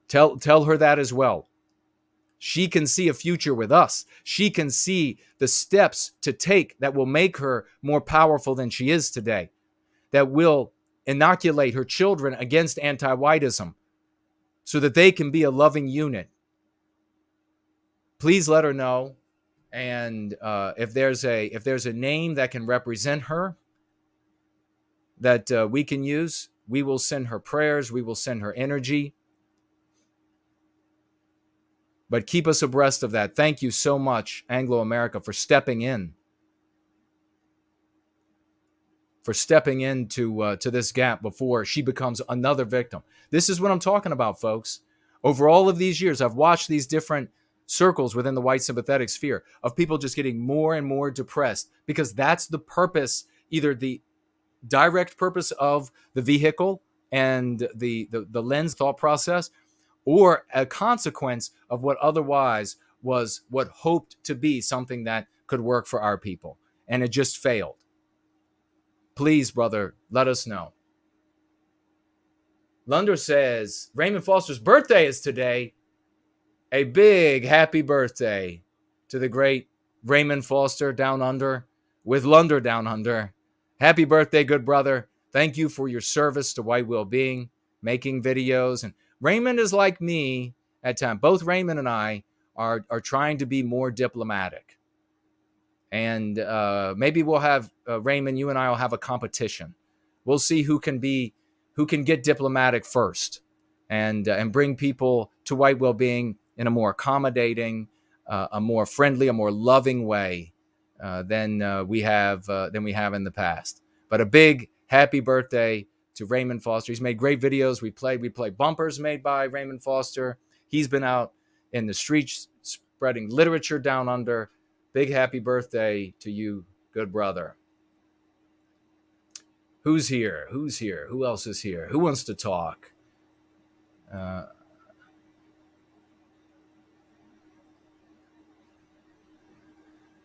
Tell her that as well. She can see a future with us. She can see the steps to take that will make her more powerful than she is today, that will inoculate her children against anti-whiteism so that they can be a loving unit. Please let her know. And if there's a name that can represent her that we can use, we will send her prayers. We will send her energy. But keep us abreast of that. Thank you so much, Anglo-America, for stepping in. For stepping into to this gap before she becomes another victim. This is what I'm talking about, folks. Over all of these years, I've watched these different circles within the white sympathetic sphere of people just getting more and more depressed, because that's the purpose, either the direct purpose of the vehicle and the lens thought process, or a consequence of what otherwise was what hoped to be something that could work for our people. And it just failed. Please, brother, let us know. Lunder says, Raymond Foster's birthday is today. A big happy birthday to the great Raymond Foster down under, with Lunder down under. Happy birthday, good brother. Thank you for your service to white well-being, making videos. And Raymond is like me at times. Both Raymond and I are trying to be more diplomatic. And maybe we'll have, Raymond, you and I will have a competition. We'll see who can get diplomatic first and bring people to white well-being in a more accommodating, a more friendly, a more loving way than we have in the past. But a big happy birthday to Raymond Foster. He's made great videos. We play bumpers made by Raymond Foster. He's been out in the streets spreading literature down under. Big happy birthday to you, good brother. Who's here? Who else is here? Who wants to talk?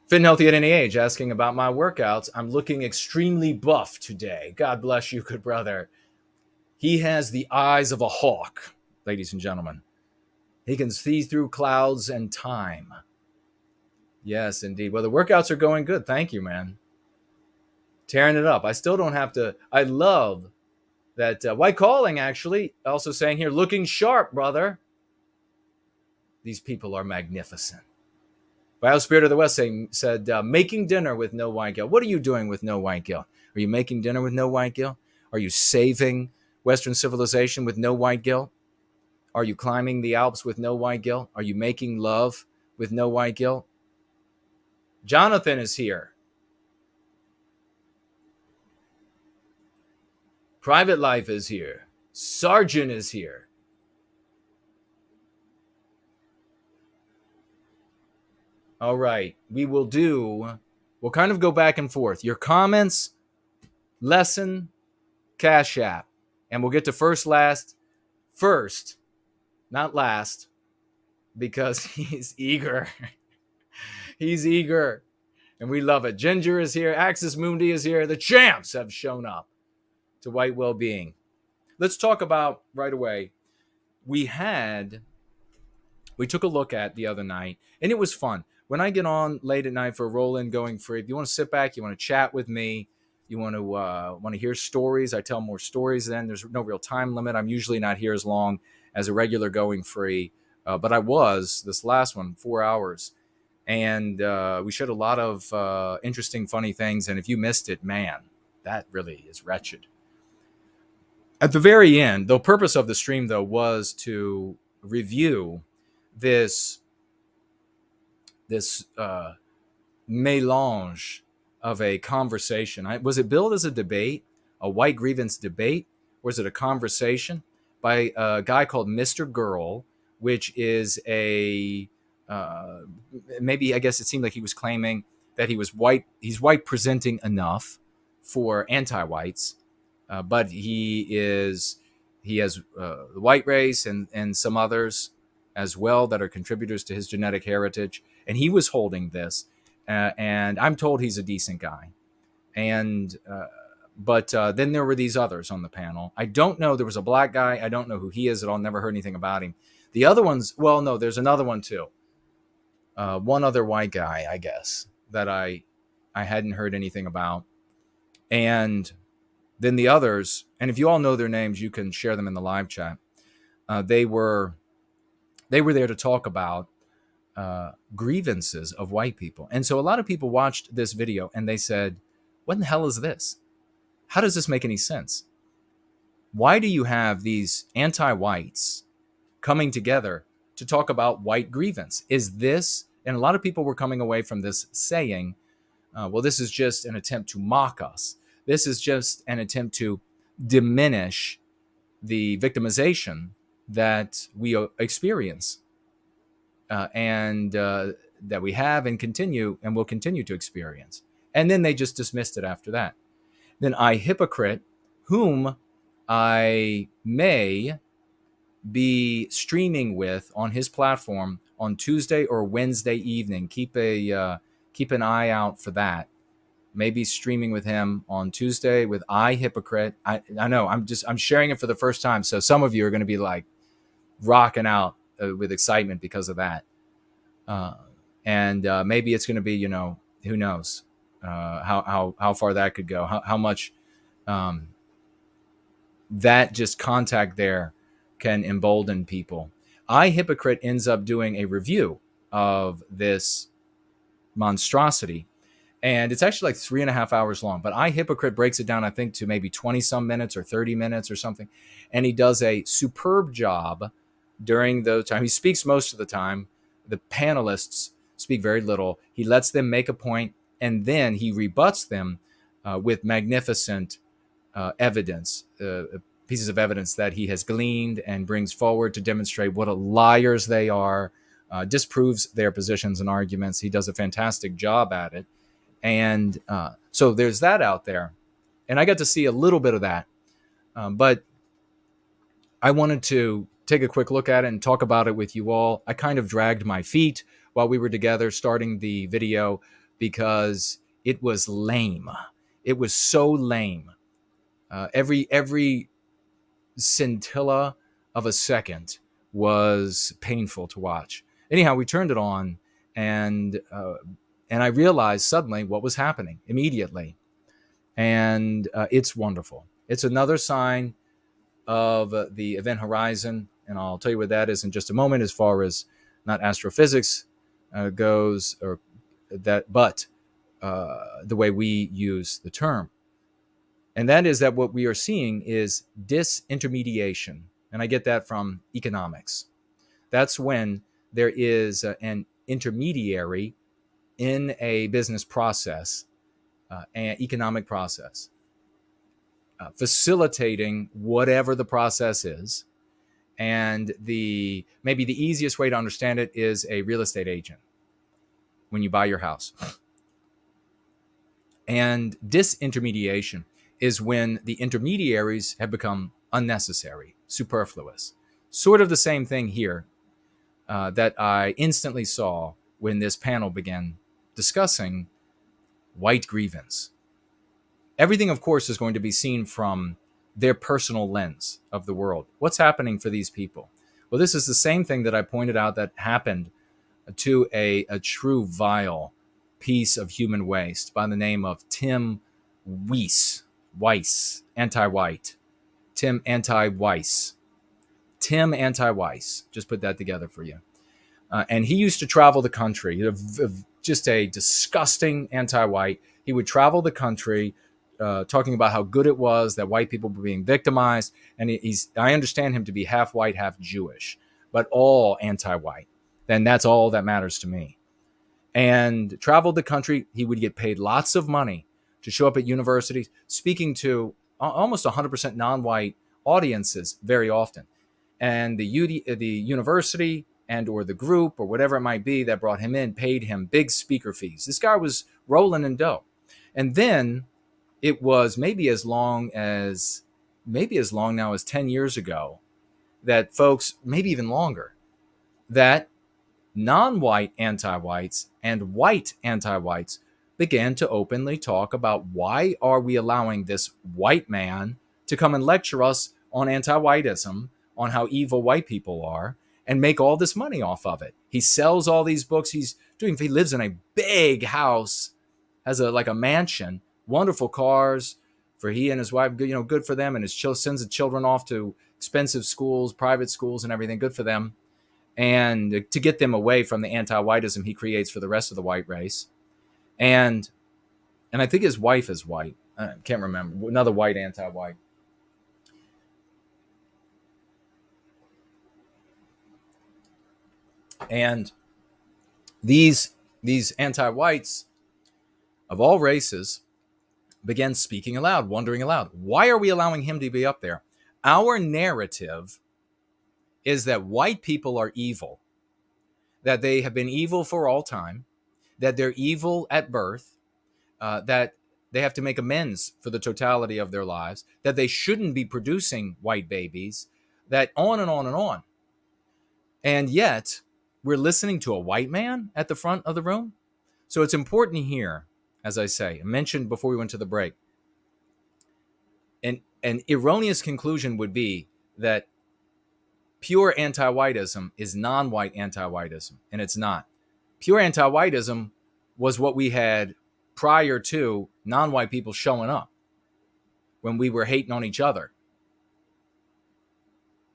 Fit and healthy at any age, asking about my workouts. I'm looking extremely buff today. God bless you, good brother. He has the eyes of a hawk, ladies and gentlemen. He can see through clouds and time. Yes, indeed. Well, the workouts are going good. Thank you, man. Tearing it up. I still don't have to. I love that. White Calling, actually, also saying here, looking sharp, brother. These people are magnificent. Biospirit of the West said, making dinner with no white guilt. What are you doing with no white guilt? Are you making dinner with no white guilt? Are you saving Western civilization with no white guilt? Are you climbing the Alps with no white guilt? Are you making love with no white guilt? Jonathan is here. Private Life is here. Sergeant is here. All right. We'll kind of go back and forth. Your comments, lesson, Cash App. And we'll get to first, not last, because he's eager. He's eager. And we love it. Ginger is here. Axis Mundi is here. The champs have shown up to White Wellbeing. Let's talk about right away. We took a look at the other night, and it was fun. When I get on late at night for a roll-in going free, if you want to sit back, you want to chat with me, you want to hear stories, I tell more stories then. There's no real time limit. I'm usually not here as long as a regular going free, but I was this last one, 4 hours. And we shared a lot of interesting, funny things. And if you missed it, man, that really is wretched. At the very end, the purpose of the stream, though, was to review this mélange of a conversation. Was it billed as a debate, a white grievance debate? Or was it a conversation by a guy called Mr. Girl, which is maybe, I guess it seemed like he was claiming that he was white. He's white presenting enough for anti-whites, but he has the white race and some others as well that are contributors to his genetic heritage. And he was holding this, and I'm told he's a decent guy. And but then there were these others on the panel. I don't know. There was a black guy. I don't know who he is at all. Never heard anything about him. The other ones, well, no, there's another one too. One other white guy, I guess, that I hadn't heard anything about. And then the others, and if you all know their names, you can share them in the live chat. They were there to talk about grievances of white people. And so a lot of people watched this video and they said, what in the hell is this? How does this make any sense? Why do you have these anti-whites coming together to talk about white grievance? Is this, and a lot of people were coming away from this saying, well, this is just an attempt to mock us. This is just an attempt to diminish the victimization that we experience and that we have and will continue to experience. And then they just dismissed it after that. Then I, hypocrite, whom I may be streaming with on his platform on Tuesday or Wednesday evening. Keep an eye out for that. Maybe streaming with him on Tuesday with I, hypocrite. I know I'm sharing it for the first time, so some of you are going to be like rocking out with excitement because of that. And maybe it's going to be, who knows how far that could go, how much that just contact there can embolden people. I, hypocrite, ends up doing a review of this monstrosity. And it's actually like 3.5 hours long. But iHypocrite breaks it down, I think, to maybe 20 some minutes or 30 minutes or something. And he does a superb job during the time. He speaks most of the time. The panelists speak very little. He lets them make a point, and then he rebuts them with magnificent evidence, pieces of evidence that he has gleaned and brings forward to demonstrate what liars they are, disproves their positions and arguments. He does a fantastic job at it. And so there's that out there. And I got to see a little bit of that. But I wanted to take a quick look at it and talk about it with you all. I kind of dragged my feet while we were together starting the video because it was lame. It was so lame. Every scintilla of a second was painful to watch. Anyhow, we turned it on, and I realized suddenly what was happening immediately. And it's wonderful. It's another sign of the event horizon. And I'll tell you what that is in just a moment, as far as not astrophysics goes, or that, but the way we use the term. And that is that what we are seeing is disintermediation. And I get that from economics. That's when there is an intermediary in a business process, an economic process, facilitating whatever the process is. And maybe the easiest way to understand it is a real estate agent when you buy your house. And disintermediation is when the intermediaries have become unnecessary, superfluous. Sort of the same thing here that I instantly saw when this panel began discussing white grievance. Everything, of course, is going to be seen from their personal lens of the world. What's happening for these people? Well, this is the same thing that I pointed out that happened to a true vile piece of human waste by the name of Tim Weiss, Antiwhite. Tim Antiwhites. Just put that together for you. And he used to travel the country, just a disgusting anti-white. He would travel the country talking about how good it was that white people were being victimized. And I understand him to be half white, half Jewish, but all anti-white. Then that's all that matters to me. And traveled the country. He would get paid lots of money to show up at universities, speaking to almost 100% non-white audiences very often. And the university and or the group or whatever it might be that brought him in paid him big speaker fees. This guy was rolling in dough. And then it was maybe as long now as 10 years ago that folks, maybe even longer, that non-white anti-whites and white anti-whites began to openly talk about why are we allowing this white man to come and lecture us on anti-whiteism, on how evil white people are, and make all this money off of it. He sells all these books. He lives in a big house, has a mansion, wonderful cars for he and his wife, good for them. And sends the children off to expensive schools, private schools and everything, good for them. And to get them away from the anti-whiteism he creates for the rest of the white race. And I think his wife is white. I can't remember. Another white anti-white. And these anti-whites of all races began speaking aloud, wondering aloud. Why are we allowing him to be up there? Our narrative is that white people are evil, that they have been evil for all time, that they're evil at birth, that they have to make amends for the totality of their lives, that they shouldn't be producing white babies, that on and on and on. And yet, we're listening to a white man at the front of the room. So it's important here, as I say, I mentioned before we went to the break, an erroneous conclusion would be that pure anti-whiteism is non-white anti-whiteism, and it's not. Pure anti-whiteism was what we had prior to non-white people showing up when we were hating on each other.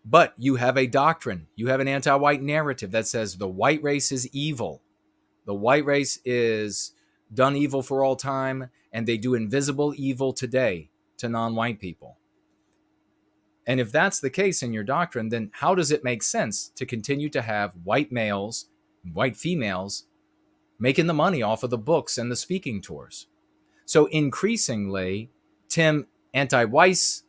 But you have a doctrine, you have an anti-white narrative that says the white race is evil. The white race is done evil for all time, and they do invisible evil today to non-white people. And if that's the case in your doctrine, then how does it make sense to continue to have white males and white females making the money off of the books and the speaking tours? So increasingly, Tim Antiwhites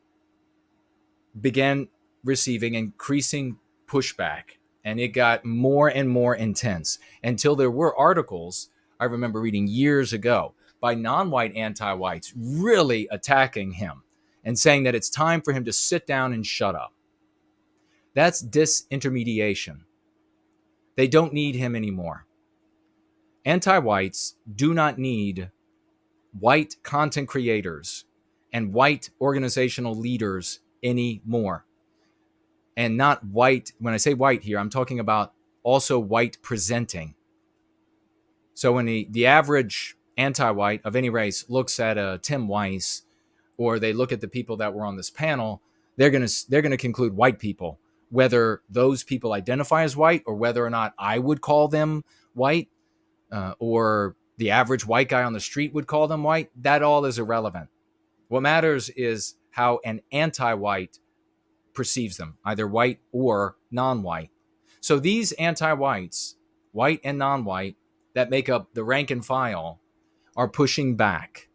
began receiving increasing pushback, and it got more and more intense until there were articles I remember reading years ago by non-white anti-whites really attacking him and saying that it's time for him to sit down and shut up. That's disintermediation. They don't need him anymore. Anti-whites do not need white content creators and white organizational leaders anymore. And not white, when I say white here, I'm talking about also white presenting. So when the average anti-white of any race looks at Tim Weiss, or they look at the people that were on this panel, they're gonna conclude white people, whether those people identify as white or whether or not I would call them white, or the average white guy on the street would call them white. That all is irrelevant. What matters is how an anti-white perceives them, either white or non-white. So these anti-whites, white and non-white, that make up the rank and file, are pushing back.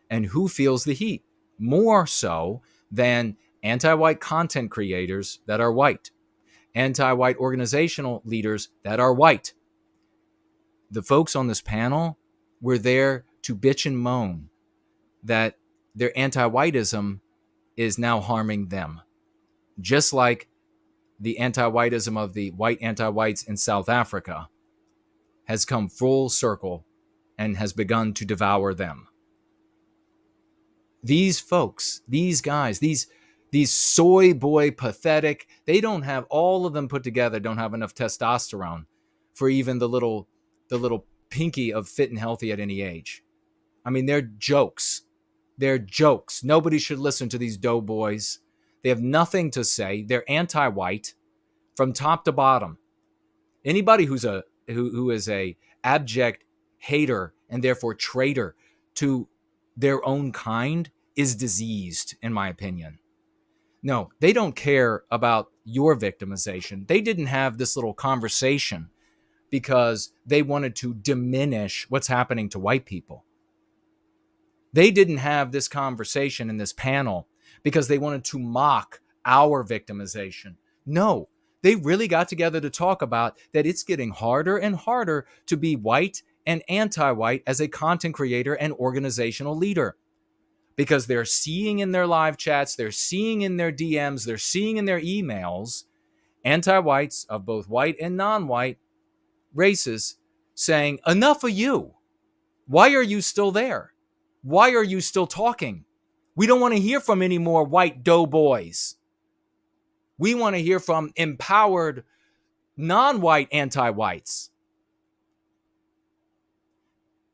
And who feels the heat? More so than anti-white content creators that are white, anti-white organizational leaders that are white. The folks on this panel were there to bitch and moan that their anti-whiteism is now harming them. Just like the anti-whiteism of the white anti-whites in South Africa has come full circle and has begun to devour them. These folks, these guys, these soy boy pathetic, they don't have, all of them put together, don't have enough testosterone for even the little pinky of fit and healthy at any age. I mean, they're jokes. They're jokes. Nobody should listen to these doughboys. They have nothing to say. They're anti-white from top to bottom. Anybody who is a abject hater and therefore traitor to their own kind is diseased, in my opinion. No, they don't care about your victimization. They didn't have this little conversation because they wanted to diminish what's happening to white people. They didn't have this conversation in this panel because they wanted to mock our victimization. No, they really got together to talk about that it's getting harder and harder to be white and anti-white as a content creator and organizational leader, because they're seeing in their live chats, they're seeing in their DMs, they're seeing in their emails, anti-whites of both white and non-white races saying, enough of you. Why are you still there? Why are you still talking? We don't want to hear from any more white doughboys. We want to hear from empowered non-white anti-whites.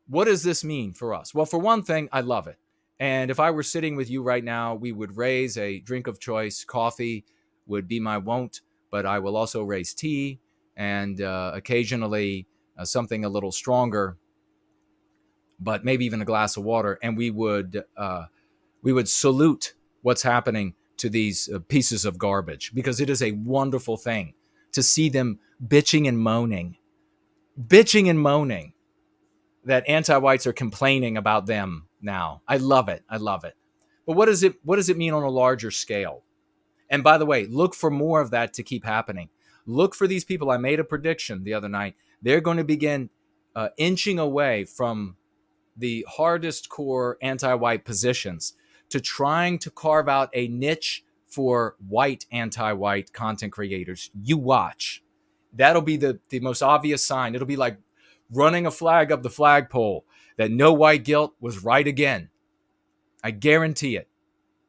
What does this mean for us? Well, for one thing, I love it. And if I were sitting with you right now, we would raise a drink of choice. Coffee would be my wont, but I will also raise tea and occasionally something a little stronger, but maybe even a glass of water. And we would salute what's happening to these pieces of garbage, because it is a wonderful thing to see them bitching and moaning that anti-whites are complaining about them now. I love it. I love it. But what does it mean on a larger scale? And by the way, look for more of that to keep happening. Look for these people. I made a prediction the other night. They're going to begin inching away from the hardest core anti-white positions to trying to carve out a niche for white anti-white content creators. You watch. That'll be the most obvious sign. It'll be like running a flag up the flagpole that no white guilt was right again. I guarantee it.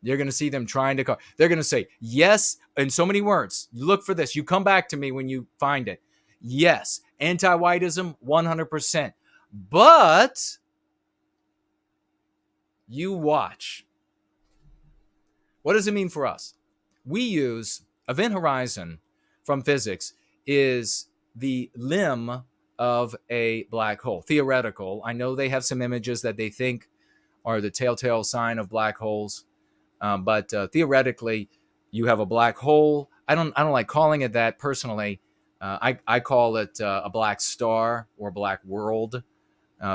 You're going to see them trying to they're going to say, yes, in so many words. Look for this. You come back to me when you find it. Yes, anti-whiteism, 100%. But you watch. What does it mean for us? We use Event horizon from physics is the limb of a black hole. Theoretical. I know they have some images that they think are the telltale sign of black holes, but theoretically, you have a black hole. I don't like calling it that personally. I call it a black star or black world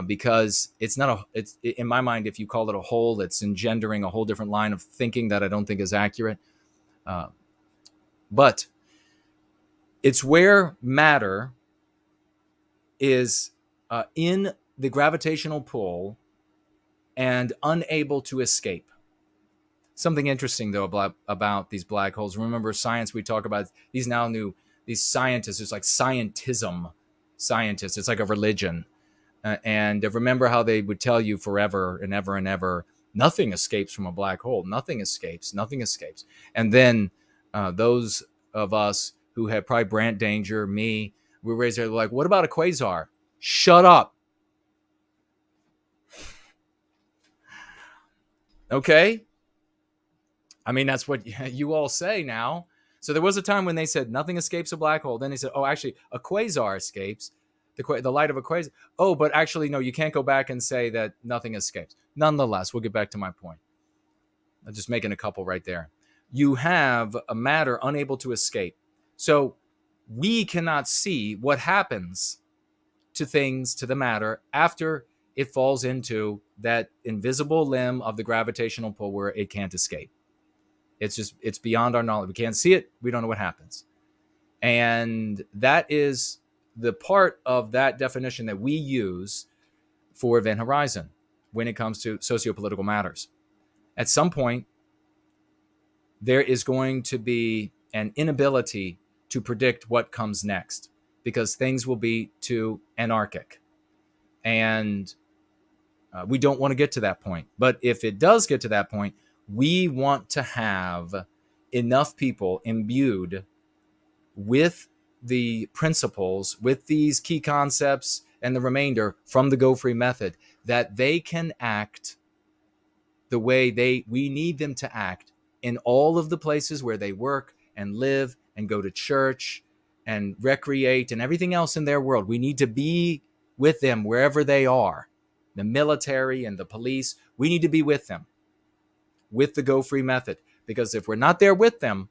because it's not it's in my mind. If you call it a hole, it's engendering a whole different line of thinking that I don't think is accurate. But it's where matter is in the gravitational pull and unable to escape. Something interesting, though, about these black holes. Remember, science, we talk about these scientists. It's like scientism scientists. It's like a religion. And remember how they would tell you forever and ever and ever, nothing escapes from a black hole. Nothing escapes. Nothing escapes. And then those of us who had probably Brand Danger, me, we were raised there like, what about a quasar? Shut up. Okay? I mean, that's what you all say now. So there was a time when they said nothing escapes a black hole. Then they said, oh, actually, a quasar escapes, the light of a quasar. Oh, but actually, no, you can't go back and say that nothing escapes. Nonetheless, we'll get back to my point. I'm just making a couple right there. You have a matter unable to escape. So we cannot see what happens to things, to the matter, after it falls into that invisible limb of the gravitational pull where it can't escape. It's beyond our knowledge. We can't see it. We don't know what happens. And that is the part of that definition that we use for event horizon when it comes to sociopolitical matters. At some point, there is going to be an inability to predict what comes next because things will be too anarchic. And we don't want to get to that point. But if it does get to that point, we want to have enough people imbued with the principles, with these key concepts and the remainder from the Go Free method, that they can act the way we need them to act in all of the places where they work and live and go to church and recreate and everything else in their world. We need to be with them wherever they are. The military and the police, we need to be with them with the Go Free method. Because if we're not there with them,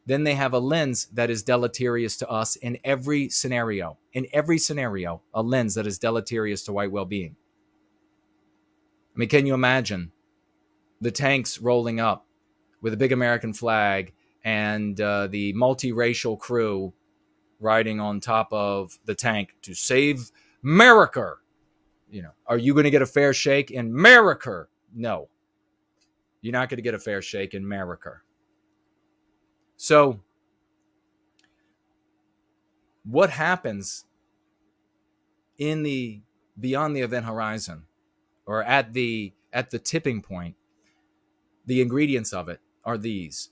then they have a lens that is deleterious to us in every scenario. In every scenario, a lens that is deleterious to white well-being. I mean, can you imagine the tanks rolling up with a big American flag and the multiracial crew riding on top of the tank to save America? You know, are you going to get a fair shake in America? No. You're not going to get a fair shake in America. So, what happens in the beyond the event horizon, or at the tipping point? The ingredients of it are these.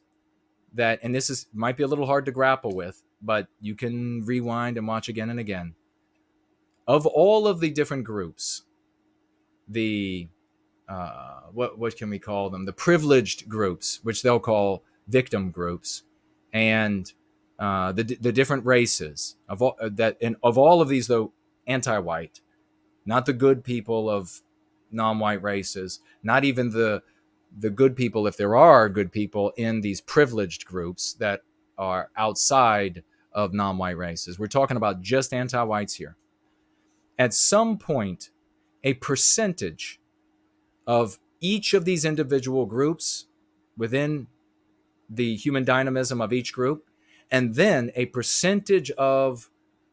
That, and this might be a little hard to grapple with, but you can rewind and watch again and again. Of all of the different groups, the what can we call them? The privileged groups, which they'll call victim groups, and the different races of all that. And of all of these, though, anti-white, not the good people of non-white races, not even the good people, if there are good people in these privileged groups that are outside of non-white races. We're talking about just anti-whites here. At some point, a percentage of each of these individual groups within the human dynamism of each group, and then a percentage of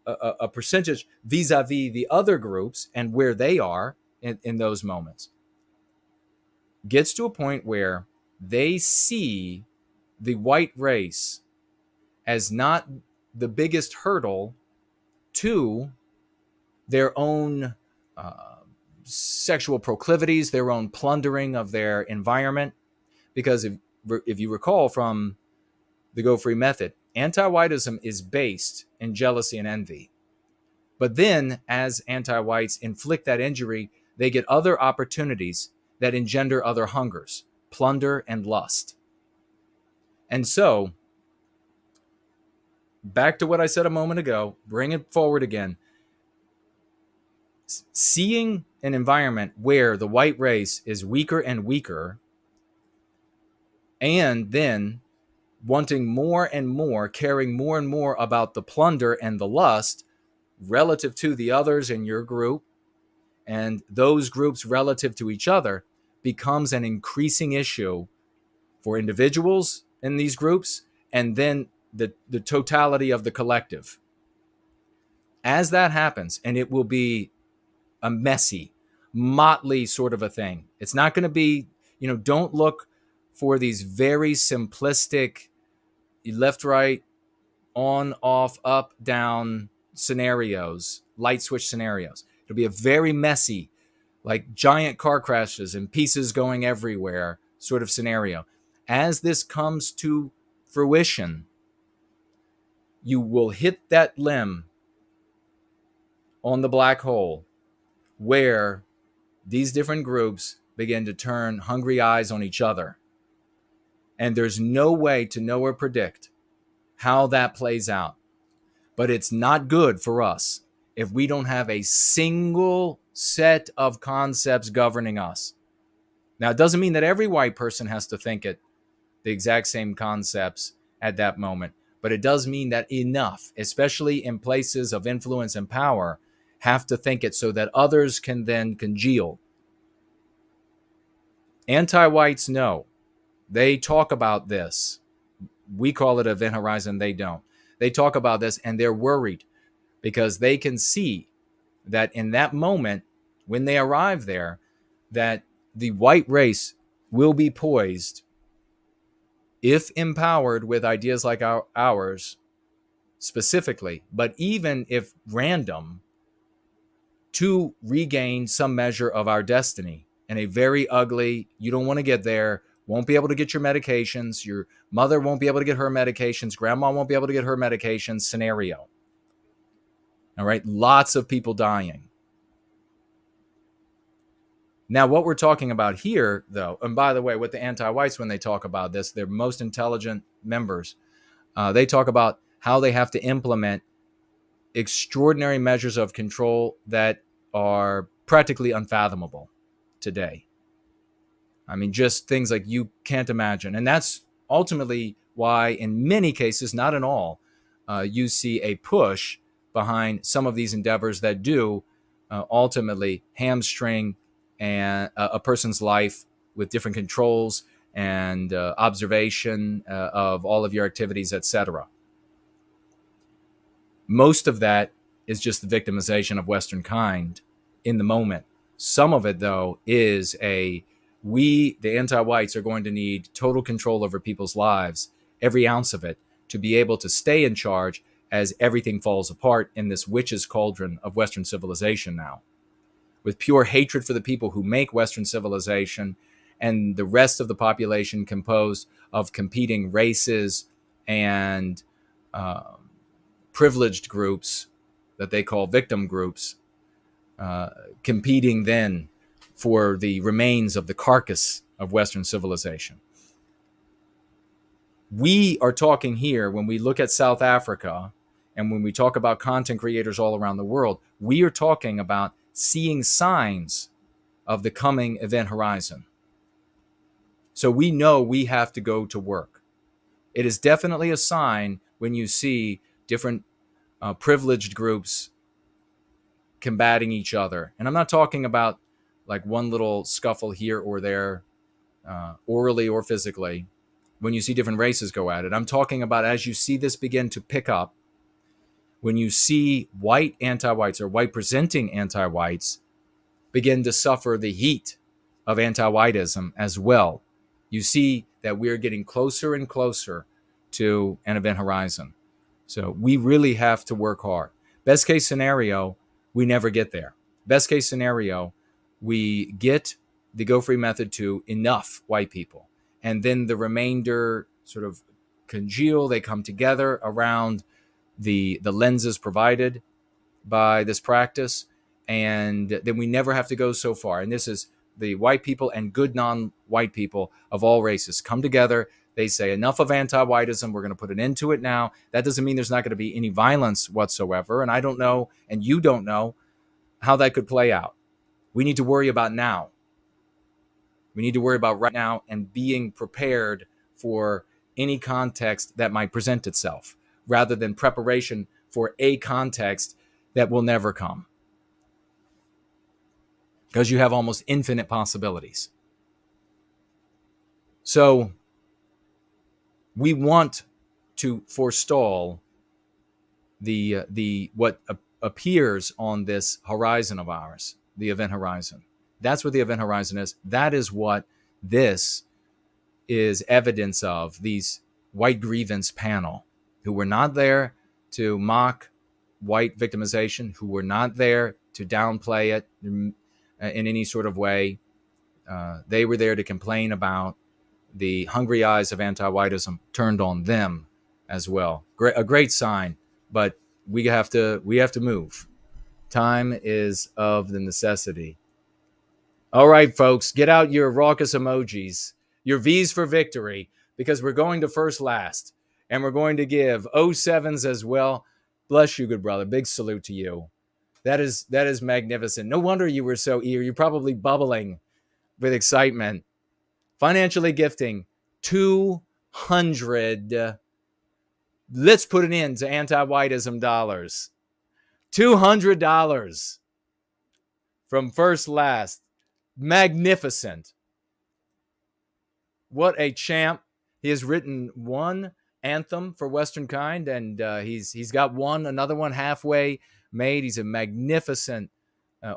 a percentage vis-a-vis the other groups and where they are in those moments, gets to a point where they see the white race as not the biggest hurdle to their own sexual proclivities, their own plundering of their environment. Because if you recall from the Go Free method, anti-whiteism is based in jealousy and envy. But then, as anti-whites inflict that injury, they get other opportunities that engender other hungers, plunder and lust. And so, back to what I said a moment ago, bring it forward again. Seeing an environment where the white race is weaker and weaker, and then wanting more and more, caring more and more about the plunder and the lust relative to the others in your group and those groups relative to each other, becomes an increasing issue for individuals in these groups and then the totality of the collective. As that happens, and it will be a messy, motley sort of a thing. It's not going to be, don't look for these very simplistic left, right, on, off, up, down scenarios, light switch scenarios. It'll be a very messy, like giant car crashes and pieces going everywhere sort of scenario. As this comes to fruition, you will hit that limb on the black hole where these different groups begin to turn hungry eyes on each other. And there's no way to know or predict how that plays out. But it's not good for us if we don't have a single set of concepts governing us. Now, it doesn't mean that every white person has to think it the exact same concepts at that moment, but it does mean that enough, especially in places of influence and power, have to think it so that others can then congeal. Anti-whites know. They talk about this. We call it event horizon. They don't. They talk about this and they're worried because they can see that in that moment, when they arrive there, that the white race will be poised, if empowered with ideas like ours specifically, but even if random, to regain some measure of our destiny in a very ugly, you don't want to get there, won't be able to get your medications, your mother won't be able to get her medications, grandma won't be able to get her medications scenario. All right, lots of people dying. Now, what we're talking about here, though, and by the way, with the anti-whites, when they talk about this, they're most intelligent members. They talk about how they have to implement extraordinary measures of control that are practically unfathomable today. I mean, just things like you can't imagine. And that's ultimately why, in many cases, not in all, you see a push behind some of these endeavors that do ultimately hamstring a person's life with different controls and observation of all of your activities, etc. Most of that is just the victimization of Western kind in the moment. Some of it, though, is the anti-whites, are going to need total control over people's lives, every ounce of it, to be able to stay in charge as everything falls apart in this witch's cauldron of Western civilization now. With pure hatred for the people who make Western civilization and the rest of the population composed of competing races and privileged groups that they call victim groups, competing then for the remains of the carcass of Western civilization. We are talking here, when we look at South Africa and when we talk about content creators all around the world, we are talking about seeing signs of the coming event horizon. So we know we have to go to work. It is definitely a sign when you see different privileged groups combating each other. And I'm not talking about like one little scuffle here or there, orally or physically, when you see different races go at it. I'm talking about as you see this begin to pick up, when you see white anti-whites or white presenting anti-whites begin to suffer the heat of anti-whiteism as well, you see that we're getting closer and closer to an event horizon. So we really have to work hard. Best case scenario, we never get there. Best case scenario, we get the Go Free method to enough white people. And then the remainder sort of congeal. They come together around the lenses provided by this practice. And then we never have to go so far. And this is the white people and good non-white people of all races come together. They say enough of anti-whiteism. We're going to put an end to it now. That doesn't mean there's not going to be any violence whatsoever. And I don't know, and you don't know how that could play out. We need to worry about now. We need to worry about right now and being prepared for any context that might present itself, rather than preparation for a context that will never come. Because you have almost infinite possibilities. So we want to forestall the what appears on this horizon of ours, the event horizon. That's what the event horizon is. That is what this is evidence of. These white grievance panel who were not there to mock white victimization, who were not there to downplay it in any sort of way. They were there to complain about the hungry eyes of anti-whiteism turned on them as well. A great sign, but we have to move. Time is of the necessity. All right, folks, get out your raucous emojis, your V's for victory, because we're going to first last, and we're going to give 07s as well. Bless you, good brother. Big salute to you. That is magnificent. No wonder you were so eager. You're probably bubbling with excitement. Financially gifting 200. Let's put an end to anti-whiteism dollars. $200 from first last. Magnificent. What a champ. He has written one anthem for Western Kind, and he's got another one halfway made. He's a magnificent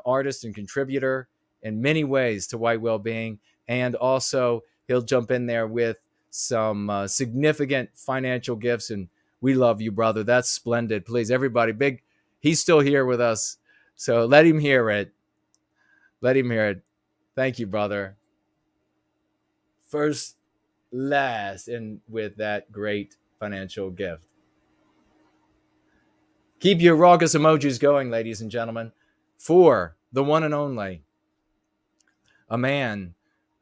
artist and contributor in many ways to white well-being, and also he'll jump in there with some significant financial gifts, and we love you, brother. That's splendid. Please, everybody, he's still here with us, so let him hear it. Let him hear it. Thank you, brother. First, last, and with that great financial gift. Keep your raucous emojis going, ladies and gentlemen, for the one and only, a man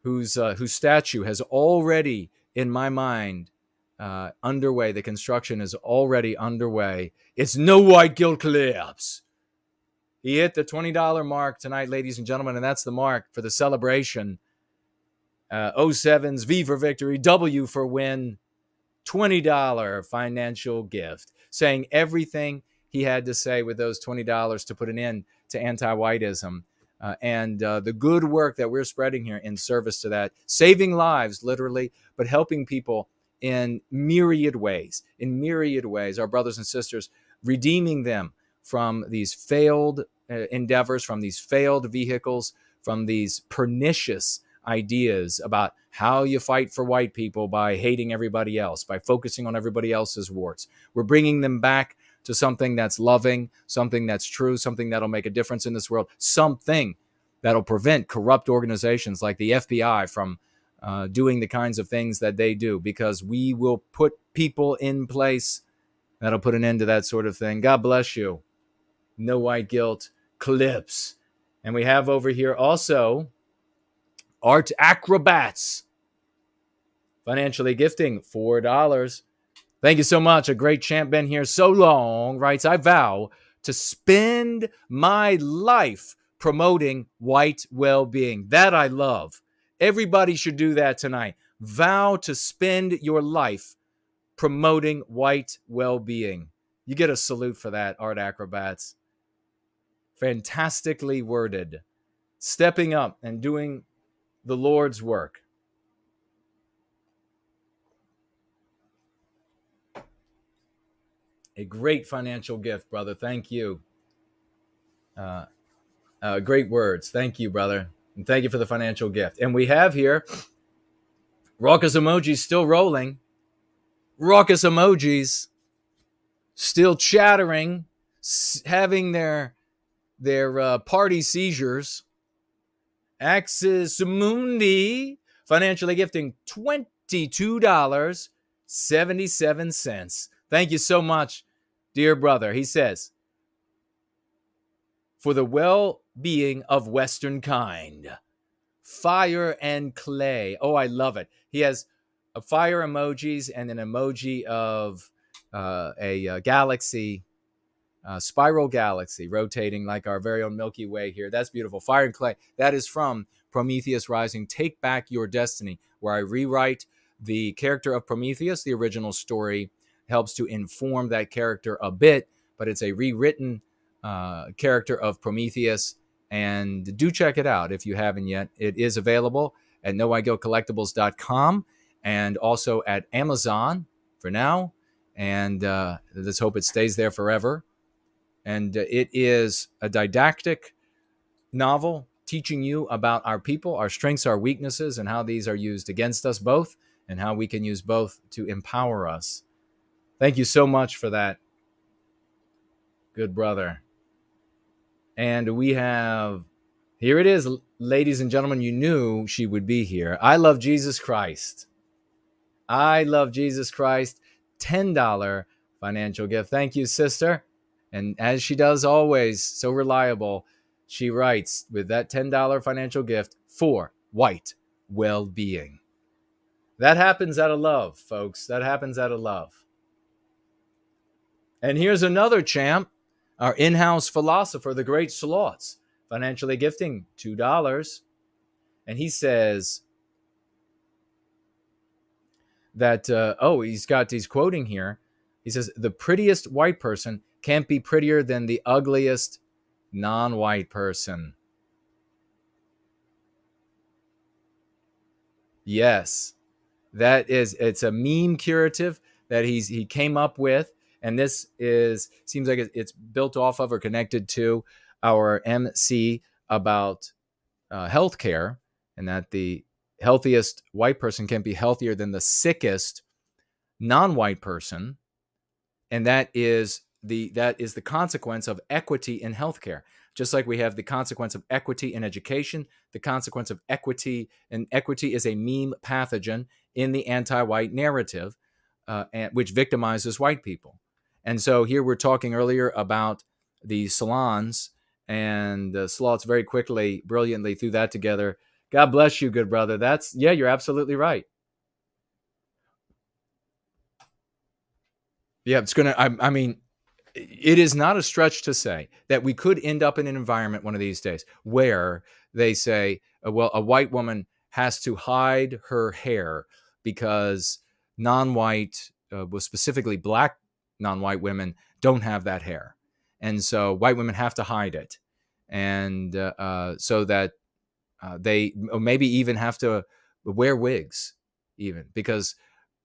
whose statue has already, in my mind, underway. The construction is already underway. It's No White Guilt Clips. He hit the $20 mark tonight, ladies and gentlemen, and that's the mark for the celebration. 07's V for victory, W for win, $20 financial gift, saying everything he had to say with those $20 to put an end to anti-whiteism and the good work that we're spreading here in service to that, saving lives, literally, but helping people in myriad ways, our brothers and sisters, redeeming them from these failed endeavors, from these failed vehicles, from these pernicious ideas about how you fight for white people by hating everybody else, by focusing on everybody else's warts. We're bringing them back to something that's loving, something that's true, something that'll make a difference in this world, something that'll prevent corrupt organizations like the FBI from doing the kinds of things that they do, because we will put people in place that'll put an end to that sort of thing. God bless you. No White Guilt Clips. And we have over here also Art Acrobats, financially gifting $4. Thank you so much. A great champ, been here so long, writes, I vow to spend my life promoting white well-being. That I love. Everybody should do that tonight. Vow to spend your life promoting white well-being. You get a salute for that, Art Acrobats. Fantastically worded. Stepping up and doing the Lord's work. A great financial gift, brother. Thank you. Great words. Thank you, brother. And thank you for the financial gift. And we have here raucous emojis still rolling. Raucous emojis still chattering, having their party seizures. Axis Mundi financially gifting $22.77. Thank you so much, dear brother. He says, for the well-being of Western kind, fire and clay. Oh, I love it. He has fire emojis and an emoji of a galaxy, spiral galaxy rotating like our very own Milky Way here. That's beautiful. Fire and clay. That is from Prometheus Rising. Take Back Your Destiny, where I rewrite the character of Prometheus. The original story helps to inform that character a bit, but it's a rewritten character of Prometheus. And do check it out if you haven't yet. It is available at nowigotcollectibles.com and also at Amazon for now. And let's hope it stays there forever. And it is a didactic novel teaching you about our people, our strengths, our weaknesses, and how these are used against us both, and how we can use both to empower us. Thank you so much for that, good brother. And we have, here it is, ladies and gentlemen, you knew she would be here. I love Jesus Christ. I love Jesus Christ. $10 financial gift. Thank you, sister. And as she does always, so reliable, she writes with that $10 financial gift for white well-being. That happens out of love, folks. That happens out of love. And here's another champ, our in-house philosopher, the great Slots, financially gifting $2. And he says that, he's quoting here. He says, the prettiest white person can't be prettier than the ugliest non-white person. Yes, it's a meme curative that he came up with. And this seems like it's built off of or connected to our MC about healthcare, and that the healthiest white person can't be healthier than the sickest non-white person. And that is the consequence of equity in healthcare. Just like we have the consequence of equity in education, the consequence of equity, and equity is a meme pathogen in the anti-white narrative, which victimizes white people. And so here we're talking earlier about the salons, and Slots very quickly, brilliantly threw that together. God bless you, good brother. You're absolutely right. Yeah, it's going to, it is not a stretch to say that we could end up in an environment one of these days where they say, well, a white woman has to hide her hair because non-white, specifically black non-white women, don't have that hair. And so white women have to hide it. And so that they maybe even have to wear wigs, even, because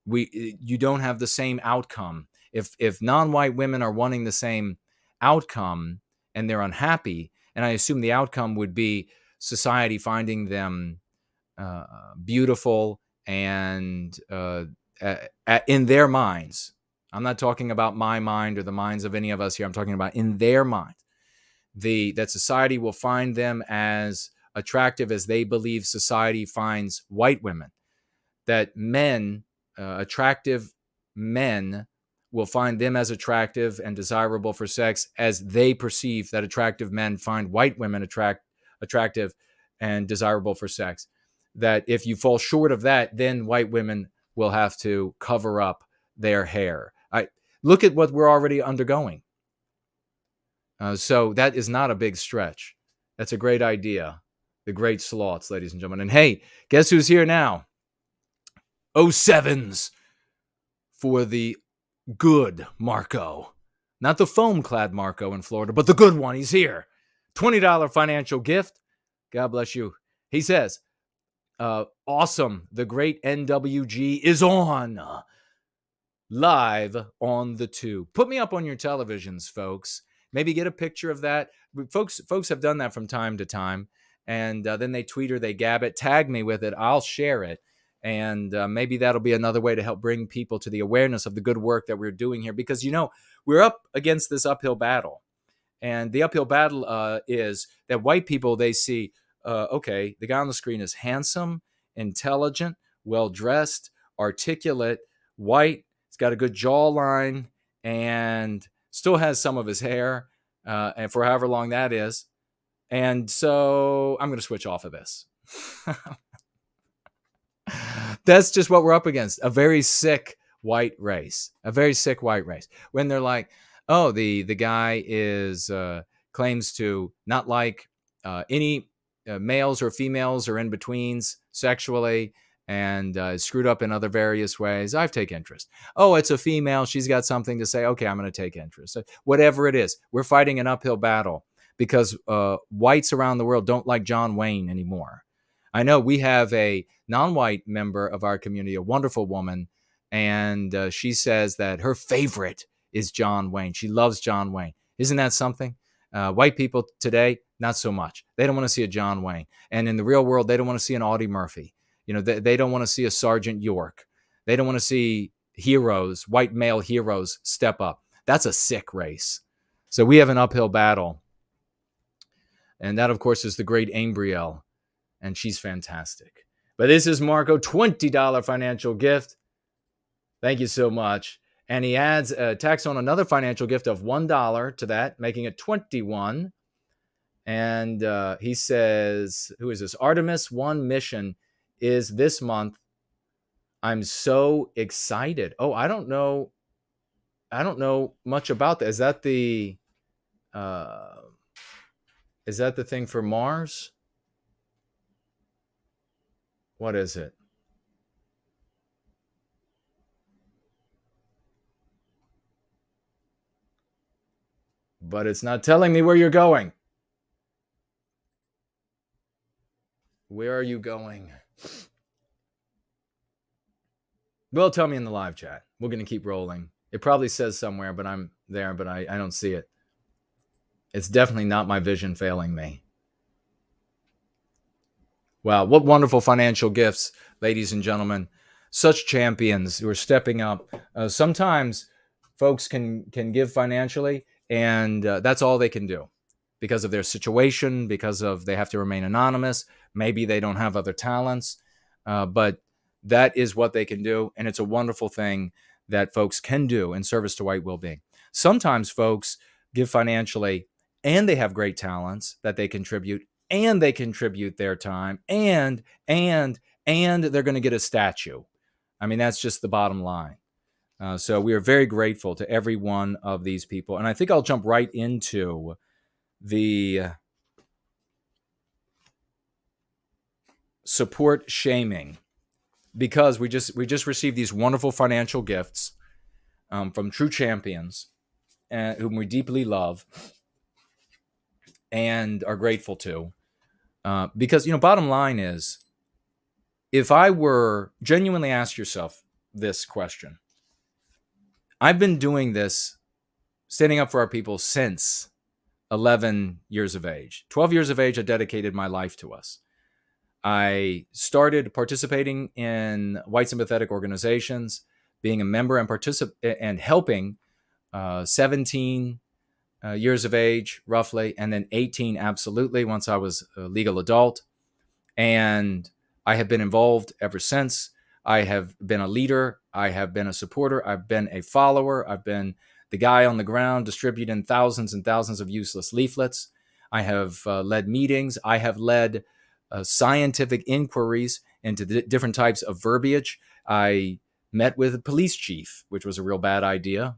you don't have the same outcome. If non-white women are wanting the same outcome and they're unhappy, and I assume the outcome would be society finding them beautiful and in their minds. I'm not talking about my mind or the minds of any of us here. I'm talking about in their minds. That society will find them as attractive as they believe society finds white women. That men, attractive men, will find them as attractive and desirable for sex as they perceive that attractive men find white women attractive and desirable for sex. That if you fall short of that, then white women will have to cover up their hair. Look at what we're already undergoing. So that is not a big stretch. That's a great idea. The great Slots, ladies and gentlemen. And hey, guess who's here now? 07s for the good Marco. Not the foam-clad Marco in Florida, but the good one. He's here. $20 financial gift. God bless you. He says, awesome. The great NWG is on. Live on the tube. Put me up on your televisions, folks. Maybe get a picture of that. Folks have done that from time to time. And then they tweet or they gab it. Tag me with it. I'll share it. And maybe that'll be another way to help bring people to the awareness of the good work that we're doing here. Because, we're up against this uphill battle. And the uphill battle is that white people, they see, the guy on the screen is handsome, intelligent, well-dressed, articulate, white. He's got a good jawline and still has some of his hair, and for however long that is. And so I'm going to switch off of this. That's just what we're up against. A very sick white race. A very sick white race. When they're like, oh, the guy is claims to not like any males or females or in-betweens sexually, and is screwed up in other various ways. I take interest. Oh, it's a female. She's got something to say. Okay, I'm going to take interest. So whatever it is, we're fighting an uphill battle because whites around the world don't like John Wayne anymore. I know we have a non-white member of our community, a wonderful woman, and she says that her favorite is John Wayne. She loves John Wayne. Isn't that something? White people today, not so much. They don't want to see a John Wayne. And in the real world, they don't want to see an Audie Murphy. You know, they don't want to see a Sergeant York. They don't want to see heroes, white male heroes, step up. That's a sick race. So we have an uphill battle. And that, of course, is the great Ambrielle. And she's fantastic. But this is Marco, $20 financial gift. Thank you so much. And he adds tax on another financial gift of $1 to that, making it 21. And he says, who is this? Artemis 1 mission is this month. I'm so excited. Oh, I don't know much about that. Is that the thing for Mars? What is it? But it's not telling me where you're going. Where are you going? Well, tell me in the live chat. We're going to keep rolling. It probably says somewhere, but I'm there, but I don't see it. It's definitely not my vision failing me. Wow, what wonderful financial gifts, ladies and gentlemen. Such champions who are stepping up. Sometimes folks can give financially, and that's all they can do because of their situation, because of they have to remain anonymous. Maybe they don't have other talents, but that is what they can do. And it's a wonderful thing that folks can do in service to white well-being. Sometimes folks give financially and they have great talents that they contribute, and they contribute their time, and they're going to get a statue. I mean, that's just the bottom line. So we are very grateful to every one of these people. And I think I'll jump right into the support shaming, because we just received these wonderful financial gifts from true champions whom we deeply love and are grateful to. Because, bottom line is, if I were genuinely ask yourself this question, I've been doing this, standing up for our people, since 11 years of age. 12 years of age, I dedicated my life to us. I started participating in white sympathetic organizations, being a member and helping 17 years of age, roughly, and then 18, absolutely, once I was a legal adult. And I have been involved ever since. I have been a leader. I have been a supporter. I've been a follower. I've been the guy on the ground distributing thousands and thousands of useless leaflets. I have led meetings. I have led scientific inquiries into different types of verbiage. I met with a police chief, which was a real bad idea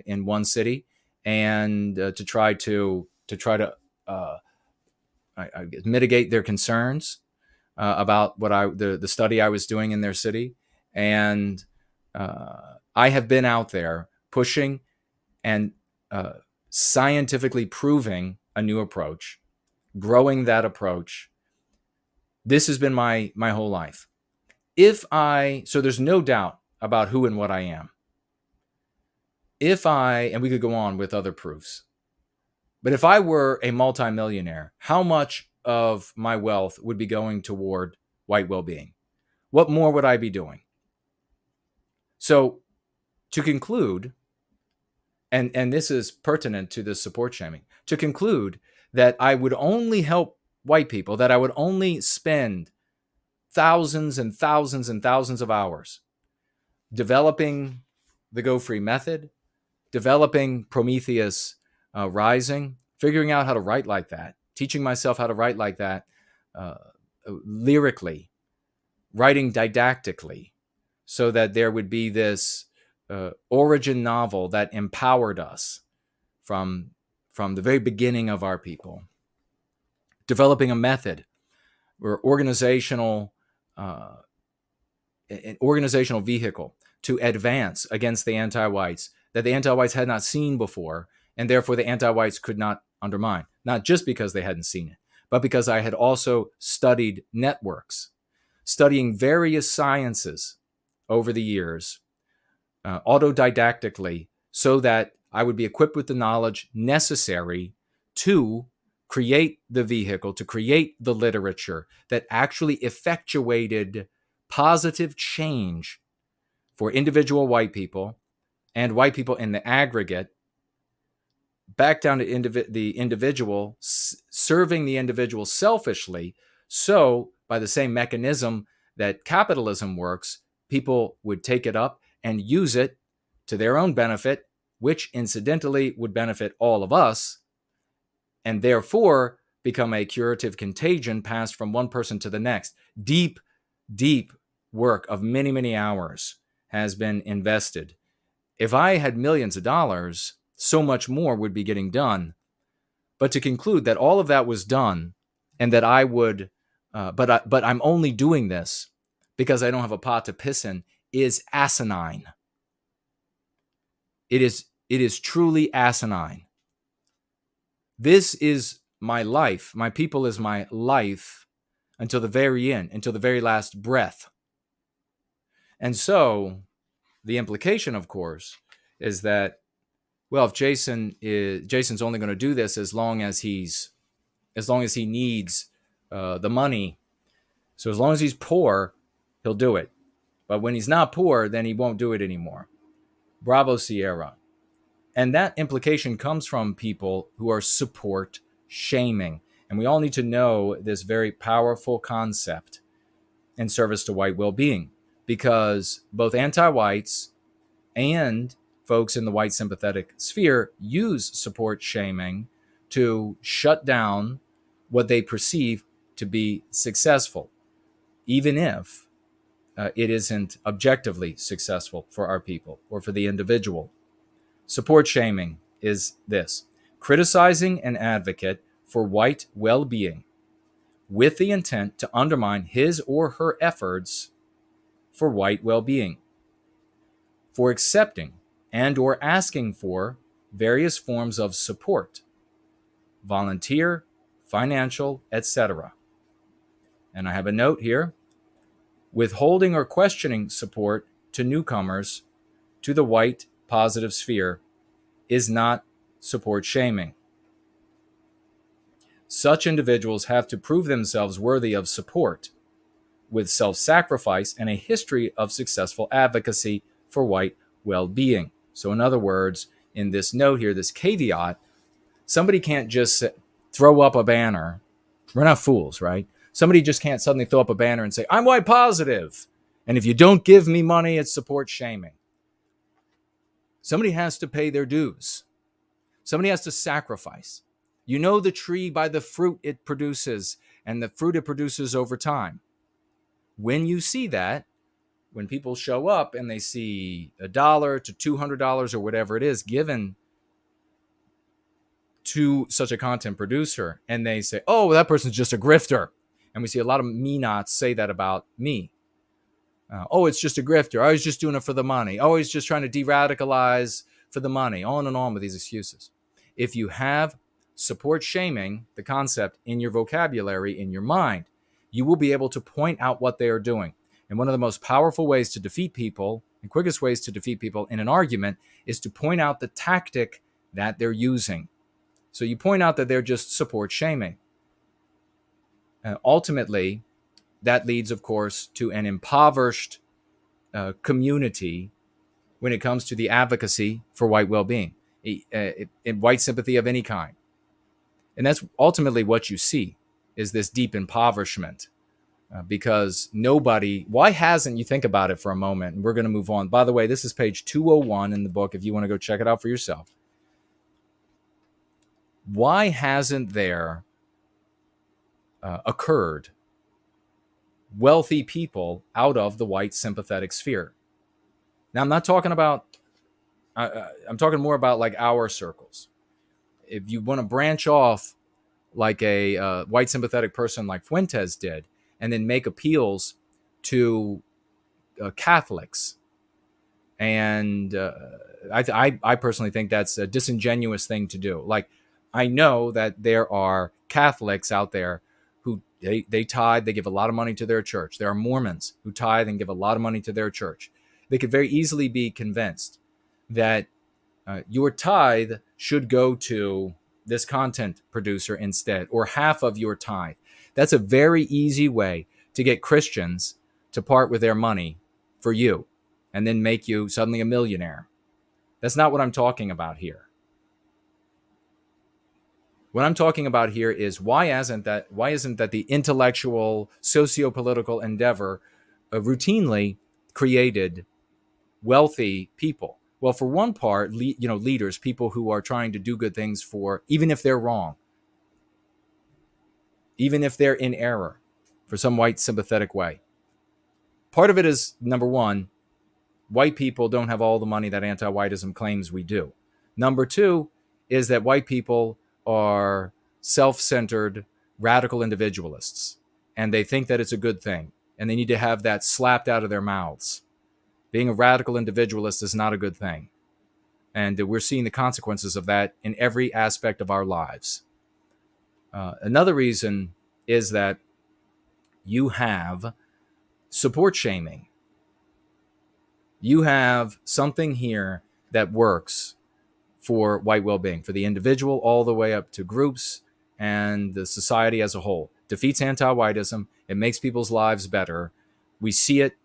in one city, and to try to mitigate their concerns about what the study I was doing in their city. And I have been out there pushing and scientifically proving a new approach, growing that approach. This has been my whole life. So there's no doubt about who and what I am. And we could go on with other proofs, but if I were a multimillionaire, how much of my wealth would be going toward white well-being? What more would I be doing? So to conclude, and this is pertinent to this support shaming, to conclude that I would only help white people, that I would only spend thousands and thousands and thousands of hours developing the Go Free method, developing Prometheus Rising, figuring out how to write like that, teaching myself how to write like that lyrically, writing didactically so that there would be this origin novel that empowered us from the very beginning of our people, developing a method or organizational an organizational vehicle to advance against the anti-whites that the anti-whites had not seen before, and therefore the anti-whites could not undermine, not just because they hadn't seen it, but because I had also studied networks, studying various sciences over the years, autodidactically, so that I would be equipped with the knowledge necessary to create the vehicle, to create the literature that actually effectuated positive change for individual white people and white people in the aggregate, back down to the individual, serving the individual selfishly. So by the same mechanism that capitalism works, people would take it up and use it to their own benefit, which incidentally would benefit all of us, and therefore become a curative contagion passed from one person to the next. Deep, deep work of many, many hours has been invested. If I had millions of dollars, so much more would be getting done. But to conclude that all of that was done and that I would, but I'm only doing this because I don't have a pot to piss in is asinine. It is truly asinine. This is my life. My people is my life until the very end, until the very last breath. And so the implication, of course, is that, well, if Jason's only going to do this as long as he needs the money. So as long as he's poor, he'll do it. But when he's not poor, then he won't do it anymore. Bravo, Sierra. And that implication comes from people who are support shaming. And we all need to know this very powerful concept in service to white well-being, because both anti-whites and folks in the white sympathetic sphere use support shaming to shut down what they perceive to be successful, even if it isn't objectively successful for our people or for the individual. Support shaming is this: criticizing an advocate for white well-being with the intent to undermine his or her efforts for white well-being, for accepting and or asking for various forms of support, volunteer, financial, etc. And I have a note here: withholding or questioning support to newcomers to the white positive sphere is not support shaming. Such individuals have to prove themselves worthy of support with self-sacrifice and a history of successful advocacy for white well-being. So in other words, in this note here, this caveat, somebody can't just throw up a banner. We're not fools, right? Somebody just can't suddenly throw up a banner and say, I'm white positive, and if you don't give me money, it's support shaming. Somebody has to pay their dues. Somebody has to sacrifice. You know the tree by the fruit it produces, and the fruit it produces over time. When you see that, when people show up and they see $1 to $200 or whatever it is given to such a content producer, and they say, oh, well, that person's just a grifter. And we see a lot of me-nots say that about me. Oh, it's just a grifter. Oh, he's just doing it for the money. Oh, he's just trying to de-radicalize for the money. On and on with these excuses. If you have support shaming, the concept, in your vocabulary, in your mind, you will be able to point out what they are doing. And one of the most powerful ways to defeat people, and quickest ways to defeat people in an argument, is to point out the tactic that they're using. So you point out that they're just support shaming. Ultimately, that leads, of course, to an impoverished community when it comes to the advocacy for white well-being, white sympathy of any kind. And that's ultimately what you see, is this deep impoverishment. Because nobody, why hasn't, you think about it for a moment, and we're going to move on. By the way, this is page 201 in the book, if you want to go check it out for yourself. Why hasn't there occurred wealthy people out of the white sympathetic sphere. Now, I'm not talking about, I'm talking more about like our circles. If you want to branch off like a white sympathetic person like Fuentes did, and then make appeals to Catholics, and I personally think that's a disingenuous thing to do. Like, I know that there are Catholics out there who they tithe, they give a lot of money to their church. There are Mormons who tithe and give a lot of money to their church. They could very easily be convinced that your tithe should go to this content producer instead, or half of your tithe. That's a very easy way to get Christians to part with their money for you and then make you suddenly a millionaire. That's not what I'm talking about here. What I'm talking about here is why isn't that the intellectual, socio-political endeavor routinely created wealthy people? Well, for one part, leaders, people who are trying to do good things for, even if they're wrong, even if they're in error, for some white sympathetic way. Part of it is, number one, white people don't have all the money that anti-whiteism claims we do. Number two is that white people are self-centered, radical individualists, and they think that it's a good thing, and they need to have that slapped out of their mouths. Being a radical individualist is not a good thing, and we're seeing the consequences of that in every aspect of our lives. Another reason is that you have support shaming. You have something here that works for white well-being, for the individual all the way up to groups and the society as a whole. Defeats anti-whiteism. It makes people's lives better. We see it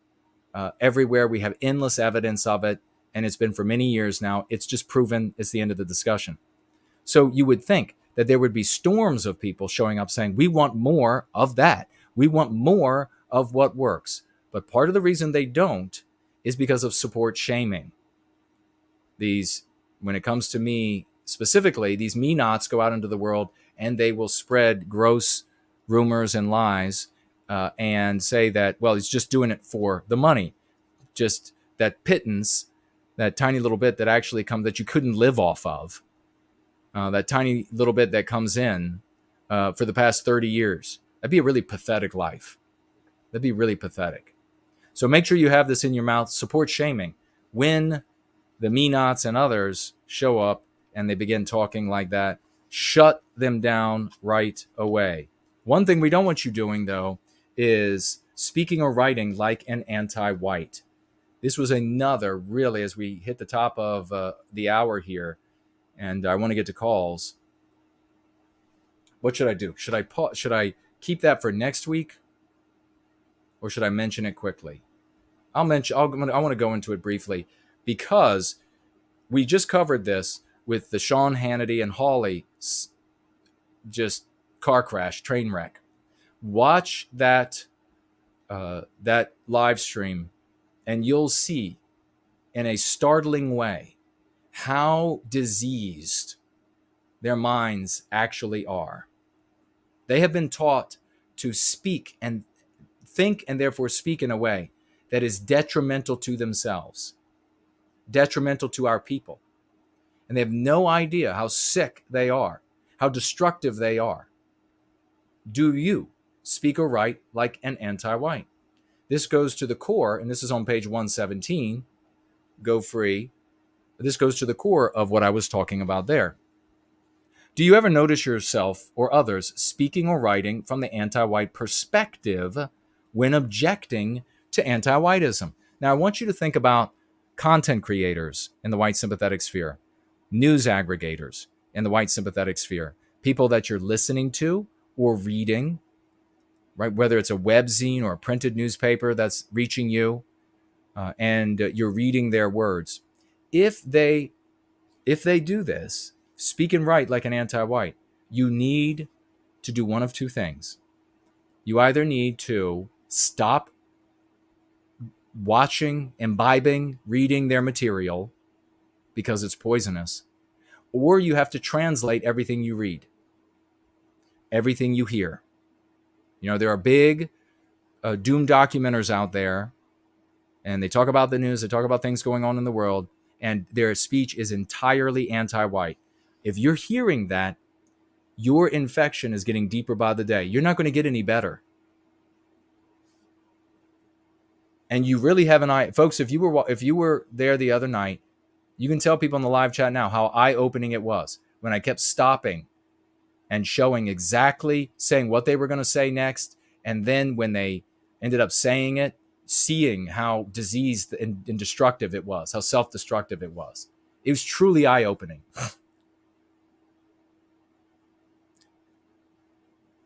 everywhere. We have endless evidence of it, and it's been for many years now. It's just proven it's the end of the discussion. So you would think that there would be storms of people showing up saying, we want more of that. We want more of what works. But part of the reason they don't is because of support shaming. When it comes to me specifically, these me-nots go out into the world and they will spread gross rumors and lies and say that, well, he's just doing it for the money. Just that pittance, that tiny little bit that actually comes that you couldn't live off of, that tiny little bit that comes in for the past 30 years. That'd be a really pathetic life. That'd be really pathetic. So make sure you have this in your mouth. Support shaming. When the me-nots and others show up and they begin talking like that, shut them down right away. One thing we don't want you doing, though, is speaking or writing like an anti-white. This was another, really, as we hit the top of the hour here, and I want to get to calls. What should I do? Should I keep that for next week, or should I mention it quickly? I want to go into it briefly because we just covered this with the Sean Hannity and Hawley just car crash, train wreck. Watch that live stream, and you'll see in a startling way how diseased their minds actually are. They have been taught to speak and think and therefore speak in a way that is detrimental to themselves, detrimental to our people. And they have no idea how sick they are, how destructive they are. Do you speak or write like an anti-white? This goes to the core, and this is on page 117, Go Free. This goes to the core of what I was talking about there. Do you ever notice yourself or others speaking or writing from the anti-white perspective when objecting to anti-whiteism? Now, I want you to think about content creators in the white sympathetic sphere, news aggregators in the white sympathetic sphere, people that you're listening to or reading, right? Whether it's a webzine or a printed newspaper that's reaching you, and you're reading their words. If they do this, speak and write like an anti-white, you need to do one of two things. You either need to stop watching, imbibing, reading their material because it's poisonous, or you have to translate everything you read, everything you hear. You know, there are big doom documenters out there, and they talk about the news, they talk about things going on in the world, and their speech is entirely anti-white. If you're hearing that, your infection is getting deeper by the day. You're not going to get any better. And you really have an eye, folks. If you were there the other night, you can tell people in the live chat now how eye-opening it was when I kept stopping and showing exactly, saying what they were going to say next, and then when they ended up saying it, seeing how diseased and destructive it was, how self-destructive it was. It was truly eye-opening.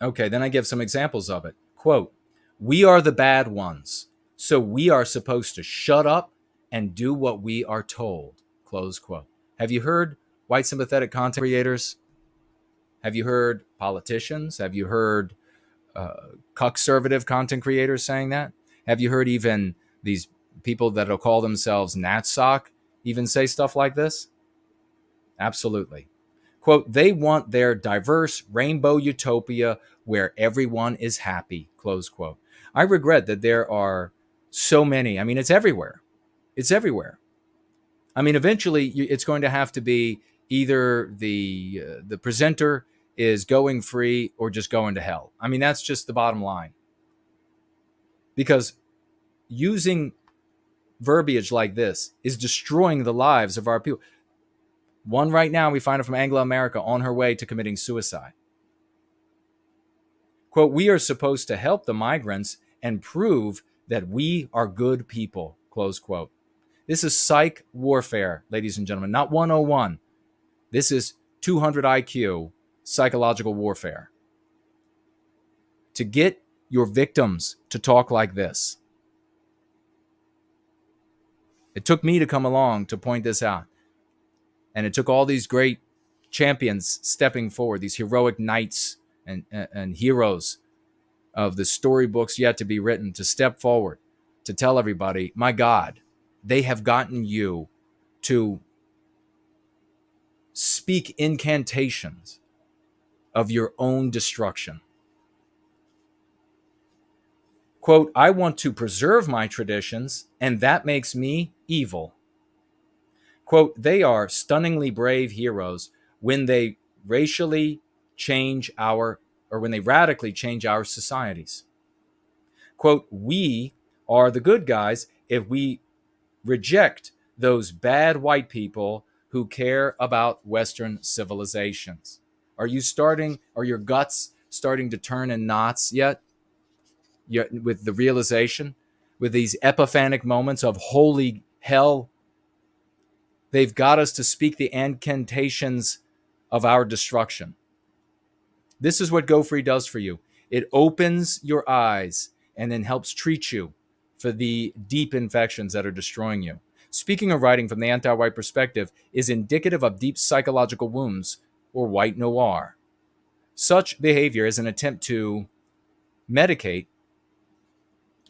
Okay, then I give some examples of it. Quote, "We are the bad ones, so we are supposed to shut up and do what we are told." Close quote. Have you heard white sympathetic content creators? Have you heard politicians? Have you heard conservative content creators saying that? Have you heard even these people that'll call themselves NatSoc even say stuff like this? Absolutely. Quote, "They want their diverse rainbow utopia where everyone is happy." Close quote. I regret that there are so many. I mean, it's everywhere. It's everywhere. I mean, eventually it's going to have to be either the presenter is going free or just going to hell. I mean, that's just the bottom line. Because using verbiage like this is destroying the lives of our people. One right now, we find it from Anglo-America on her way to committing suicide. Quote, "We are supposed to help the migrants and prove that we are good people." Close quote. This is psych warfare, ladies and gentlemen, not 101. This is 200 IQ psychological warfare. To get your victims to talk like this. It took me to come along to point this out. And it took all these great champions stepping forward, these heroic knights and heroes of the storybooks yet to be written, to step forward, to tell everybody, my God, they have gotten you to speak incantations of your own destruction. Quote, "I want to preserve my traditions, and that makes me evil." Quote, "They are stunningly brave heroes when they radically change our societies." Quote, "We are the good guys if we reject those bad white people who care about Western civilizations." Are your guts starting to turn in knots yet? With the realization, with these epiphanic moments of holy hell, they've got us to speak the incantations of our destruction. This is what Go Free does for you. It opens your eyes and then helps treat you for the deep infections that are destroying you. Speaking of writing from the anti-white perspective is indicative of deep psychological wounds or white noir. Such behavior is an attempt to medicate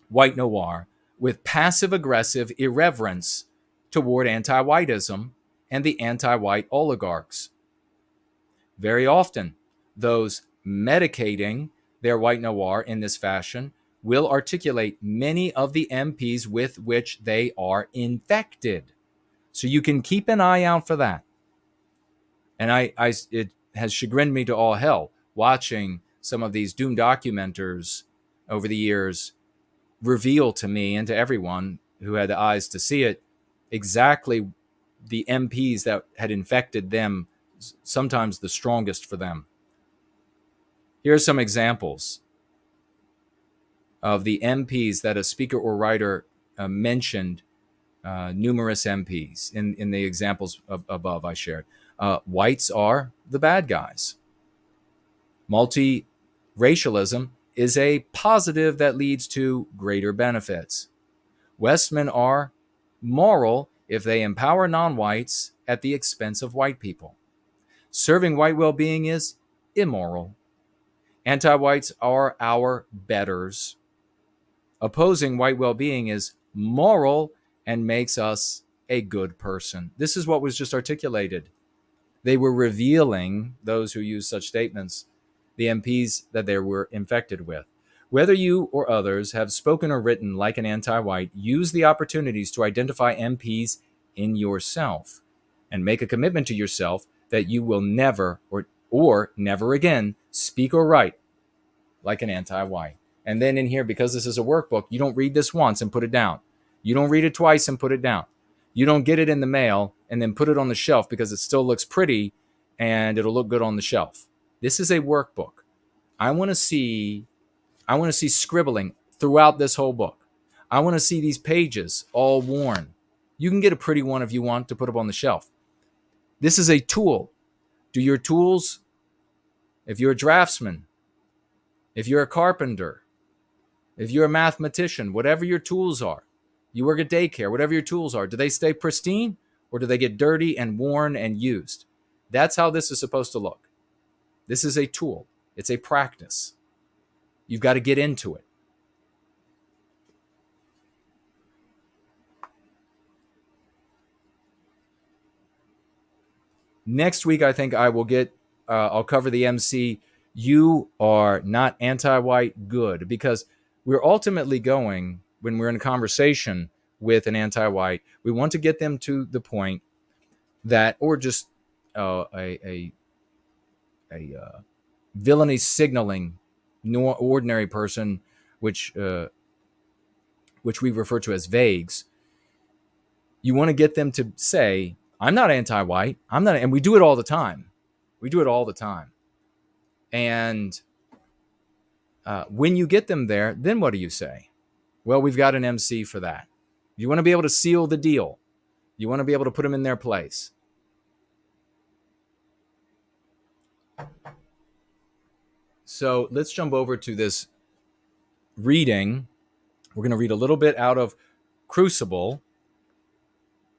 white noir with passive-aggressive irreverence toward anti-whiteism and the anti-white oligarchs. Very often, those medicating their white noir in this fashion will articulate many of the MPs with which they are infected. So you can keep an eye out for that. And it has chagrined me to all hell watching some of these doom documenters over the years reveal to me and to everyone who had the eyes to see it exactly the MPs that had infected them, sometimes the strongest for them. Here are some examples of the MPs that a speaker or writer mentioned, numerous MPs in the examples above I shared. Whites are the bad guys. Multiracialism is a positive that leads to greater benefits. Westmen are moral if they empower non-whites at the expense of white people. Serving white well-being is immoral. Anti-whites are our betters. Opposing white well-being is moral and makes us a good person. This is what was just articulated. They were revealing, those who use such statements, the MPs that they were infected with. Whether you or others have spoken or written like an anti-white, use the opportunities to identify MPs in yourself and make a commitment to yourself that you will never or never again speak or write like an anti-white. And then in here, because this is a workbook, you don't read this once and put it down. You don't read it twice and put it down. You don't get it in the mail and then put it on the shelf because it still looks pretty and it'll look good on the shelf. This is a workbook. I want to see scribbling throughout this whole book. I want to see these pages all worn. You can get a pretty one if you want to put up on the shelf. This is a tool. Do your tools, if you're a draftsman, if you're a carpenter, if you're a mathematician, whatever your tools are, you work at daycare, whatever your tools are, do they stay pristine or do they get dirty and worn and used? That's how this is supposed to look. This is a tool. It's a practice. You've got to get into it. Next week, I think I will I'll cover the MC. You are not anti-white, good, because we're ultimately going, when we're in a conversation with an anti-white, we want to get them to the point that, or just a villainy signaling, ordinary person, which we refer to as vagues. You want to get them to say, I'm not anti-white. I'm not, and we do it all the time. We do it all the time. And when you get them there, then what do you say? Well, we've got an MC for that. You want to be able to seal the deal. You want to be able to put them in their place. So let's jump over to this reading. We're going to read a little bit out of Crucible,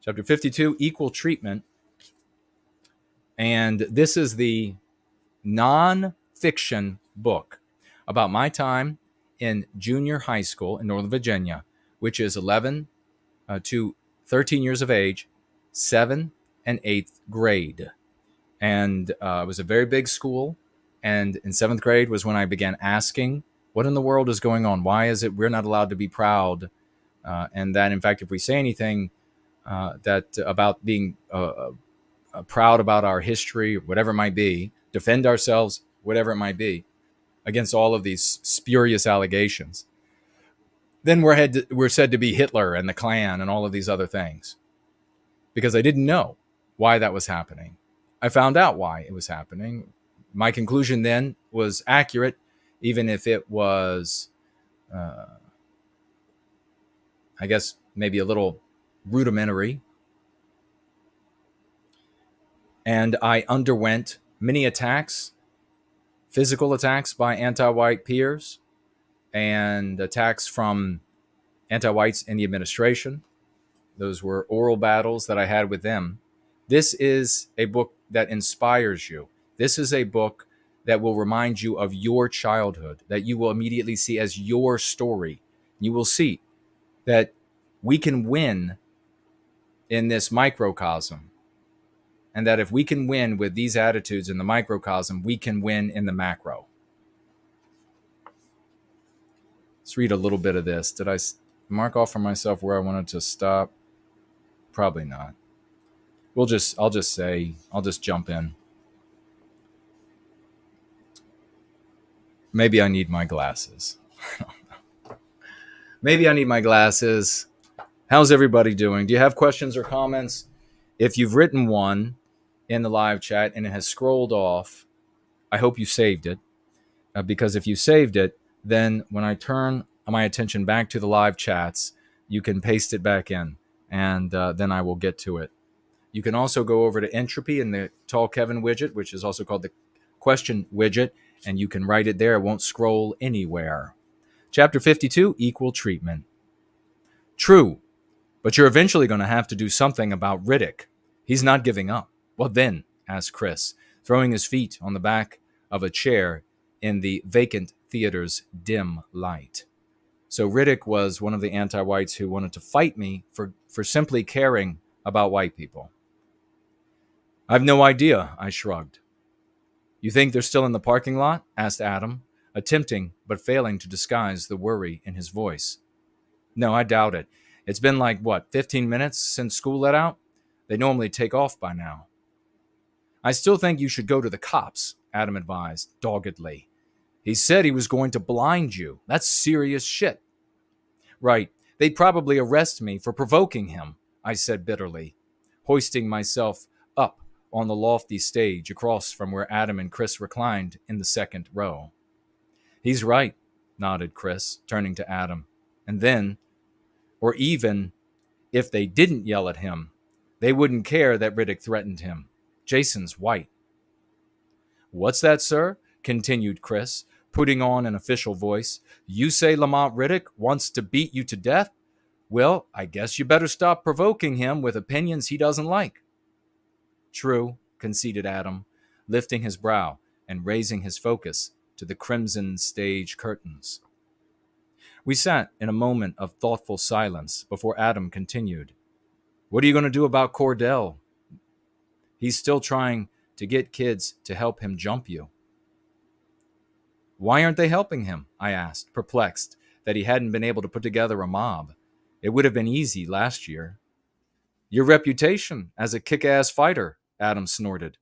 chapter 52, Equal Treatment. And this is the non-fiction book about my time in junior high school in Northern Virginia, which is 11 to 13 years of age, 7th and 8th grade. And it was a very big school. And in 7th grade was when I began asking, what in the world is going on? Why is it we're not allowed to be proud? And that, in fact, if we say anything that about being proud about our history, whatever it might be, defend ourselves, whatever it might be, against all of these spurious allegations, then we're said to be Hitler and the Klan and all of these other things. Because I didn't know why that was happening. I found out why it was happening. My conclusion then was accurate, even if it was, I guess, maybe a little rudimentary. And I underwent many attacks, physical attacks by anti-white peers and attacks from anti-whites in the administration. Those were oral battles that I had with them. This is a book that inspires you. This is a book that will remind you of your childhood, that you will immediately see as your story. You will see that we can win in this microcosm, and that if we can win with these attitudes in the microcosm, we can win in the macro. Let's read a little bit of this. Did I mark off for myself where I wanted to stop? Probably not. I'll just jump in. Maybe I need my glasses. Maybe I need my glasses. How's everybody doing? Do you have questions or comments? If you've written one in the live chat and it has scrolled off, I hope you saved it. Because if you saved it, then when I turn my attention back to the live chats, you can paste it back in, and then I will get to it. You can also go over to Entropy in the Tall Kevin widget, which is also called the question widget, and you can write it there. It won't scroll anywhere. Chapter 52, Equal Treatment. True, but you're eventually going to have to do something about Riddick. He's not giving up. What then? Asked Chris, throwing his feet on the back of a chair in the vacant theater's dim light. So Riddick was one of the anti-whites who wanted to fight me for simply caring about white people. I've no idea, I shrugged. You think they're still in the parking lot? Asked Adam, attempting but failing to disguise the worry in his voice. No, I doubt it. It's been 15 minutes since school let out? They normally take off by now. I still think you should go to the cops, Adam advised, doggedly. He said he was going to blind you. That's serious shit. Right. They'd probably arrest me for provoking him, I said bitterly, hoisting myself up on the lofty stage across from where Adam and Chris reclined in the second row. He's right, nodded Chris, turning to Adam. And then, or even if they didn't yell at him, they wouldn't care that Riddick threatened him. Jason's white. What's that, sir? Continued Chris, putting on an official voice. You say Lamont Riddick wants to beat you to death? Well, I guess you better stop provoking him with opinions he doesn't like. True, conceded Adam, lifting his brow and raising his focus to the crimson stage curtains. We sat in a moment of thoughtful silence before Adam continued. What are you going to do about Cordell? He's still trying to get kids to help him jump you. Why aren't they helping him? I asked, perplexed that he hadn't been able to put together a mob. It would have been easy last year. Your reputation as a kick-ass fighter, Adam snorted.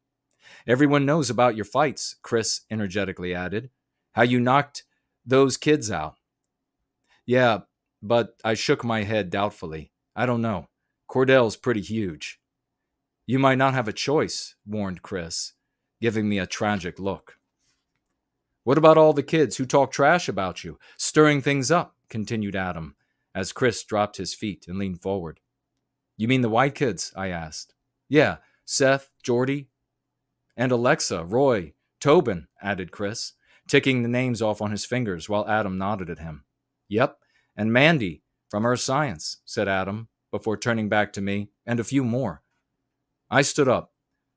Everyone knows about your fights, Chris energetically added. How you knocked those kids out. Yeah, but I shook my head doubtfully. I don't know. Cordell's pretty huge. You might not have a choice, warned Chris, giving me a tragic look. What about all the kids who talk trash about you, stirring things up, continued Adam, as Chris dropped his feet and leaned forward. You mean the white kids? I asked. Yeah, Seth, Jordy, and Alexa, Roy, Tobin, added Chris, ticking the names off on his fingers while Adam nodded at him. Yep, and Mandy from Earth Science, said Adam, before turning back to me, and a few more. I stood up,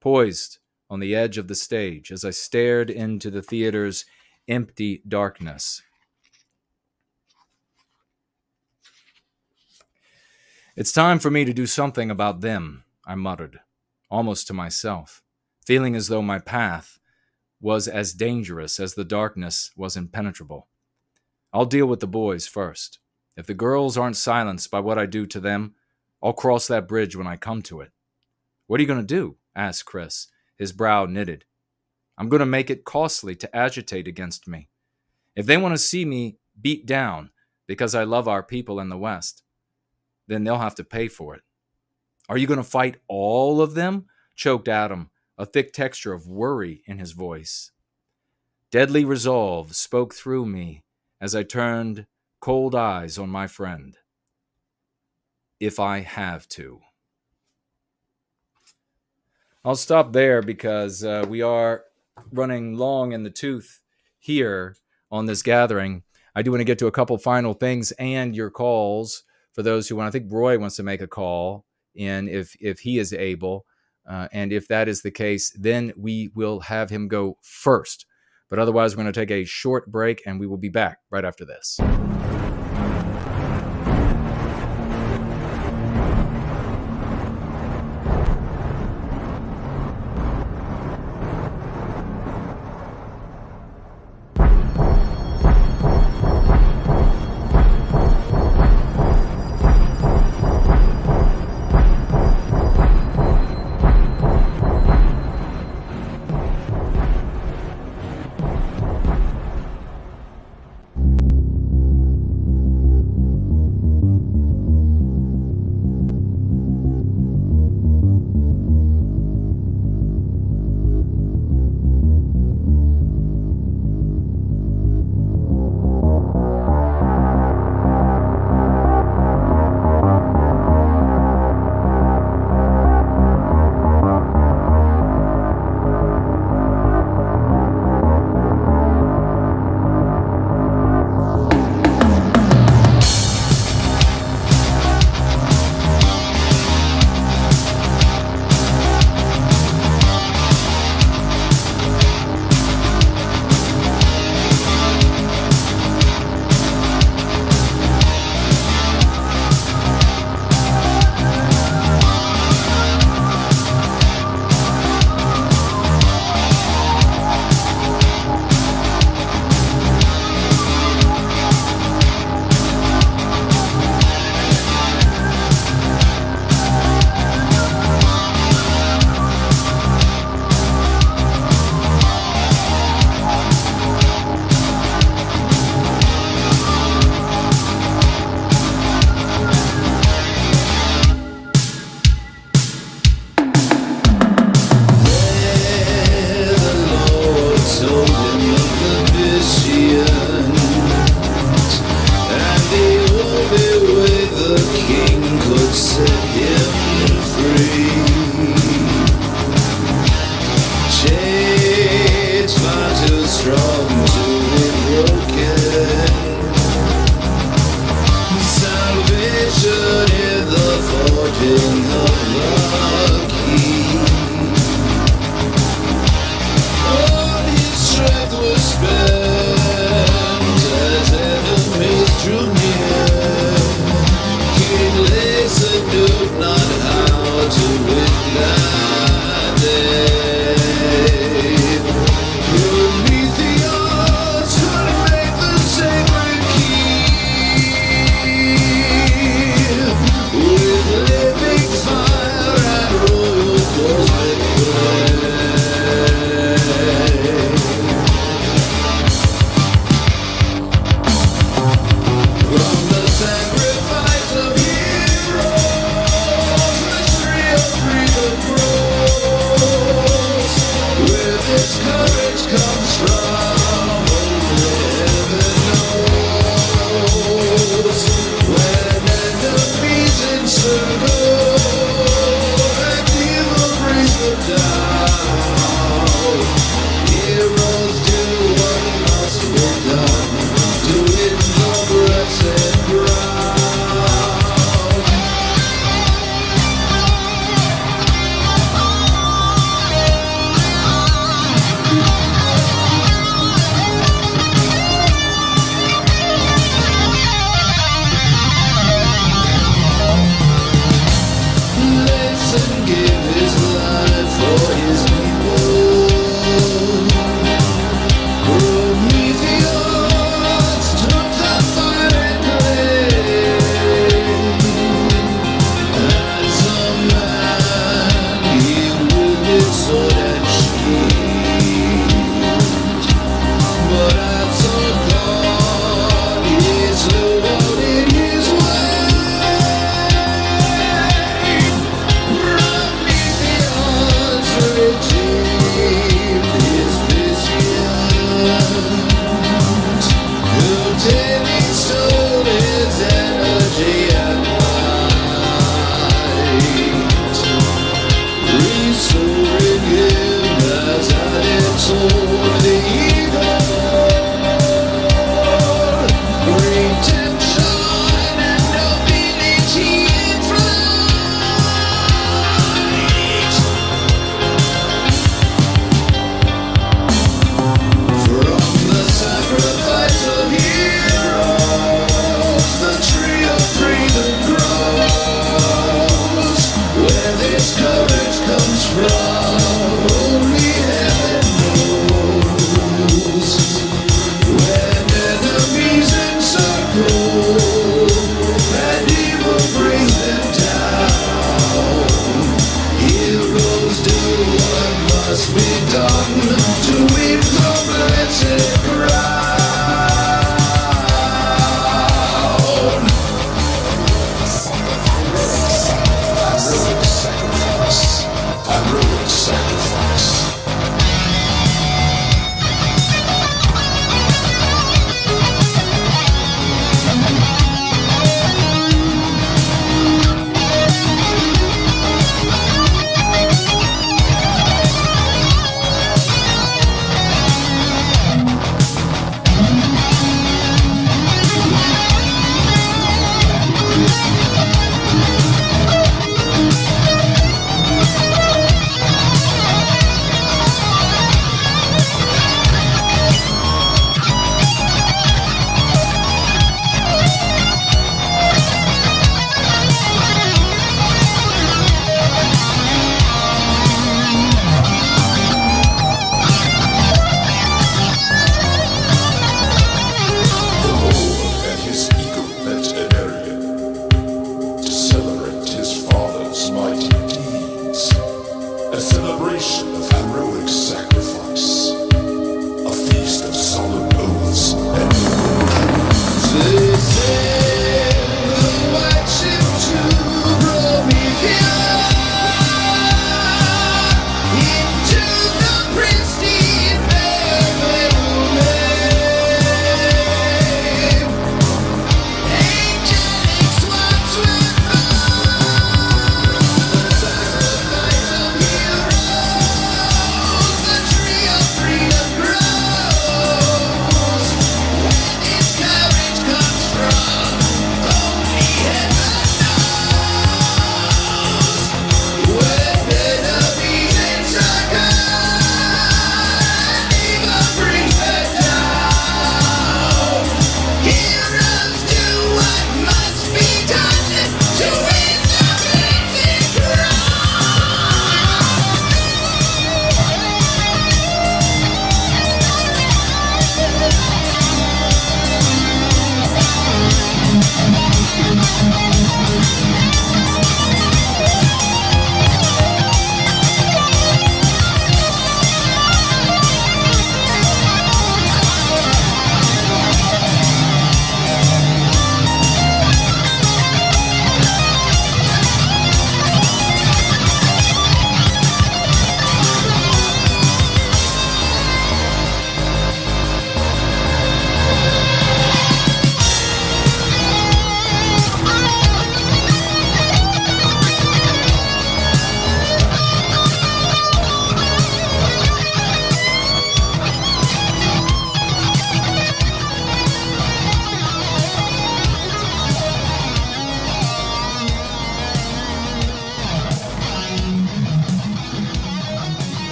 poised on the edge of the stage as I stared into the theater's empty darkness. It's time for me to do something about them, I muttered, almost to myself, feeling as though my path was as dangerous as the darkness was impenetrable. I'll deal with the boys first. If the girls aren't silenced by what I do to them, I'll cross that bridge when I come to it. What are you going to do? Asked Chris, his brow knitted. I'm going to make it costly to agitate against me. If they want to see me beat down because I love our people in the West, then they'll have to pay for it. Are you going to fight all of them? Choked Adam, a thick texture of worry in his voice. Deadly resolve spoke through me as I turned cold eyes on my friend. If I have to. I'll stop there because we are running long in the tooth here on this gathering. I do want to get to a couple final things and your calls for those who want. I think Roy wants to make a call in if he is able. And if that is the case, then we will have him go first. But otherwise, we're going to take a short break and we will be back right after this.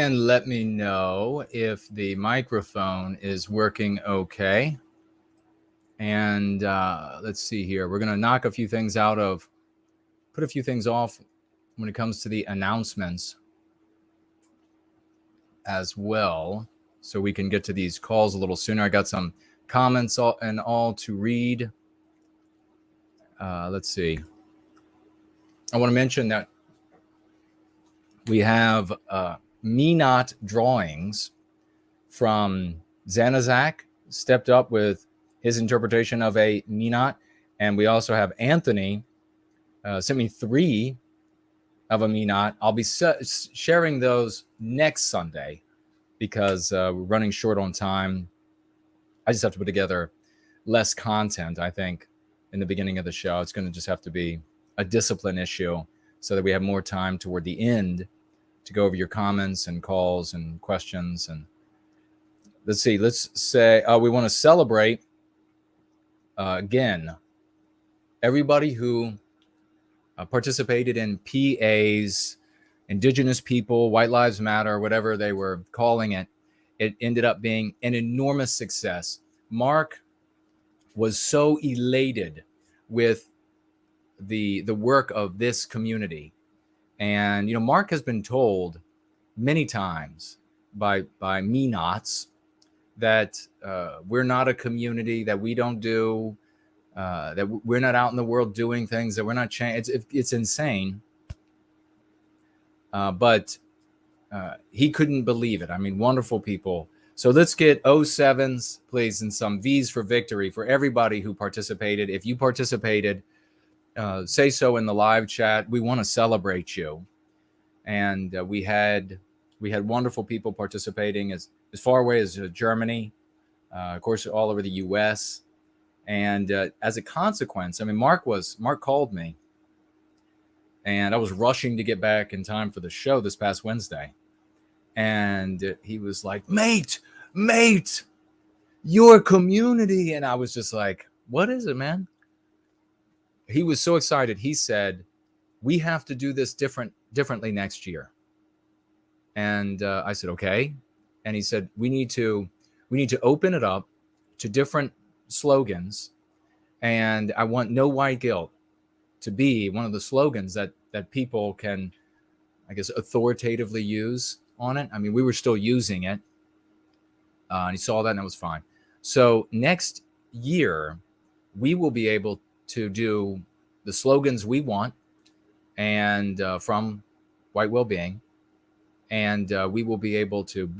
and let me know if the microphone is working okay. And let's see here. We're going to knock a few things put a few things off when it comes to the announcements as well, so we can get to these calls a little sooner. I got some comments and all to read. Let's see. I want to mention that we have Me Not drawings from Zanazak, stepped up with his interpretation of a Me Not. And we also have Anthony sent me 3 of a Me Not. I'll be sharing those next Sunday because we're running short on time. I just have to put together less content, I think, in the beginning of the show. It's going to just have to be a discipline issue so that we have more time toward the end to go over your comments and calls and questions. And let's see, let's say we want to celebrate again everybody who participated in PA's Indigenous People, White Lives Matter, whatever they were calling it. It ended up being an enormous success. Mark was so elated with the work of this community. And, you know, Mark has been told many times by Me Nots that we're not a community, that we don't do, that we're not out in the world doing things, that we're not changing. It's insane. But he couldn't believe it. I mean, wonderful people. So let's get 07s, please, and some V's for victory for everybody who participated. If you participated, say so in the live chat. We want to celebrate you. And we had wonderful people participating as far away as Germany, of course, all over the U.S. And as a consequence, I mean, Mark called me, and I was rushing to get back in time for the show this past Wednesday. And he was like, mate, your community. And I was just like, what is it, man? He was so excited. He said, we have to do this differently next year. And I said, okay. And he said, we need to open it up to different slogans. And I want no white guilt to be one of the slogans that people can, I guess, authoritatively use on it. I mean, we were still using it. And he saw that, and it was fine. So next year, we will be able to do the slogans we want, and from White Wellbeing, and we will be able to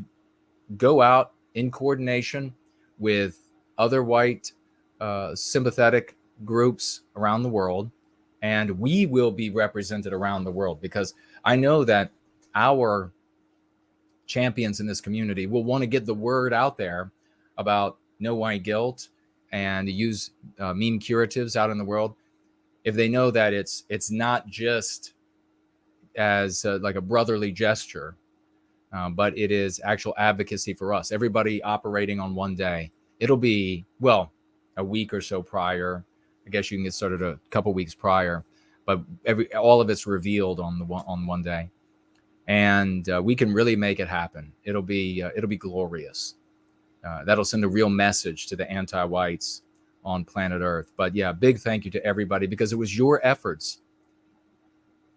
go out in coordination with other white sympathetic groups around the world, and we will be represented around the world, because I know that our champions in this community will want to get the word out there about no white guilt and use meme curatives out in the world. If they know that it's not just as like a brotherly gesture, but it is actual advocacy for us. Everybody operating on one day. It'll be, well, a week or so prior. I guess you can get started a couple weeks prior, but all of it's revealed on one day, and we can really make it happen. It'll be glorious. That'll send a real message to the anti-whites on planet Earth. But yeah, big thank you to everybody, because it was your efforts,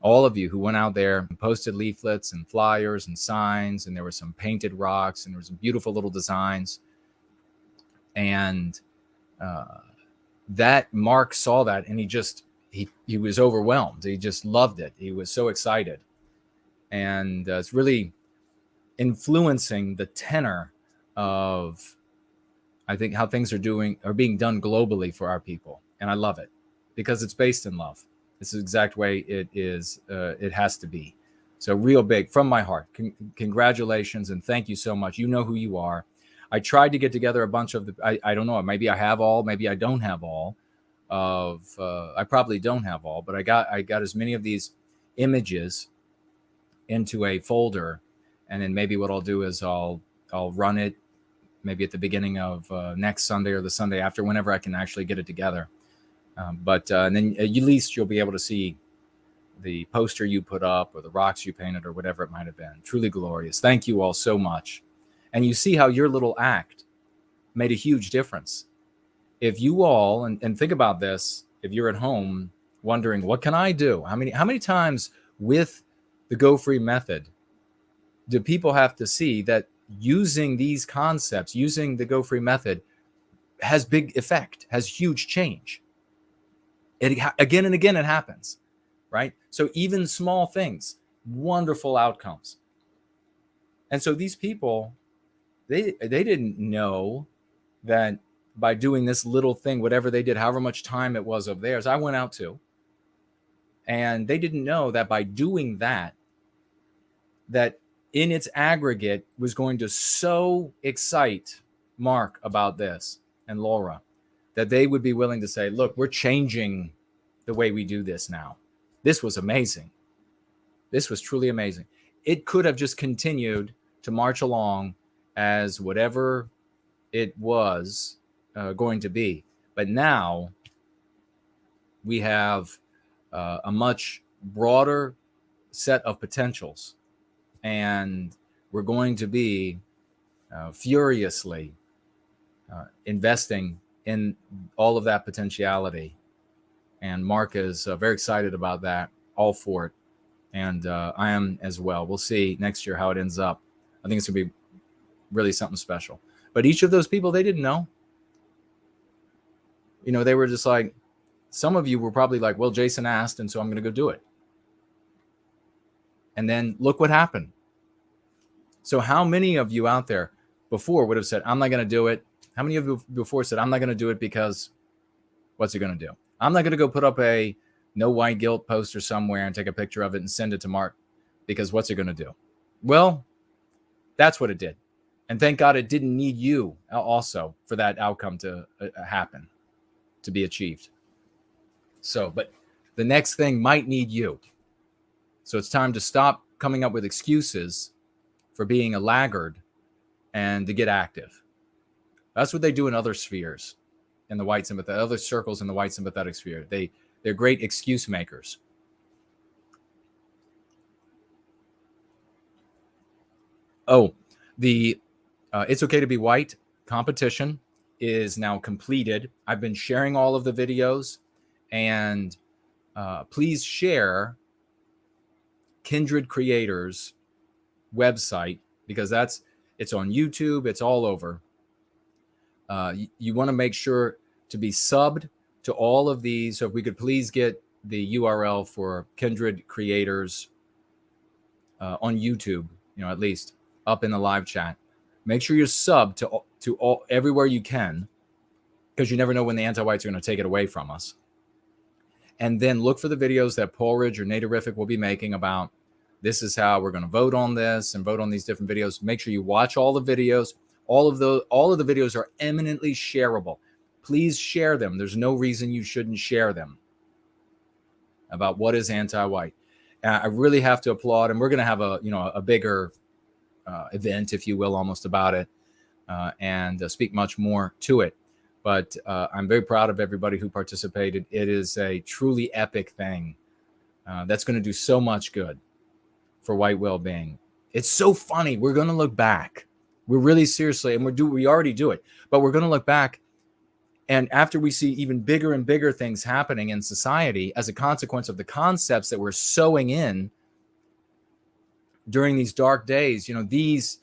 all of you who went out there and posted leaflets and flyers and signs, and there were some painted rocks, and there were some beautiful little designs. And that Mark saw that, and he was overwhelmed. He just loved it. He was so excited. And it's really influencing the tenor of, I think, how things are being done globally for our people. And I love it, because it's based in love. It's the exact way it is. It has to be. So real big from my heart. Congratulations. And thank you so much. You know who you are. I tried to get together a bunch of I don't know. Maybe I have all, maybe I don't have all of, I probably don't have all, but I got as many of these images into a folder. And then maybe what I'll do is I'll run it maybe at the beginning of next Sunday or the Sunday after, whenever I can actually get it together. And then at least you'll be able to see the poster you put up or the rocks you painted or whatever it might have been. Truly glorious. Thank you all so much. And you see how your little act made a huge difference. If you all, and think about this, if you're at home wondering, what can I do? How many times with the Go Free method do people have to see that using these concepts, using the Go Free method has big effect, has huge change? Again and again it happens, right? So even small things, wonderful outcomes. And so these people, they didn't know that by doing this little thing, whatever they did, however much time it was of theirs, I went out too. And they didn't know that by doing that, that in its aggregate was going to so excite Mark about this and Laura that they would be willing to say, look, we're changing the way we do this now. This was amazing. This was truly amazing. It could have just continued to march along as whatever it was going to be. But now we have a much broader set of potentials. And we're going to be furiously investing in all of that potentiality. And Mark is very excited about that, all for it. And I am as well. We'll see next year how it ends up. I think it's going to be really something special. But each of those people, they didn't know. You know, they were just like, some of you were probably like, well, Jason asked, and so I'm going to go do it. And then look what happened. So how many of you out there before would have said, I'm not going to do it? How many of you before said, I'm not going to do it because what's it going to do? I'm not going to go put up a no white guilt poster somewhere and take a picture of it and send it to Mark because what's it going to do? Well, that's what it did. And thank God it didn't need you also for that outcome to happen, to be achieved. So, but the next thing might need you. So it's time to stop coming up with excuses for being a laggard and to get active. That's what they do in other spheres, in the white sympathetic, other circles in the white sympathetic sphere. They're great excuse makers. Oh, the It's Okay to Be White competition is now completed. I've been sharing all of the videos, and please share Kindred Creators website because it's on YouTube, it's all over. You want to make sure to be subbed to all of these. So if we could please get the URL for Kindred Creators on YouTube, at least up in the live chat. Make sure you're subbed to all everywhere you can, because you never know when the Antiwhites are going to take it away from us. And then look for the videos that Paul Ridge or Natarific will be making about this is how we're going to vote on this and vote on these different videos. Make sure you watch all the videos. All of the videos are eminently shareable. Please share them. There's no reason you shouldn't share them about what is anti-white. I really have to applaud, and we're going to have a bigger event, if you will, almost about it, and speak much more to it. But I'm very proud of everybody who participated. It is a truly epic thing that's going to do so much good for white well-being. It's so funny. We're going to look back. We're really seriously, and we already do it, but we're going to look back. And after we see even bigger and bigger things happening in society as a consequence of the concepts that we're sowing in during these dark days, these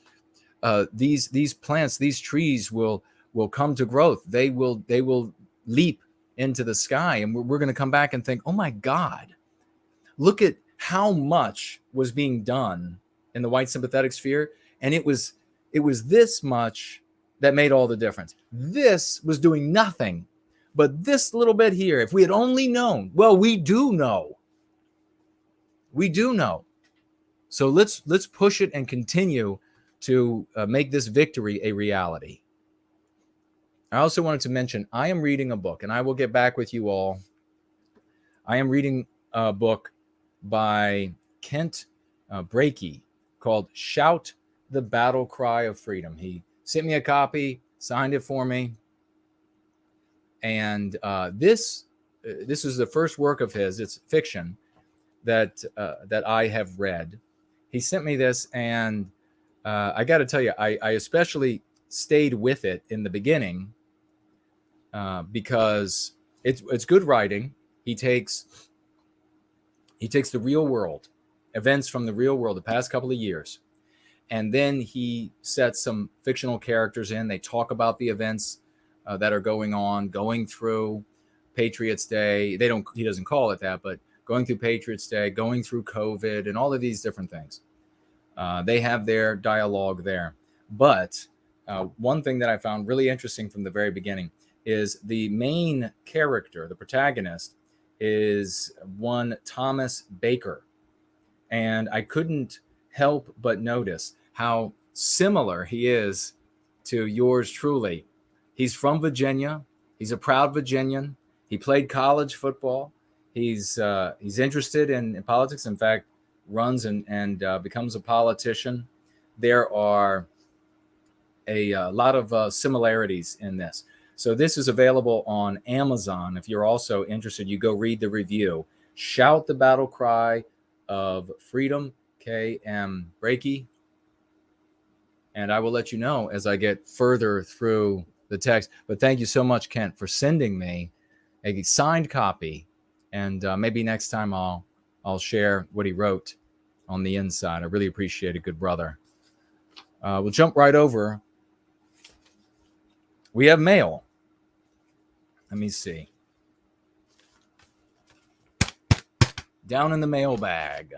plants, these trees will come to growth. They will leap into the sky, and we're going to come back and think, oh my God, look at how much was being done in the white sympathetic sphere, and it was this much that made all the difference. This was doing nothing, but this little bit here, if we had only known, well, we do know. We do know. So let's push it and continue to make this victory a reality. I also wanted to mention, I am reading a book, and I will get back with you all. I am reading a book by Kent Brakey called Shout the Battle Cry of Freedom. He sent me a copy, signed it for me. And this is the first work of his. It's fiction, that I have read. He sent me this, and I got to tell you, I especially stayed with it in the beginning because it's good writing. He takes the real world, events from the real world, the past couple of years, and then he sets some fictional characters in. They talk about the events that are going through Patriots Day. He doesn't call it that, but going through Patriots Day, going through COVID, and all of these different things. They have their dialogue there. But one thing that I found really interesting from the very beginning is the main character, the protagonist, is one Thomas Baker. And I couldn't help but notice how similar he is to yours truly. He's from Virginia. He's a proud Virginian. He played college football. He's interested in politics. In fact, runs and becomes a politician. There are a lot of similarities in this. So this is available on Amazon. If you're also interested, you go read the review. Shout the battle cry of freedom, K.M. Breakey. And I will let you know as I get further through the text. But thank you so much, Kent, for sending me a signed copy. And maybe next time I'll share what he wrote on the inside. I really appreciate it, good brother. We'll jump right over. We have mail. Let me see. Down in the mailbag.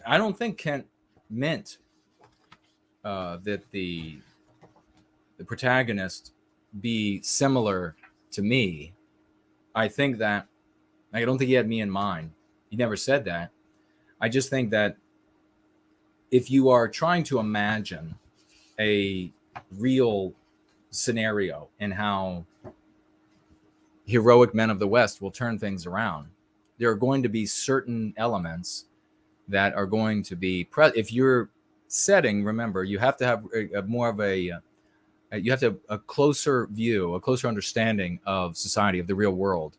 I don't think Kent meant that the protagonist be similar to me. I think that I don't think he had me in mind. He never said that. I just think that if you are trying to imagine a real scenario and how heroic men of the West will turn things around, there are going to be certain elements that are going to be if you're setting, remember, you have to have you have to have a closer view, a closer understanding of society, of the real world.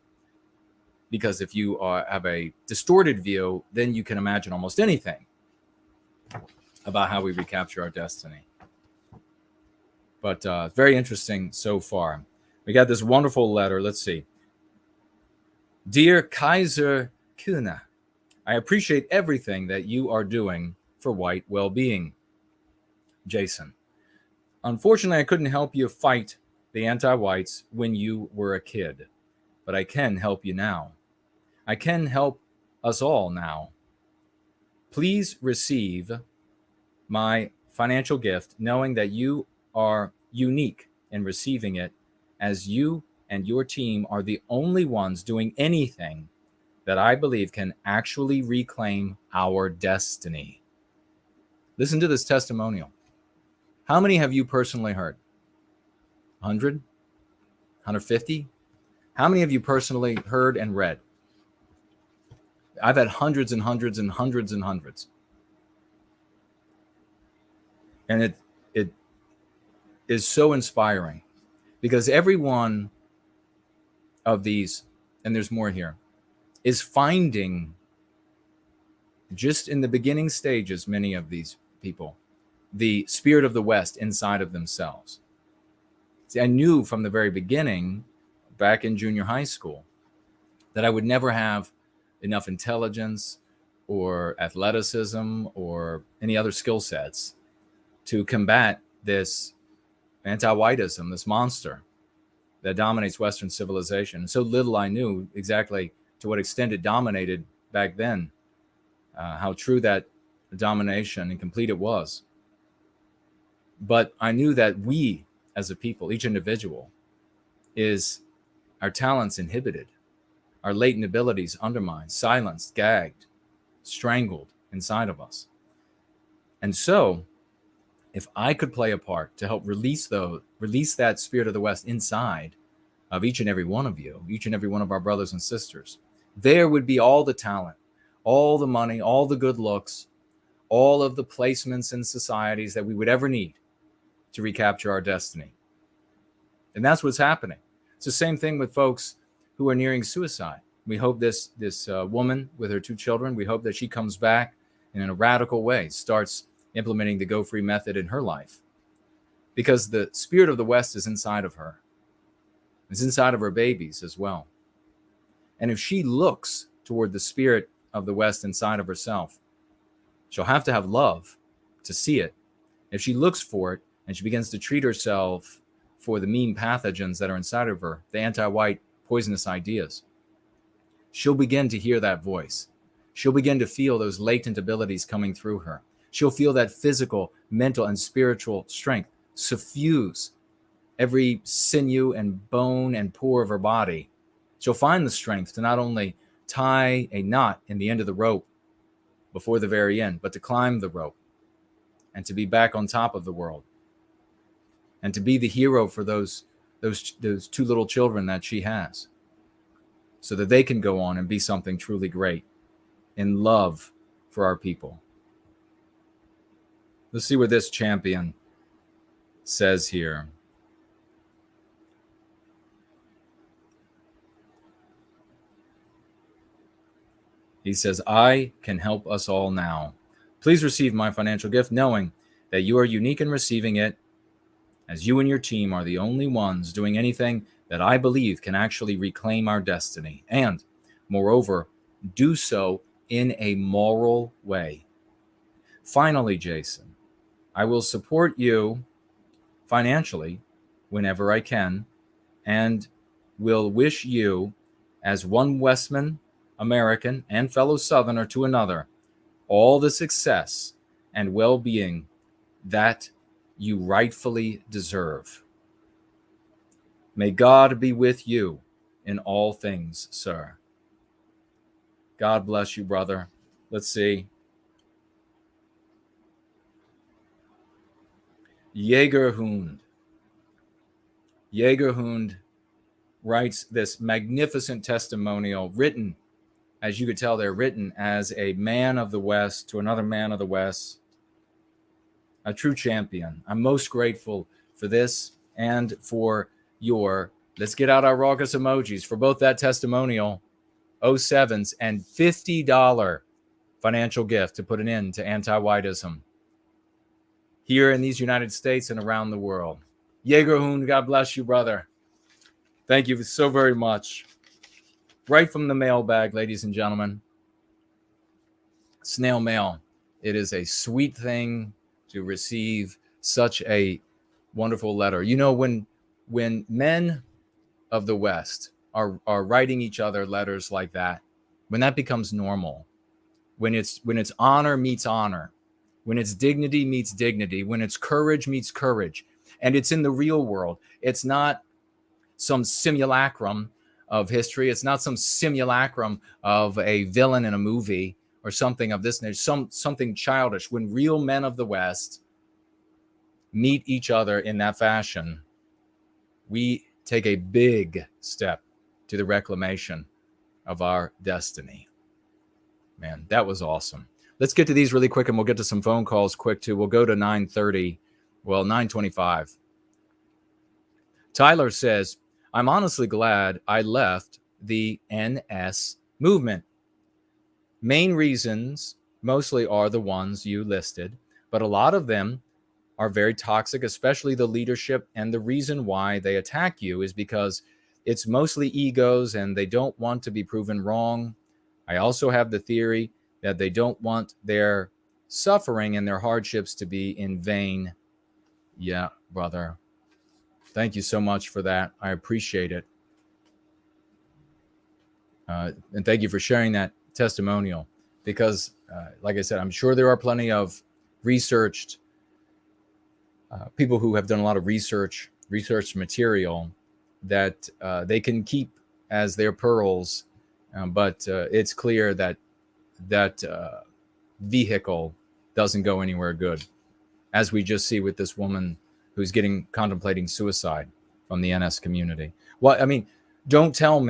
Because if you have a distorted view, then you can imagine almost anything about how we recapture our destiny. But very interesting so far. We got this wonderful letter. Let's see. Dear Kaiser Köhne, I appreciate everything that you are doing for white well-being. Jason, unfortunately, I couldn't help you fight the anti-whites when you were a kid, but I can help you now. I can help us all now. Please receive my financial gift, knowing that you are unique in receiving it, as you and your team are the only ones doing anything that I believe can actually reclaim our destiny. Listen to this testimonial. How many have you personally heard? 100? 150? How many have you personally heard and read? I've had hundreds and hundreds and hundreds and hundreds. And it is so inspiring because every one of these, and there's more here, is finding just in the beginning stages, many of these people, the spirit of the West inside of themselves. See, I knew from the very beginning, back in junior high school, that I would never have enough intelligence or athleticism or any other skill sets to combat this anti-whiteism, this monster that dominates Western civilization. And so little I knew exactly to what extent it dominated back then, how true that domination and complete it was. But I knew that we as a people, each individual, is our talents inhibited, our latent abilities undermined, silenced, gagged, strangled inside of us. And so if I could play a part to help release that spirit of the West inside of each and every one of you, each and every one of our brothers and sisters, there would be all the talent, all the money, all the good looks, all of the placements in societies that we would ever need to recapture our destiny. And that's what's happening. It's the same thing with folks who are nearing suicide. We hope this woman with her 2 children, we hope that she comes back and in a radical way starts implementing the Go Free method in her life. Because the spirit of the West is inside of her. It's inside of her babies as well. And if she looks toward the spirit of the West inside of herself, she'll have to have love to see it. If she looks for it and she begins to treat herself for the mean pathogens that are inside of her, the anti-white poisonous ideas, she'll begin to hear that voice. She'll begin to feel those latent abilities coming through her. She'll feel that physical, mental, and spiritual strength suffuse every sinew and bone and pore of her body. She'll find the strength to not only tie a knot in the end of the rope before the very end, but to climb the rope and to be back on top of the world and to be the hero for those 2 little children that she has, so that they can go on and be something truly great in love for our people. Let's see what this champion says here. He says, I can help us all now. Please receive my financial gift, knowing that you are unique in receiving it, as you and your team are the only ones doing anything that I believe can actually reclaim our destiny, and, moreover, do so in a moral way. Finally, Jason, I will support you financially whenever I can, and will wish you, as one Westman, American, and fellow Southerner to another, all the success and well-being that you rightfully deserve. May God be with you in all things, sir. God bless you, brother. Let's see. Jägerhund writes this magnificent testimonial written, as you could tell, they're written as a man of the West to another man of the West, a true champion. I'm most grateful for this and for your, let's get out our raucous emojis, for both that testimonial, 07s, and $50 financial gift to put an end to anti-whiteism here in these United States and around the world. Jägerhund, God bless you, brother. Thank you so very much. Right from the mailbag, ladies and gentlemen. Snail mail. It is a sweet thing to receive such a wonderful letter. You know, when men of the West are writing each other letters like that, when that becomes normal, when it's honor meets honor, when it's dignity meets dignity, when it's courage meets courage, and it's in the real world, it's not some simulacrum of history. It's not some simulacrum of a villain in a movie or something of this nature, something childish. When real men of the West meet each other in that fashion, we take a big step to the reclamation of our destiny. Man, that was awesome. Let's get to these really quick, and we'll get to some phone calls quick too. We'll go to 9:25. Tyler says, I'm honestly glad I left the NS movement. Main reasons mostly are the ones you listed, but a lot of them are very toxic, especially the leadership. And the reason why they attack you is because it's mostly egos and they don't want to be proven wrong. I also have the theory that they don't want their suffering and their hardships to be in vain. Yeah, brother. Thank you so much for that. I appreciate it. And thank you for sharing that testimonial, because like I said, I'm sure there are plenty of researched people who have done a lot of research material that they can keep as their pearls. But it's clear that vehicle doesn't go anywhere good, as we just see with this woman who's contemplating suicide from the NS community. Well, I mean, don't come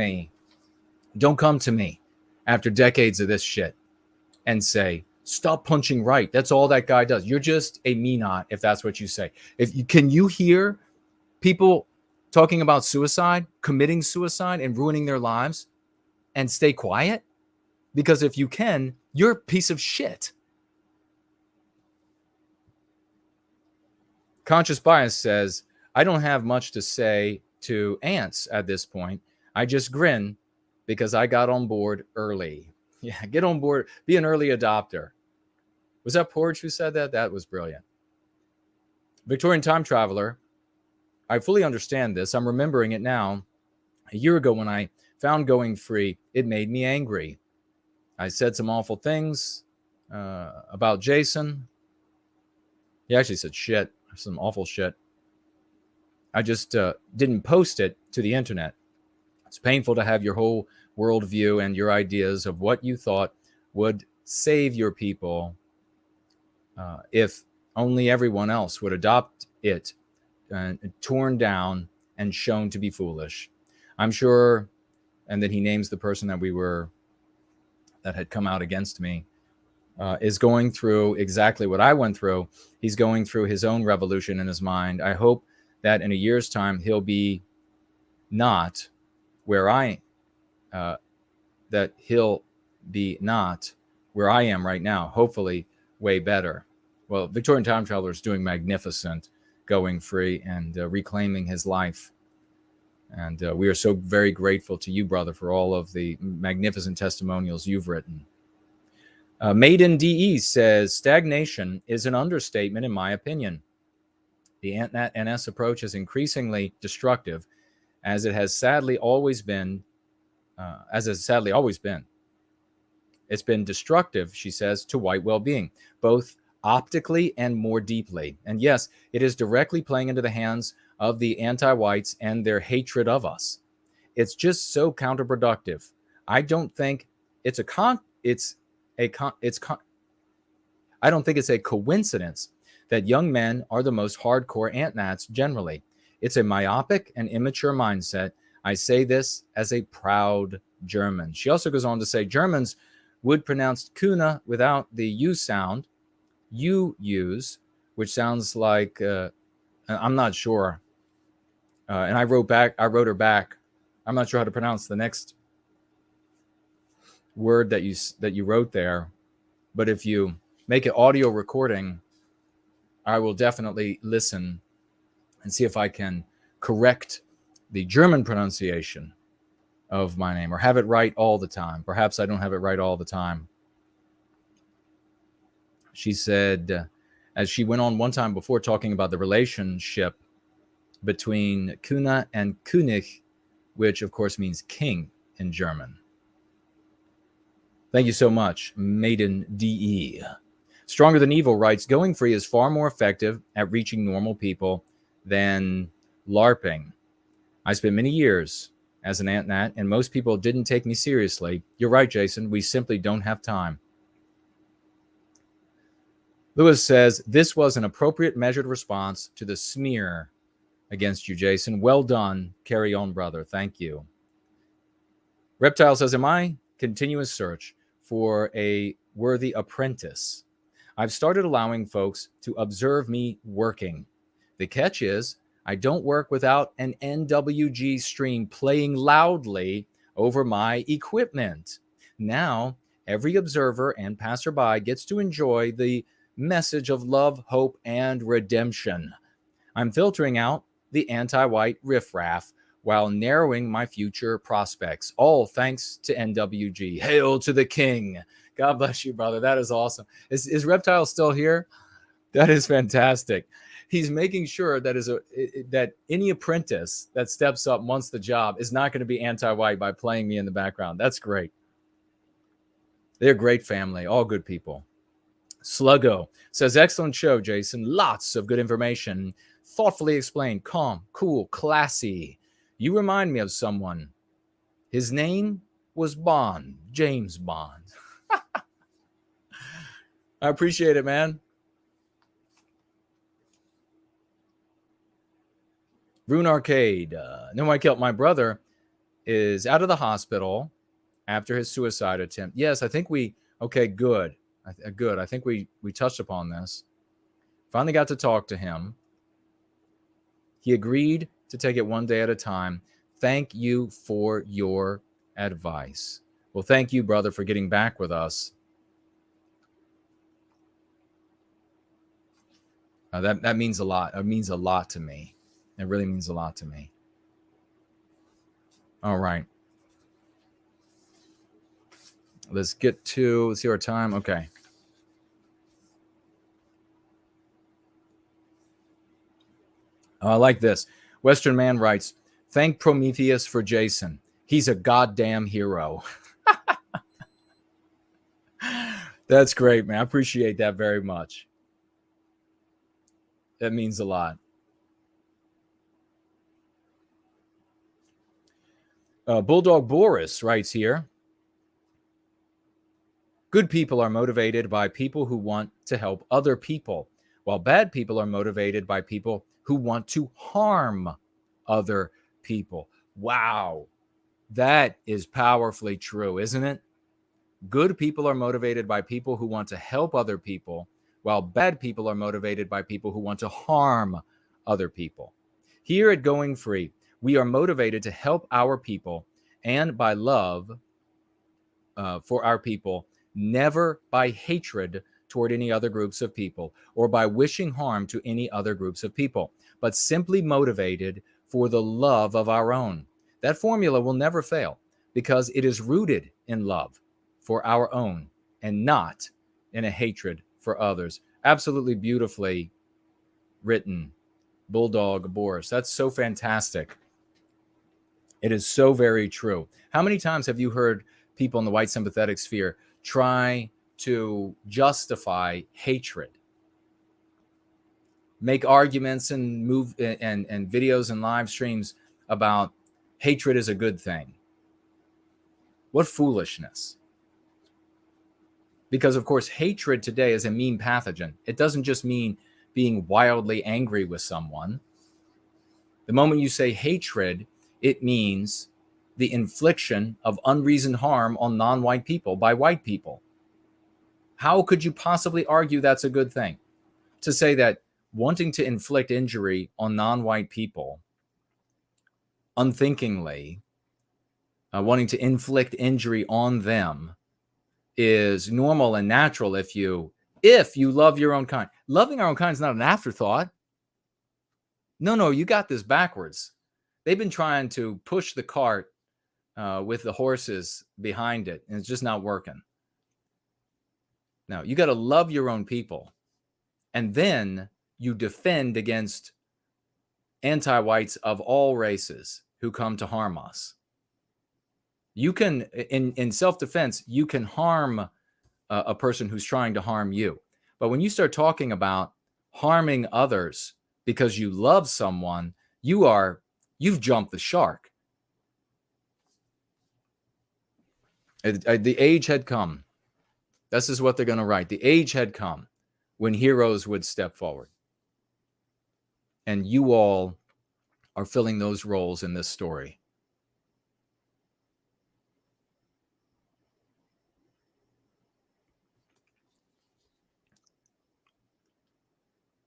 to me after decades of this shit and say, stop punching right. That's all that guy does. You're just a me-not if that's what you say. Can you hear people talking about suicide, committing suicide, and ruining their lives, and stay quiet? Because if you can, you're a piece of shit. Conscious Bias says, I don't have much to say to ants at this point. I just grin because I got on board early. Yeah, get on board. Be an early adopter. Was that Porge who said that? That was brilliant. Victorian Time Traveler, I fully understand this. I'm remembering it now. A year ago when I found Going Free, it made me angry. I said some awful things about Jason. He actually said shit, some awful shit. I just didn't post it to the internet. It's painful to have your whole worldview and your ideas of what you thought would save your people if only everyone else would adopt it, torn down and shown to be foolish. I'm sure, and then he names the person that had come out against me, is going through exactly what I went through. He's going through his own revolution in his mind. I hope that in a year's time, he'll be not where I am right now. Hopefully way better. Well, Victorian Time Traveler is doing magnificent, Going Free and reclaiming his life. And we are so very grateful to you, brother, for all of the magnificent testimonials you've written. Maiden DE says, stagnation is an understatement in my opinion. The Ant-Nat-NS approach is increasingly destructive, as it has sadly always been. It's been destructive, she says, to white well-being, both optically and more deeply. And yes, it is directly playing into the hands of the anti-whites and their hatred of us. It's just so counterproductive. I don't think it's a coincidence that young men are the most hardcore ant-nats generally. It's a myopic and immature mindset. I say this as a proud German. She also goes on to say Germans would pronounce Köhne without the U sound. You use, which sounds like I'm not sure. And I wrote her back. I'm not sure how to pronounce the next word that you wrote there. But if you make an audio recording, I will definitely listen and see if I can correct the German pronunciation of my name or have it right all the time. Perhaps I don't have it right all the time. She said, as she went on one time before talking about the relationship between Köhne and König, which of course means king in German. Thank you so much, Maiden DE. Stronger Than Evil writes, Going Free is far more effective at reaching normal people than LARPing. I spent many years as an ant-nat, and most people didn't take me seriously. You're right, Jason. We simply don't have time. Lewis says, this was an appropriate measured response to the smear against you, Jason. Well done. Carry on, brother. Thank you. Reptile says, in my continuous search for a worthy apprentice, I've started allowing folks to observe me working. The catch is, I don't work without an NWG stream playing loudly over my equipment. Now, every observer and passerby gets to enjoy the message of love, hope, and redemption. I'm filtering out the anti-white riffraff while narrowing my future prospects, all thanks to NWG. Hail to the king. God bless you, brother. That is awesome. Is Reptile still here? That is fantastic. He's making sure that any apprentice that steps up and wants the job is not going to be anti-white by playing me in the background. That's great. They're a great family, all good people. Sluggo says, excellent show, Jason. Lots of good information. Thoughtfully explained, calm, cool, classy. You remind me of someone. His name was Bond, James Bond. I appreciate it, man. Rune Arcade. No, I killed my brother is out of the hospital after his suicide attempt. Yes, I think okay, good. Good. I think we touched upon this. Finally got to talk to him. He agreed to take it one day at a time. Thank you for your advice. Well, thank you, brother, for getting back with us. That means a lot. It means a lot to me. It really means a lot to me. All right. Let's see our time. Okay. I like this. Western Man writes, thank Prometheus for Jason. He's a goddamn hero. That's great, man. I appreciate that very much. That means a lot. Bulldog Boris writes here, good people are motivated by people who want to help other people, while bad people are motivated by people who want to harm other people. Wow. That is powerfully true, isn't it? Good people are motivated by people who want to help other people, while bad people are motivated by people who want to harm other people. Here at Going Free, we are motivated to help our people and by love for our people, never by hatred toward any other groups of people or by wishing harm to any other groups of people, but simply motivated for the love of our own. That formula will never fail because it is rooted in love for our own and not in a hatred for others. Absolutely beautifully written, Bulldog Boris. That's so fantastic. It is so very true. How many times have you heard people in the white sympathetic sphere try to justify hatred, make arguments and videos and live streams about hatred is a good thing? What foolishness. Because, of course, hatred today is a mean pathogen. It doesn't just mean being wildly angry with someone. The moment you say hatred, it means the infliction of unreasoned harm on non-white people by white people. How could you possibly argue that's a good thing? To say that wanting to inflict injury on non-white people, unthinkingly, wanting to inflict injury on them, is normal and natural if you love your own kind. Loving our own kind is not an afterthought. No, you got this backwards. They've been trying to push the cart with the horses behind it, and it's just not working. Now, you got to love your own people, and then you defend against anti-whites of all races who come to harm us. You can, in self-defense, you can harm a person who's trying to harm you. But when you start talking about harming others because you love someone, you've jumped the shark. The age had come. This is what they're going to write. The age had come when heroes would step forward. And you all are filling those roles in this story.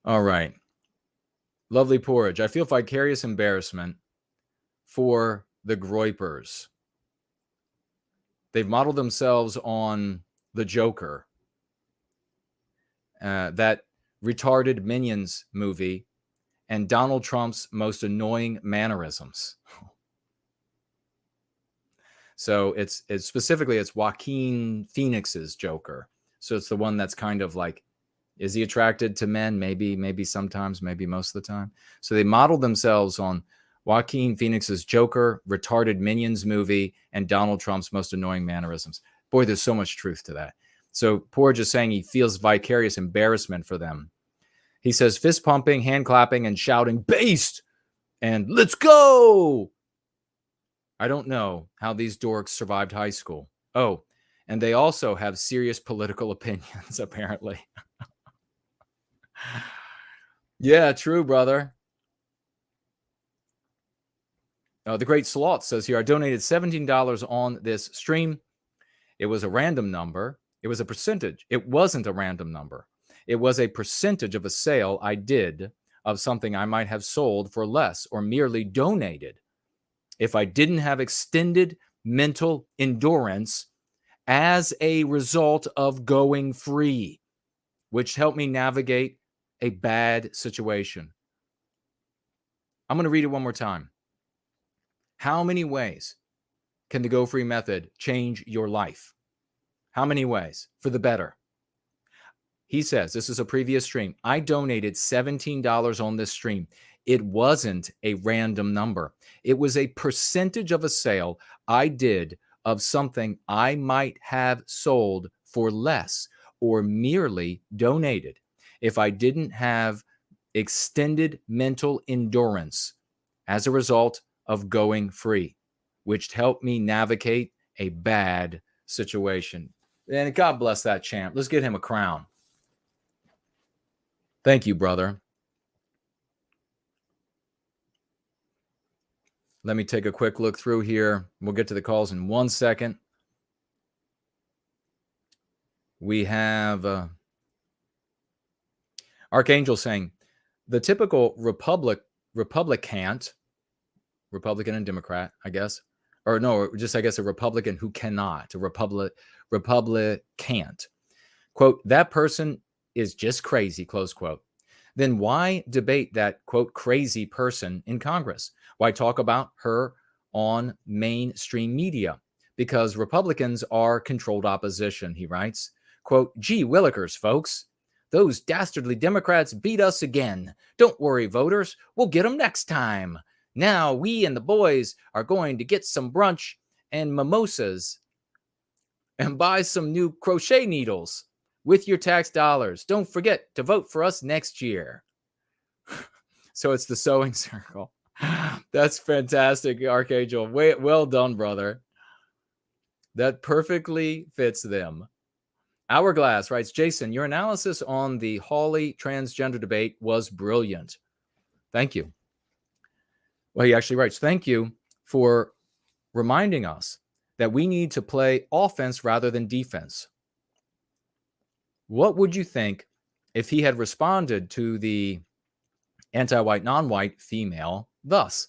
All right. Lovely Porridge. I feel vicarious embarrassment for the Groypers. They've modeled themselves on the Joker, that retarded Minions movie, and Donald Trump's most annoying mannerisms. So it's specifically Joaquin Phoenix's Joker. So it's the one that's kind of like, is he attracted to men? Maybe sometimes, maybe most of the time. So they modeled themselves on Joaquin Phoenix's Joker, retarded Minions movie, and Donald Trump's most annoying mannerisms. Boy, there's so much truth to that. So Porridge is saying he feels vicarious embarrassment for them. He says fist pumping, hand clapping, and shouting, "Based!" and "Let's go!" I don't know how these dorks survived high school. Oh, and they also have serious political opinions, apparently. Yeah, true, brother. The Great Sloth says here, I donated $17 on this stream. It was a random number. It was a percentage. It wasn't a random number. It was a percentage of a sale I did of something I might have sold for less or merely donated if I didn't have extended mental endurance as a result of going free, which helped me navigate a bad situation. I'm going to read it one more time. How many ways can the Go Free method change your life? How many ways for the better? He says, this is a previous stream. I donated $17 on this stream. It wasn't a random number. It was a percentage of a sale I did of something I might have sold for less or merely donated if I didn't have extended mental endurance as a result of going free, which helped me navigate a bad situation. And God bless that champ. Let's get him a crown. Thank you, brother. Let me take a quick look through here. We'll get to the calls in 1 second. We have Archangel saying, the typical Republican and Democrat, I guess, or no, just I guess a Republican who cannot, a Republicant. Quote, that person is just crazy, close quote. Then why debate that, quote, crazy person in Congress? Why talk about her on mainstream media? Because Republicans are controlled opposition, he writes. Quote, gee willikers, folks. Those dastardly Democrats beat us again. Don't worry, voters. We'll get them next time. Now we and the boys are going to get some brunch and mimosas and buy some new crochet needles with your tax dollars. Don't forget to vote for us next year. So it's the sewing circle. That's fantastic, Archangel. Well done, brother. That perfectly fits them. Hourglass writes, Jason, your analysis on the Hawley transgender debate was brilliant. Thank you. Well, he actually writes, thank you for reminding us that we need to play offense rather than defense. What would you think if he had responded to the anti-white, non-white female thus?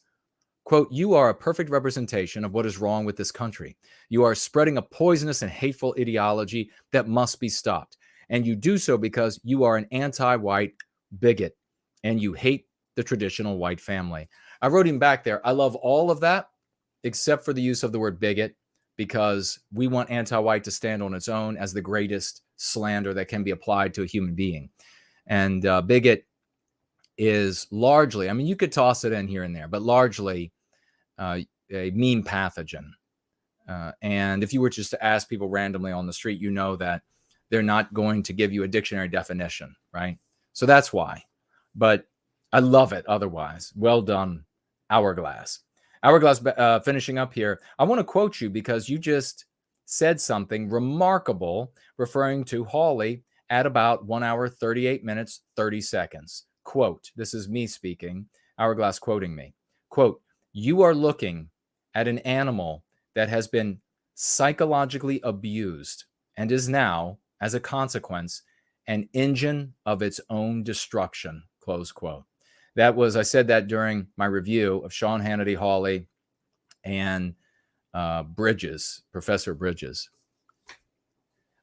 Quote, you are a perfect representation of what is wrong with this country. You are spreading a poisonous and hateful ideology that must be stopped. And you do so because you are an anti-white bigot and you hate the traditional white family. I wrote him back there. I love all of that except for the use of the word bigot, because we want anti-white to stand on its own as the greatest slander that can be applied to a human being. And bigot is largely, I mean, you could toss it in here and there, but largely a mean pathogen. And if you were just to ask people randomly on the street, you know that they're not going to give you a dictionary definition, right? So that's why. But I love it otherwise. Well done, Hourglass. Hourglass, finishing up here, I want to quote you because you just said something remarkable referring to Hawley at about 1 hour, 38 minutes, 30 seconds. Quote, this is me speaking, Hourglass quoting me. Quote, you are looking at an animal that has been psychologically abused and is now, as a consequence, an engine of its own destruction, close quote. That was, I said that during my review of Sean Hannity, Hawley, and Bridges, Professor Bridges.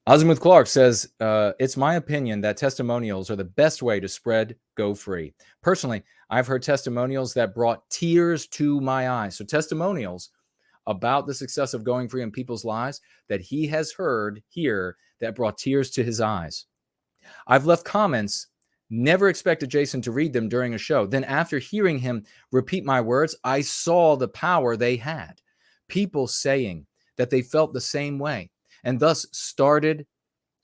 Azimuth Clark says, it's my opinion that testimonials are the best way to spread Go Free. Personally, I've heard testimonials that brought tears to my eyes. So testimonials about the success of going free in people's lives that he has heard here that brought tears to his eyes. I've left comments, never expected Jason to read them during a show. Then after hearing him repeat my words, I saw the power they had. People saying that they felt the same way and thus started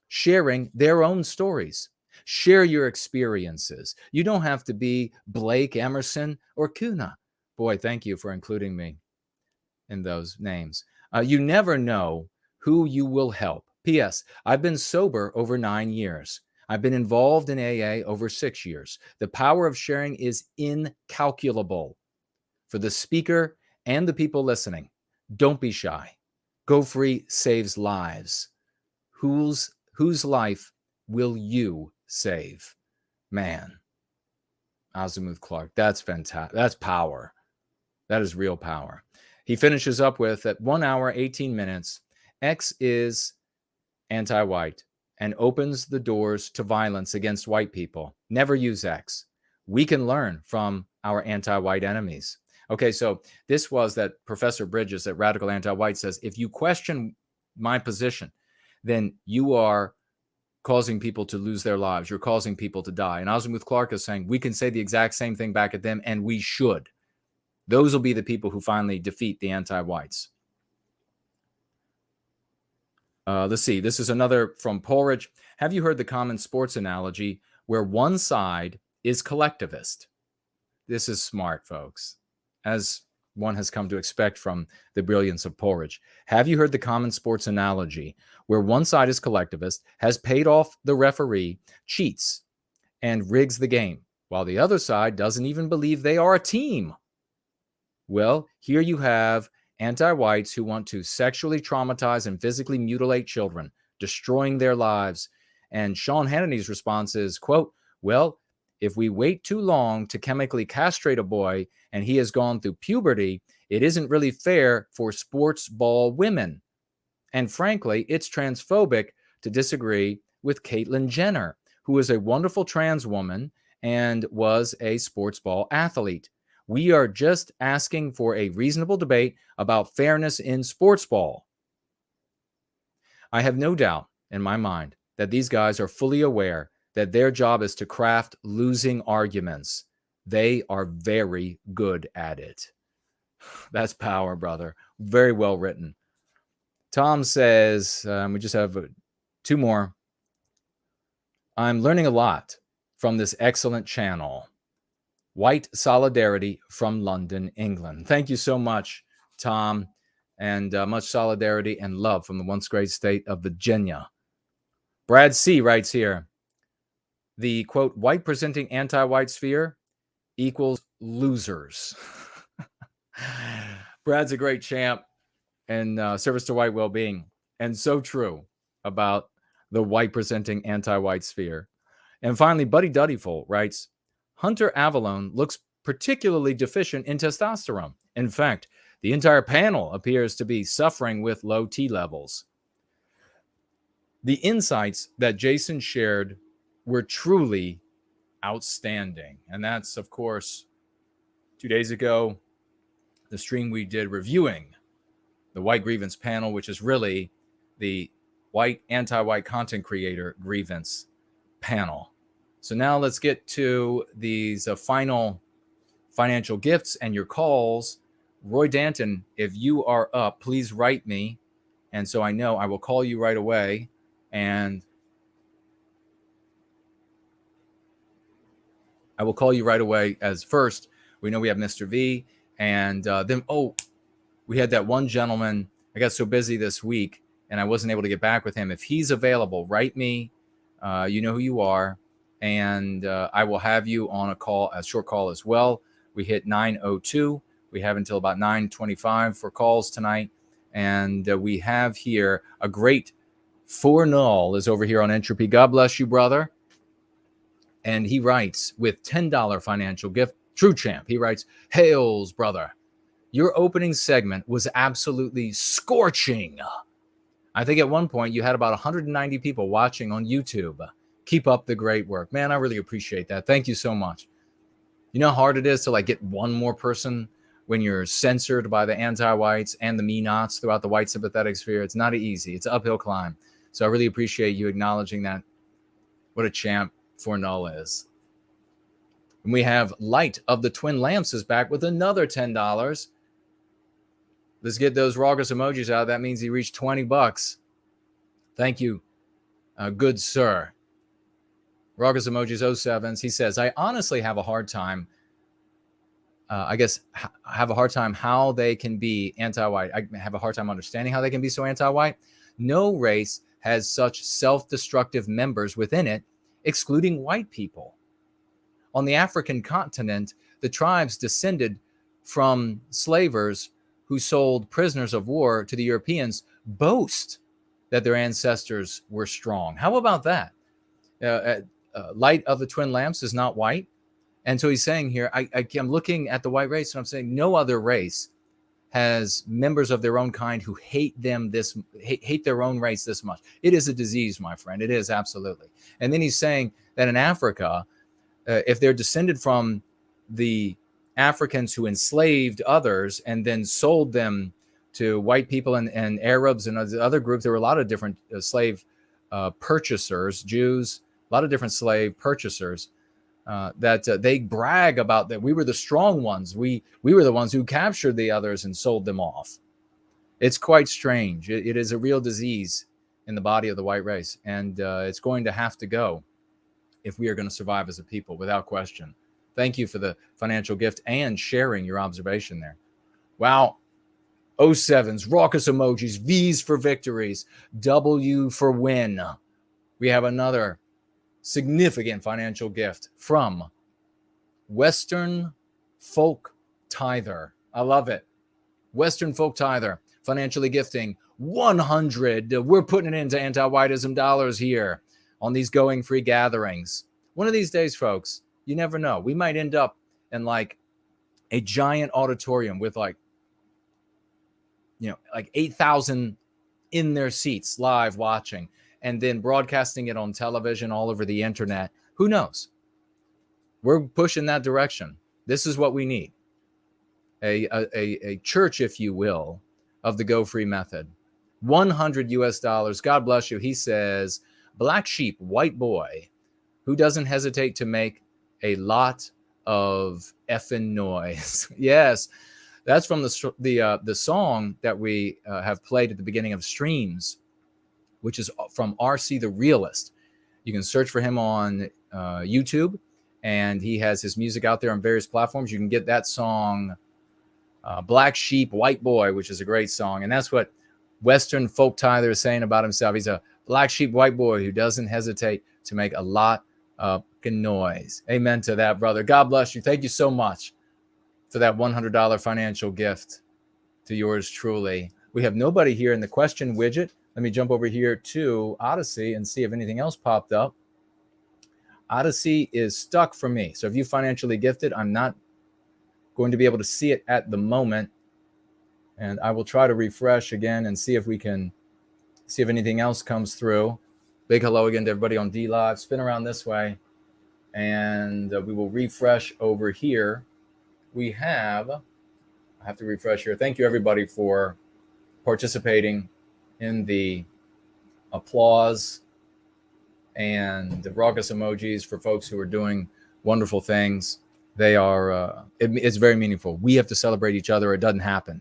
sharing their own stories. Share your experiences. You don't have to be Blake, Emerson, or Köhne. Boy, thank you for including me in those names. You never know who you will help. P.S. I've been sober over 9 years. I've been involved in AA over 6 years. The power of sharing is incalculable. For the speaker and the people listening, don't be shy. Go Free saves lives. Whose life will you save? Man, Azimuth Clark. That's fantastic. That's power. That is real power. He finishes up with, at 1 hour, 18 minutes, X is anti-white and opens the doors to violence against white people. Never use X. We can learn from our anti-white enemies. Okay, so this was that Professor Bridges at Radical Anti-White says, if you question my position, then you are causing people to lose their lives. You're causing people to die. And Azimuth Clark is saying, we can say the exact same thing back at them, and we should. Those will be the people who finally defeat the anti-whites. Let's see. This is another from Polridge. Have you heard the common sports analogy where one side is collectivist? This is smart, folks, as one has come to expect from the brilliance of Polridge. Have you heard the common sports analogy where one side is collectivist, has paid off the referee, cheats, and rigs the game, while the other side doesn't even believe they are a team? Well, here you have anti-whites who want to sexually traumatize and physically mutilate children, destroying their lives. And Sean Hannity's response is, quote, well, if we wait too long to chemically castrate a boy and he has gone through puberty, it isn't really fair for sports ball women. And frankly, it's transphobic to disagree with Caitlyn Jenner, who is a wonderful trans woman and was a sports ball athlete. We are just asking for a reasonable debate about fairness in sports ball. I have no doubt in my mind that these guys are fully aware that their job is to craft losing arguments. They are very good at it. That's power, brother. Very well written. Tom says, we just have 2 more. I'm learning a lot from this excellent channel. White Solidarity from London, England. Thank you so much, Tom, and much solidarity and love from the once great state of Virginia. Brad C. writes here, the, quote, white presenting anti-white sphere equals losers. Brad's a great champ and service to white well-being, and so true about the white presenting anti-white sphere. And finally, Buddy Duddyful writes, Hunter Avalone looks particularly deficient in testosterone. In fact, the entire panel appears to be suffering with low T levels. The insights that Jason shared were truly outstanding. And that's, of course, 2 days ago, the stream we did reviewing the white grievance panel, which is really the white anti-white content creator grievance panel. So now let's get to these final financial gifts and your calls. Roy Danton, if you are up, please write me. And so I know I will call you right away. And I will call you right away as first. We know we have Mr. V. And then, we had that one gentleman. I got so busy this week and I wasn't able to get back with him. If he's available, write me. You know who you are. And I will have you on a short call as well. We hit 9:02. We have until about 9:25 for calls tonight. And we have here a great Fornull is over here on Entropy. God bless you, brother. And he writes with $10 financial gift, True Champ. He writes, Hails, brother. Your opening segment was absolutely scorching. I think at one point you had about 190 people watching on YouTube. Keep up the great work. Man, I really appreciate that. Thank you so much. You know how hard it is to get one more person when you're censored by the anti-whites and the me-nots throughout the white sympathetic sphere? It's not easy. It's an uphill climb. So I really appreciate you acknowledging that. What a champ Fornull is. And we have Light of the Twin Lamps is back with another $10. Let's get those Raucous emojis out. That means he reached $20. Thank you, good sir. Raucous emojis 07s. He says, I honestly have a hard time. I have a hard time how they can be anti-white. I have a hard time understanding how they can be so anti-white. No race has such self-destructive members within it, excluding white people. On the African continent, the tribes descended from slavers who sold prisoners of war to the Europeans boast that their ancestors were strong. How about that? Light of the Twin Lamps is not white. And so he's saying here, I'm looking at the white race and I'm saying no other race has members of their own kind who hate their own race this much. It is a disease, my friend. It is, absolutely. And then he's saying that in Africa, if they're descended from the Africans who enslaved others and then sold them to white people and Arabs and other groups, there were a lot of different slave purchasers, Jews, a lot of different slave purchasers. That they brag about that we were the strong ones. We were the ones who captured the others and sold them off. It's quite strange. It is a real disease in the body of the white race, and it's going to have to go if we are going to survive as a people, without question. Thank you for the financial gift and sharing your observation there. Wow. 07s, raucous emojis, V's for victories, W for win. We have another significant financial gift from Western Folk Tither. I love it. Western Folk Tither, financially gifting 100. We're putting it into anti-whiteism dollars here on these going free gatherings. One of these days, folks, you never know. We might end up in like a giant auditorium with like 8,000 in their seats live watching, and then broadcasting it on television all over the internet. Who knows? We're pushing that direction. This is what we need. A church, if you will, of the Go Free method. $100. God bless you. He says, black sheep, white boy, who doesn't hesitate to make a lot of effing noise. Yes, that's from the song that we have played at the beginning of streams, which is from RC the Realist. You can search for him on YouTube, and he has his music out there on various platforms. You can get that song, Black Sheep, White Boy, which is a great song. And that's what Western Folk Tither is saying about himself. He's a black sheep, white boy who doesn't hesitate to make a lot of noise. Amen to that, brother. God bless you. Thank you so much for that $100 financial gift to yours truly. We have nobody here in the question widget. Let me jump over here to Odyssey and see if anything else popped up. Odyssey is stuck for me. So if you financially gifted, I'm not going to be able to see it at the moment. And I will try to refresh again and see if we can see if anything else comes through. Big hello again to everybody on D Live. Spin around this way. And we will refresh over here. I have to refresh here. Thank you, everybody, for participating in the applause and the raucous emojis for folks who are doing wonderful things. They are, it's very meaningful. We have to celebrate each other. It doesn't happen.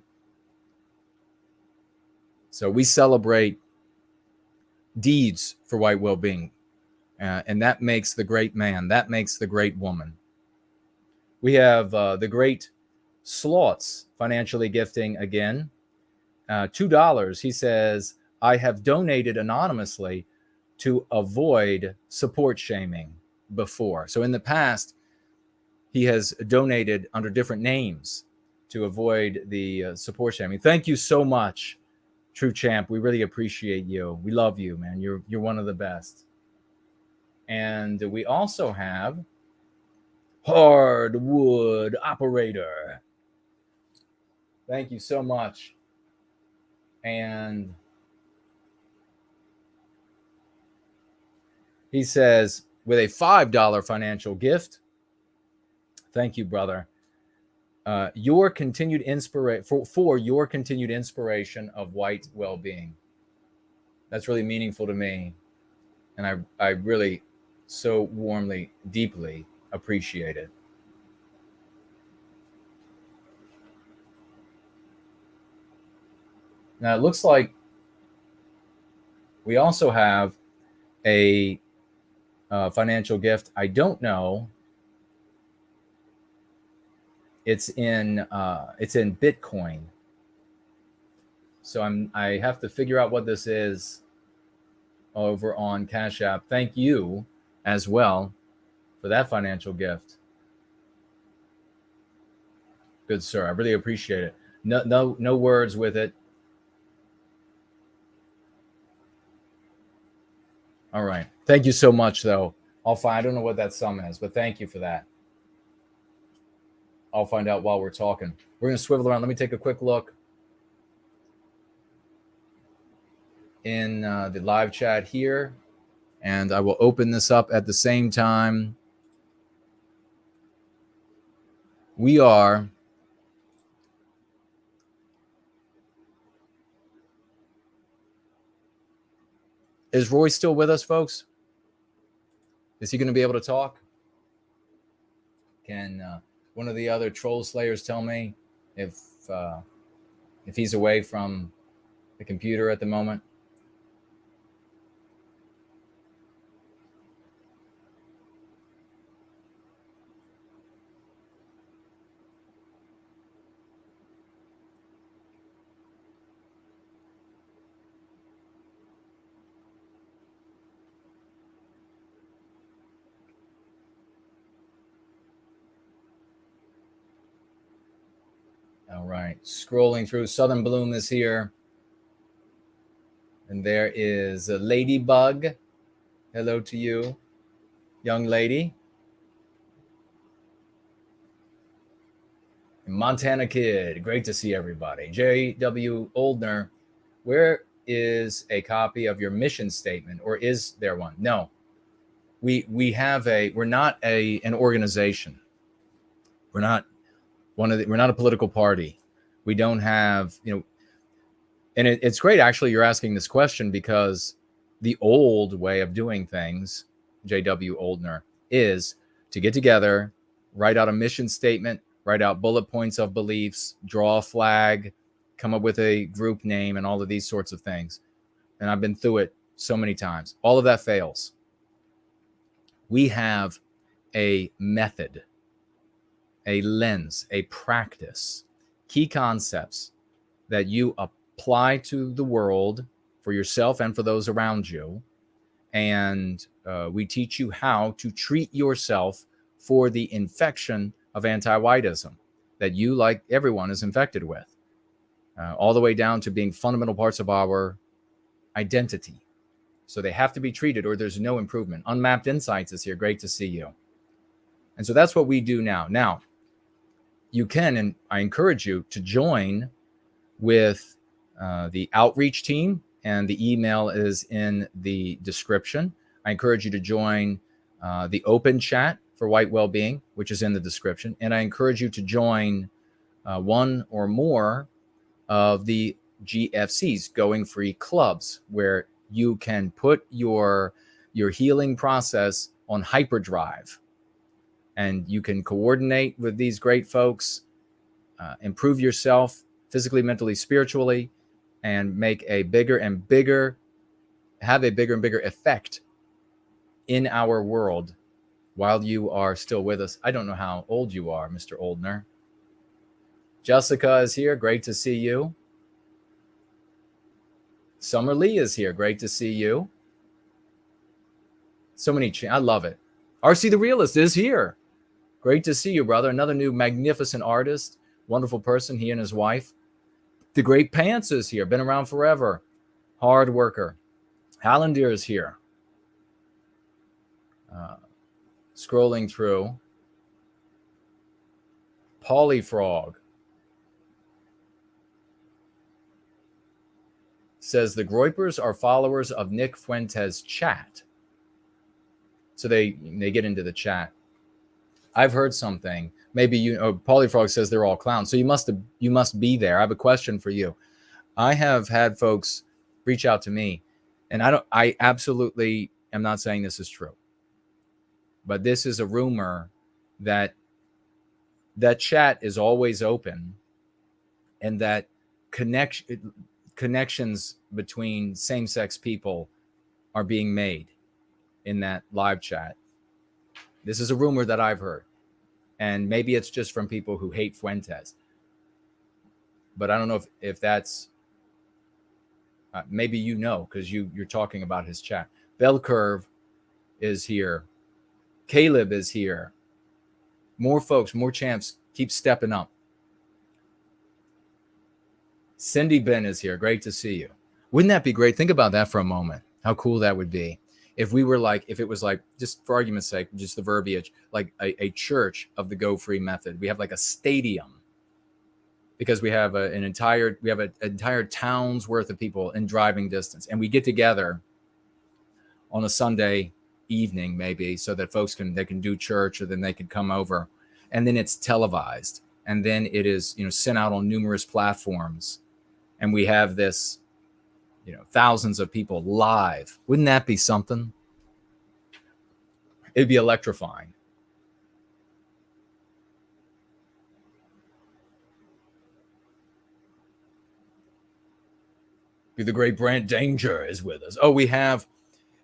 So we celebrate deeds for white well-being. And that makes the great man. That makes the great woman. We have the great Slots financially gifting again. $2. He says, I have donated anonymously to avoid support shaming before. So in the past, he has donated under different names to avoid the support shaming. Thank you so much, True Champ. We really appreciate you. We love you, man. You're one of the best. And we also have Hardwood Operator. Thank you so much. And he says, with a $5 financial gift, thank you, brother. Your continued inspiration for your continued inspiration of white well-being. That's really meaningful to me, and I really so warmly, deeply appreciate it. Now it looks like we also have a financial gift. I don't know. It's in Bitcoin. So I have to figure out what this is over on Cash App. Thank you as well for that financial gift. Good sir, I really appreciate it. No words with it. All right. Thank you so much, though. I don't know what that sum is, but thank you for that. I'll find out while we're talking. We're going to swivel around. Let me take a quick look in the live chat here, and I will open this up at the same time. We are Is Roy still with us, folks? Is he going to be able to talk? Can one of the other troll slayers tell me if he's away from the computer at the moment? All right, scrolling through. Southern Bloom is here. And there is a Ladybug. Hello to you, young lady. Montana Kid, great to see everybody. J.W. Oldner, where is a copy of your mission statement, or is there one? No, we're not an organization. We're not a political party. We don't have, and it's great actually you're asking this question, because the old way of doing things, J.W. Oldner, is to get together, write out a mission statement, write out bullet points of beliefs, draw a flag, come up with a group name, and all of these sorts of things. And I've been through it so many times. All of that fails. We have a method, a lens, a practice, key concepts that you apply to the world for yourself and for those around you. And we teach you how to treat yourself for the infection of anti-whiteism that you, like everyone, is infected with, all the way down to being fundamental parts of our identity. So they have to be treated or there's no improvement. Unmapped Insights is here. Great to see you. And so that's what we do now. Now, you can, and I encourage you to join with the outreach team, and the email is in the description. I encourage you to join the open chat for White Wellbeing, which is in the description. And I encourage you to join one or more of the GFCs, Going Free Clubs, where you can put your healing process on hyperdrive. And you can coordinate with these great folks, improve yourself physically, mentally, spiritually, and make a bigger and bigger effect in our world while you are still with us. I don't know how old you are, Mr. Oldner. Jessica is here. Great to see you. Summer Lee is here. Great to see you. So many, I love it. RC the Realist is here. Great to see you, brother. Another new magnificent artist, wonderful person, he and his wife. The Great Pants is here. Been around forever. Hard worker. Hallandir is here. Scrolling through. Polyfrog says the Groypers are followers of Nick Fuentes' chat. So they get into the chat. I've heard something. Maybe Polyfrog says they're all clowns. So you must be there. I have a question for you. I have had folks reach out to me, and I absolutely am not saying this is true, but this is a rumor that chat is always open, and that connections between same-sex people are being made in that live chat. This is a rumor that I've heard. And maybe it's just from people who hate Fuentes. But I don't know if that's... maybe because you're talking about his chat. Bell Curve is here. Caleb is here. More folks, more champs. Keep stepping up. Cindy Ben is here. Great to see you. Wouldn't that be great? Think about that for a moment. How cool that would be. if it was like, just for argument's sake, just the verbiage, like a church of the Go Free method. We have like a stadium because we have an entire town's worth of people in driving distance, and we get together on a Sunday evening maybe so that folks can do church, or then they can come over, and then it's televised, and then it is sent out on numerous platforms, and we have this thousands of people live. Wouldn't that be something? It'd be electrifying. The great Brand Danger is with us. Oh,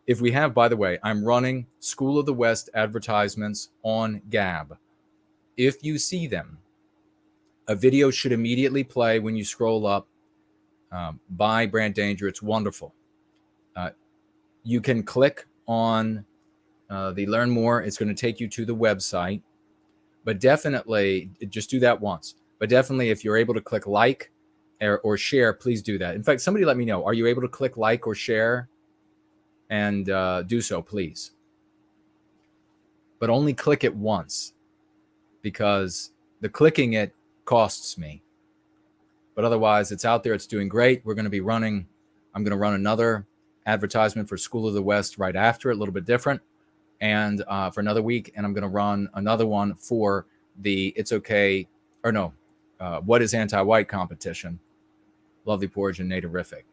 if we have, by the way, I'm running School of the West advertisements on Gab. If you see them, a video should immediately play when you scroll up by Brand Danger. It's wonderful. You can click on the Learn More. It's going to take you to the website. But definitely, just do that once. But definitely, if you're able to click like or share, please do that. In fact, somebody let me know. Are you able to click like or share? And do so, please. But only click it once, because the clicking it costs me. But otherwise, it's out there. It's doing great. I'm going to run another advertisement for School of the West right after it, a little bit different, and for another week. And I'm going to run another one for the What is Anti-White competition. Lovely Porridge and Naturific.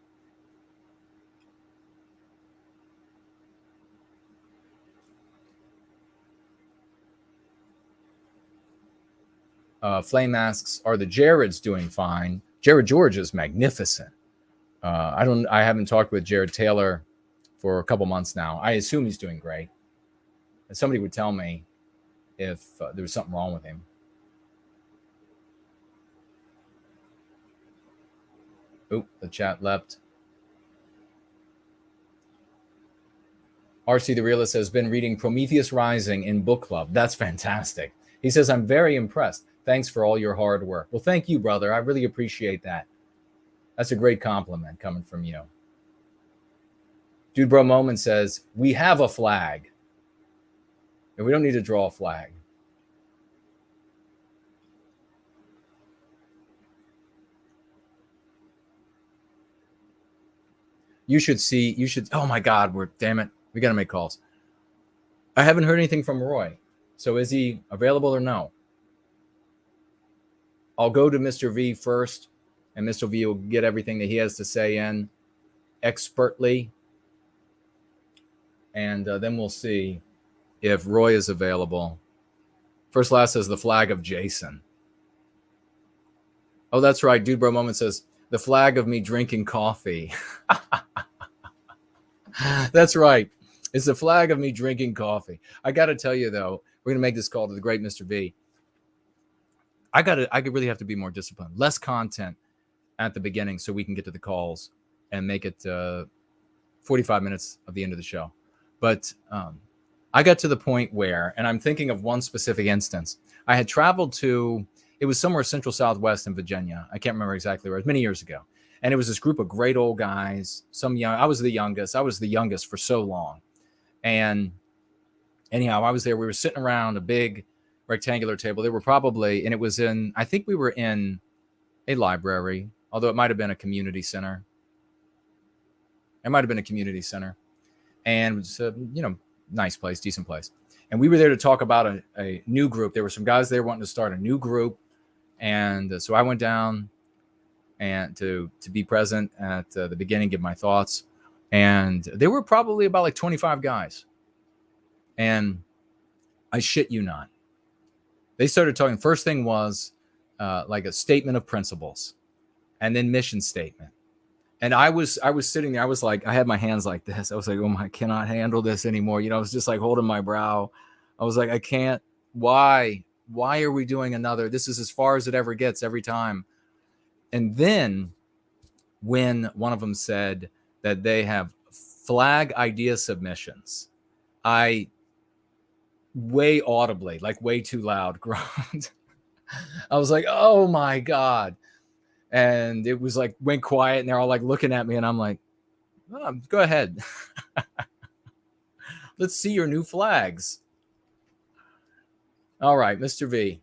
Flame asks, are the Jareds doing fine? Jared George is magnificent. I haven't talked with Jared Taylor for a couple months now. I assume he's doing great. And somebody would tell me if there was something wrong with him. Oop, the chat left. RC the Realist has been reading Prometheus Rising in book club. That's fantastic. He says, I'm very impressed. Thanks for all your hard work. Well, thank you, brother. I really appreciate that. That's a great compliment coming from you. Dude Bro Moment says, we have a flag. And we don't need to draw a flag. Oh my God, damn it. We got to make calls. I haven't heard anything from Roy. So is he available or no? I'll go to Mr. V first, and Mr. V will get everything that he has to say in expertly. And then we'll see if Roy is available. First Last says the flag of Jason. Oh, that's right. Dude Bro Moment says the flag of me drinking coffee. That's right. It's the flag of me drinking coffee. I got to tell you, though, we're going to make this call to the great Mr. V. I could really have to be more disciplined. Less content at the beginning so we can get to the calls and make it 45 minutes of the end of the show. But I got to the point where, and I'm thinking of one specific instance. I had traveled to, it was somewhere central southwest in Virginia. I can't remember exactly where. It was many years ago. And it was this group of great old guys. I was the youngest. I was the youngest for so long. And anyhow, I was there. We were sitting around a big rectangular table. There were probably, and it was I think we were in a library, although it might have been a community center. It might have been a community center. And it was a, nice place, decent place. And we were there to talk about a new group. There were some guys there wanting to start a new group. And so I went down and to be present at the beginning, give my thoughts. And there were probably about like 25 guys. And I shit you not. They started talking. First thing was like a statement of principles, and then mission statement. And I was sitting there. I was like, I had my hands like this. I was like, I cannot handle this anymore. I was just like holding my brow. I was like, I can't. Why are we doing another? This is as far as it ever gets every time. And then when one of them said that they have flag idea submissions, I way audibly, like way too loud, groaned. I was like, oh my God. And it was like, went quiet, and they're all like looking at me, and I'm like, go ahead. Let's see your new flags. All right, Mr. V.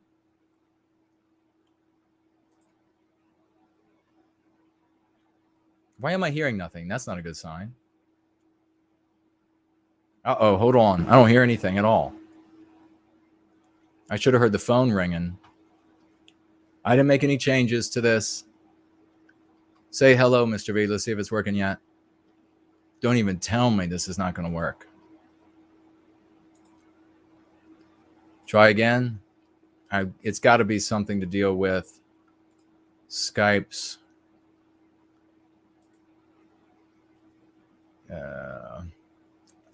Why am I hearing nothing? That's not a good sign. Uh-oh, hold on. I don't hear anything at all. I should have heard the phone ringing. I didn't make any changes to this. Say hello, Mr. V. Let's see if it's working yet. Don't even tell me this is not going to work. Try again. It's got to be something to deal with Skype's.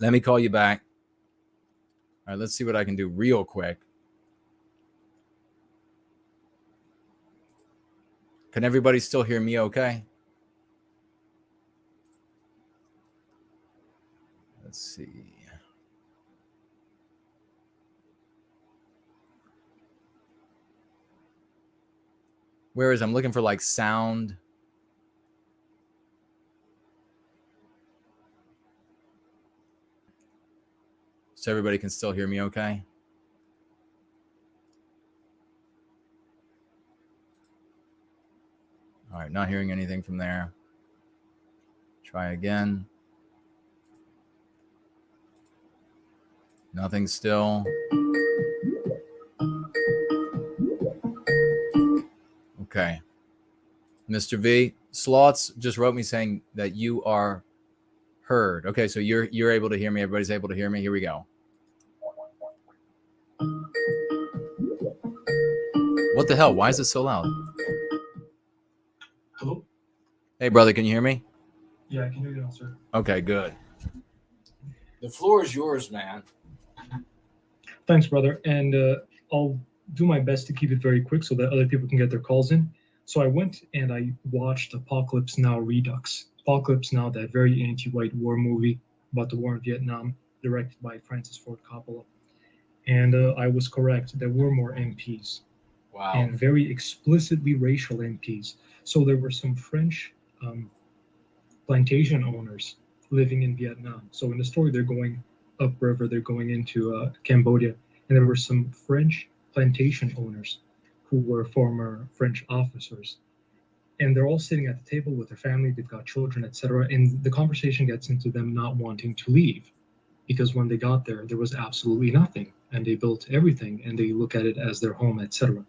Let me call you back. All right, let's see what I can do real quick. Can everybody still hear me okay? Let's see. Where is I'm looking for like sound. So everybody can still hear me okay? All right, not hearing anything from there. Try again. Nothing still. Okay. Mr. V, Sloths just wrote me saying that you are heard. Okay, so you're able to hear me. Everybody's able to hear me. Here we go. What the hell? Why is it so loud? Hello? Hey, brother, can you hear me? Yeah, I can hear you now, sir. Okay, good. The floor is yours, man. Thanks, brother. And I'll do my best to keep it very quick so that other people can get their calls in. So I went and I watched Apocalypse Now Redux. Apocalypse Now, that very anti-white war movie about the war in Vietnam, directed by Francis Ford Coppola. And I was correct. There were more MPs. Wow. And very explicitly racial MPs. So there were some French plantation owners living in Vietnam. So in the story, they're going upriver, they're going into Cambodia. And there were some French plantation owners who were former French officers. And they're all sitting at the table with their family, they've got children, etc. And the conversation gets into them not wanting to leave because when they got there, there was absolutely nothing. And they built everything and they look at it as their home, etc.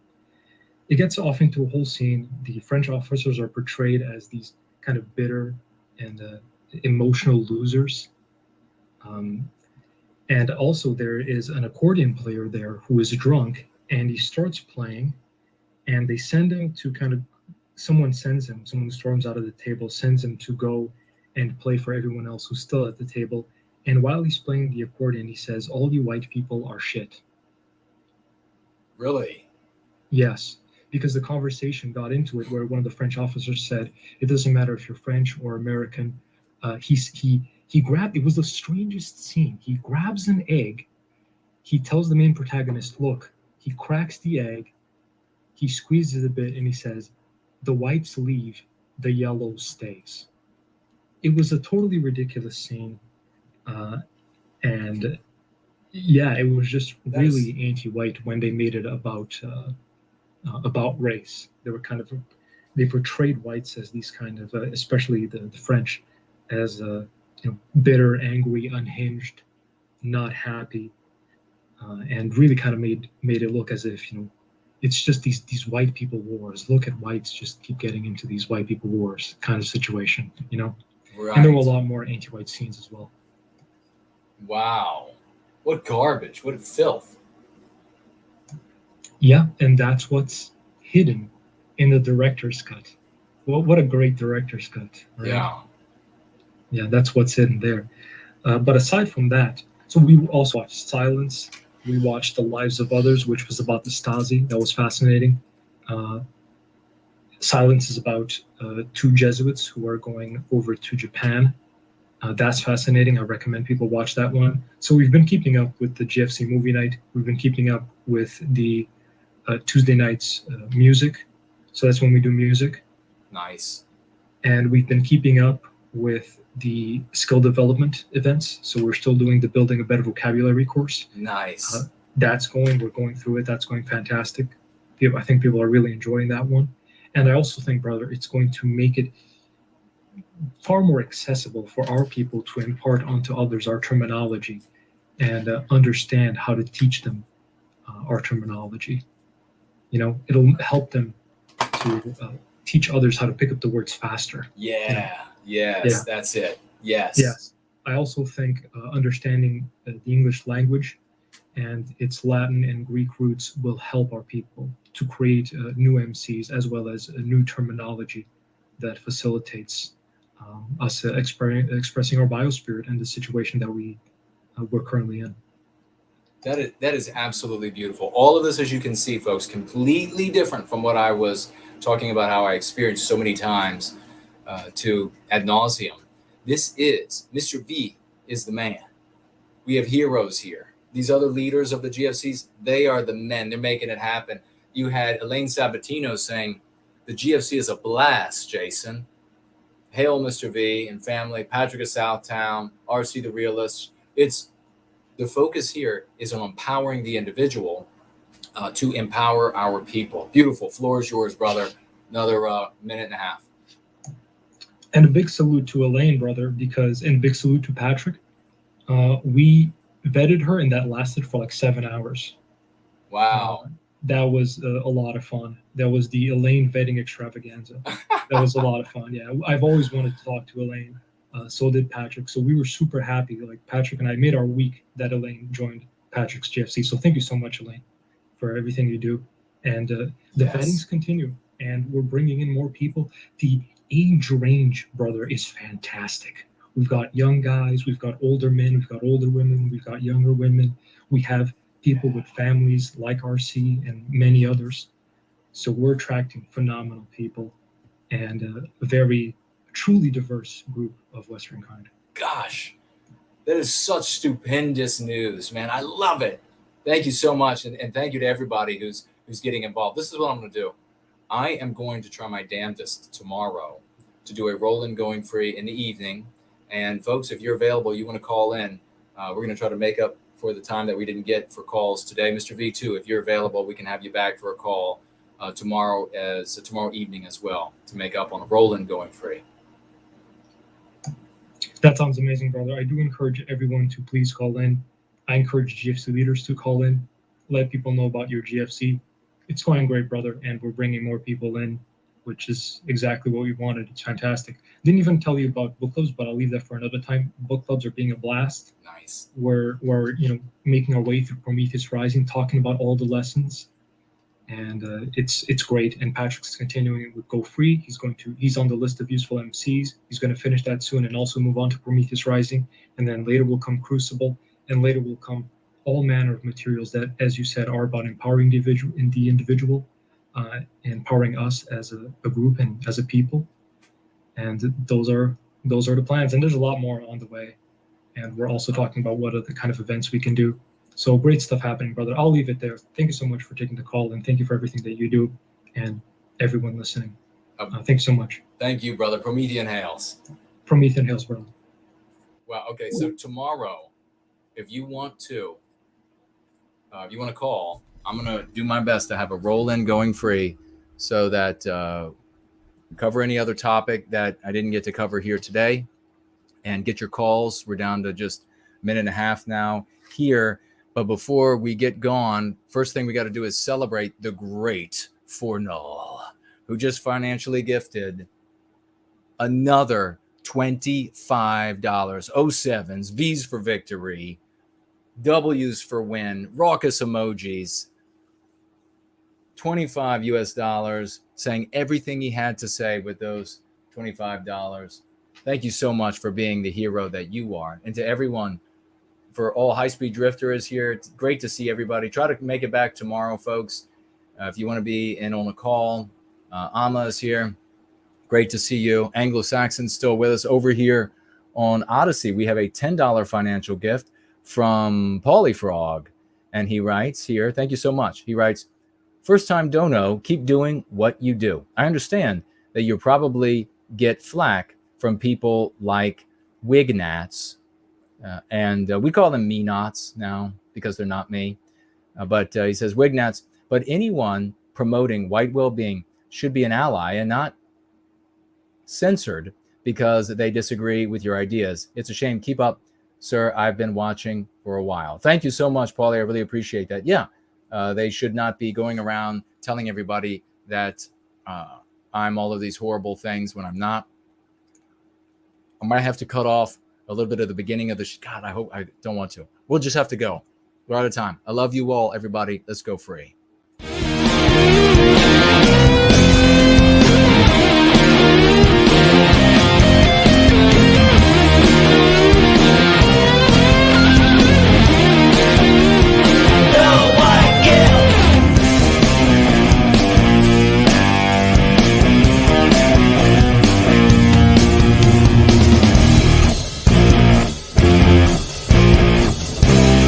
It gets off into a whole scene. The French officers are portrayed as these kind of bitter and emotional losers. And also there is an accordion player there who is drunk and he starts playing and they send him to someone who storms out of the table, sends him to go and play for everyone else who's still at the table. And while he's playing the accordion, he says, "All you white people are shit." Really? Yes, because the conversation got into it where one of the French officers said, "It doesn't matter if you're French or American." He grabbed, it was the strangest scene. He grabs an egg. He tells the main protagonist, look, he cracks the egg. He squeezes it a bit and he says, "The whites leave, the yellow stays." It was a totally ridiculous scene. And yeah, it was just really anti-white when they made it about race. They portrayed whites as these kind of, especially the French, as bitter, angry, unhinged, not happy, and really kind of made it look as if it's just these white people wars. Look at whites just keep getting into these white people wars kind of situation, Right. And there were a lot more anti-white scenes as well. Wow. What garbage. What filth. Yeah, and that's what's hidden in the director's cut. Well, what a great director's cut. Right? Yeah. Yeah, that's what's hidden there. But aside from that, so we also watched Silence. We watched The Lives of Others, which was about the Stasi. That was fascinating. Silence is about two Jesuits who are going over to Japan. That's fascinating. I recommend people watch that one. So we've been keeping up with the GFC movie night. We've been keeping up with the Tuesday nights music. So that's when we do music. Nice. And we've been keeping up with the skill development events. So we're still doing the Building a Better Vocabulary course. Nice. We're going through it. That's going fantastic. I think people are really enjoying that one. And I also think, brother, it's going to make it far more accessible for our people to impart onto others our terminology and understand how to teach them our terminology. It'll help them to teach others how to pick up the words faster. That's it. Yes. I also think understanding the English language and its Latin and Greek roots will help our people to create new MCs as well as a new terminology that facilitates us expressing our biospirit and the situation that we're currently in. That is absolutely beautiful. All of this, as you can see, folks, completely different from what I was talking about, how I experienced so many times to ad nauseum. This is, Mr. V is the man. We have heroes here. These other leaders of the GFCs, they are the men. They're making it happen. You had Elaine Sabatino saying, the GFC is a blast, Jason. Hail, Mr. V and family, Patrick of Southtown, RC the Realist. The focus here is on empowering the individual to empower our people. Beautiful. Floor is yours, brother. Another minute and a half. And a big salute to Elaine, brother, and a big salute to Patrick. We vetted her, and that lasted for like 7 hours. Wow. That was a lot of fun. That was the Elaine vetting extravaganza. That was a lot of fun. Yeah, I've always wanted to talk to Elaine. So did Patrick. So we were super happy. Like Patrick and I made our week that Elaine joined Patrick's GFC. So thank you so much, Elaine, for everything you do. And the vettings continue, and we're bringing in more people. The age range, brother, is fantastic. We've got young guys, we've got older men, we've got older women, we've got younger women. We have people with families like RC and many others. So we're attracting phenomenal people and a very truly diverse group of Western kind. Gosh, that is such stupendous news, man. I love it. Thank you so much. And thank you to everybody who's getting involved. This is what I'm going to do. I am going to try my damnedest tomorrow to do a roll-in going free in the evening. And folks, if you're available, you want to call in, we're going to try to make up for the time that we didn't get for calls today. Mr. V2, if you're available, we can have you back for a call tomorrow evening as well to make up on a roll-in going free. That sounds amazing, brother. I do encourage everyone to please call in. I encourage GFC leaders to call in, let people know about your GFC. It's going great, brother, and we're bringing more people in, which is exactly what we wanted. It's fantastic. Didn't even tell you about book clubs, but I'll leave that for another time. Book clubs are being a blast. Nice. We're making our way through Prometheus Rising, talking about all the lessons, and it's great. And Patrick's continuing it with Go Free. He's on the list of useful MCs. He's going to finish that soon and also move on to Prometheus Rising, and then later will come Crucible, and later will come all manner of materials that, as you said, are about empowering the individual, empowering us as a group and as a people. And those are the plans. And there's a lot more on the way. And we're also talking about what are the kind of events we can do. So great stuff happening, brother. I'll leave it there. Thank you so much for taking the call, and thank you for everything that you do and everyone listening. Thank you so much. Thank you, brother. Promethean Hails. Promethean Hails, brother. Wow. Okay. So tomorrow, if you want to call, I'm going to do my best to have a roll-in going free so that cover any other topic that I didn't get to cover here today and get your calls. We're down to just a minute and a half now here. But before we get gone, first thing we got to do is celebrate the great Fornull, who just financially gifted another $25. 07s, V's for victory, W's for win, raucous emojis, $25 US, saying everything he had to say with those $25. Thank you so much for being the hero that you are. And to everyone, for all High Speed Drifter is here. It's great to see everybody. Try to make it back tomorrow, folks. If you want to be in on a call, Amma is here. Great to see you. Anglo-Saxon's still with us over here on Odyssey. We have a $10 financial gift from Polyfrog. And he writes here, thank you so much. He writes, first time dono, keep doing what you do. I understand that you probably get flack from people like Wignats, and we call them me-nots now because they're not me. But he says, Wignats, but anyone promoting white well-being should be an ally and not censored because they disagree with your ideas. It's a shame. Keep up, sir. I've been watching for a while. Thank you so much, Paulie. I really appreciate that. Yeah, they should not be going around telling everybody that I'm all of these horrible things when I'm not. I might have to cut off a little bit of the beginning of the God, I hope I don't want to. We'll just have to go. We're out of time. I love you all, everybody. Let's go free.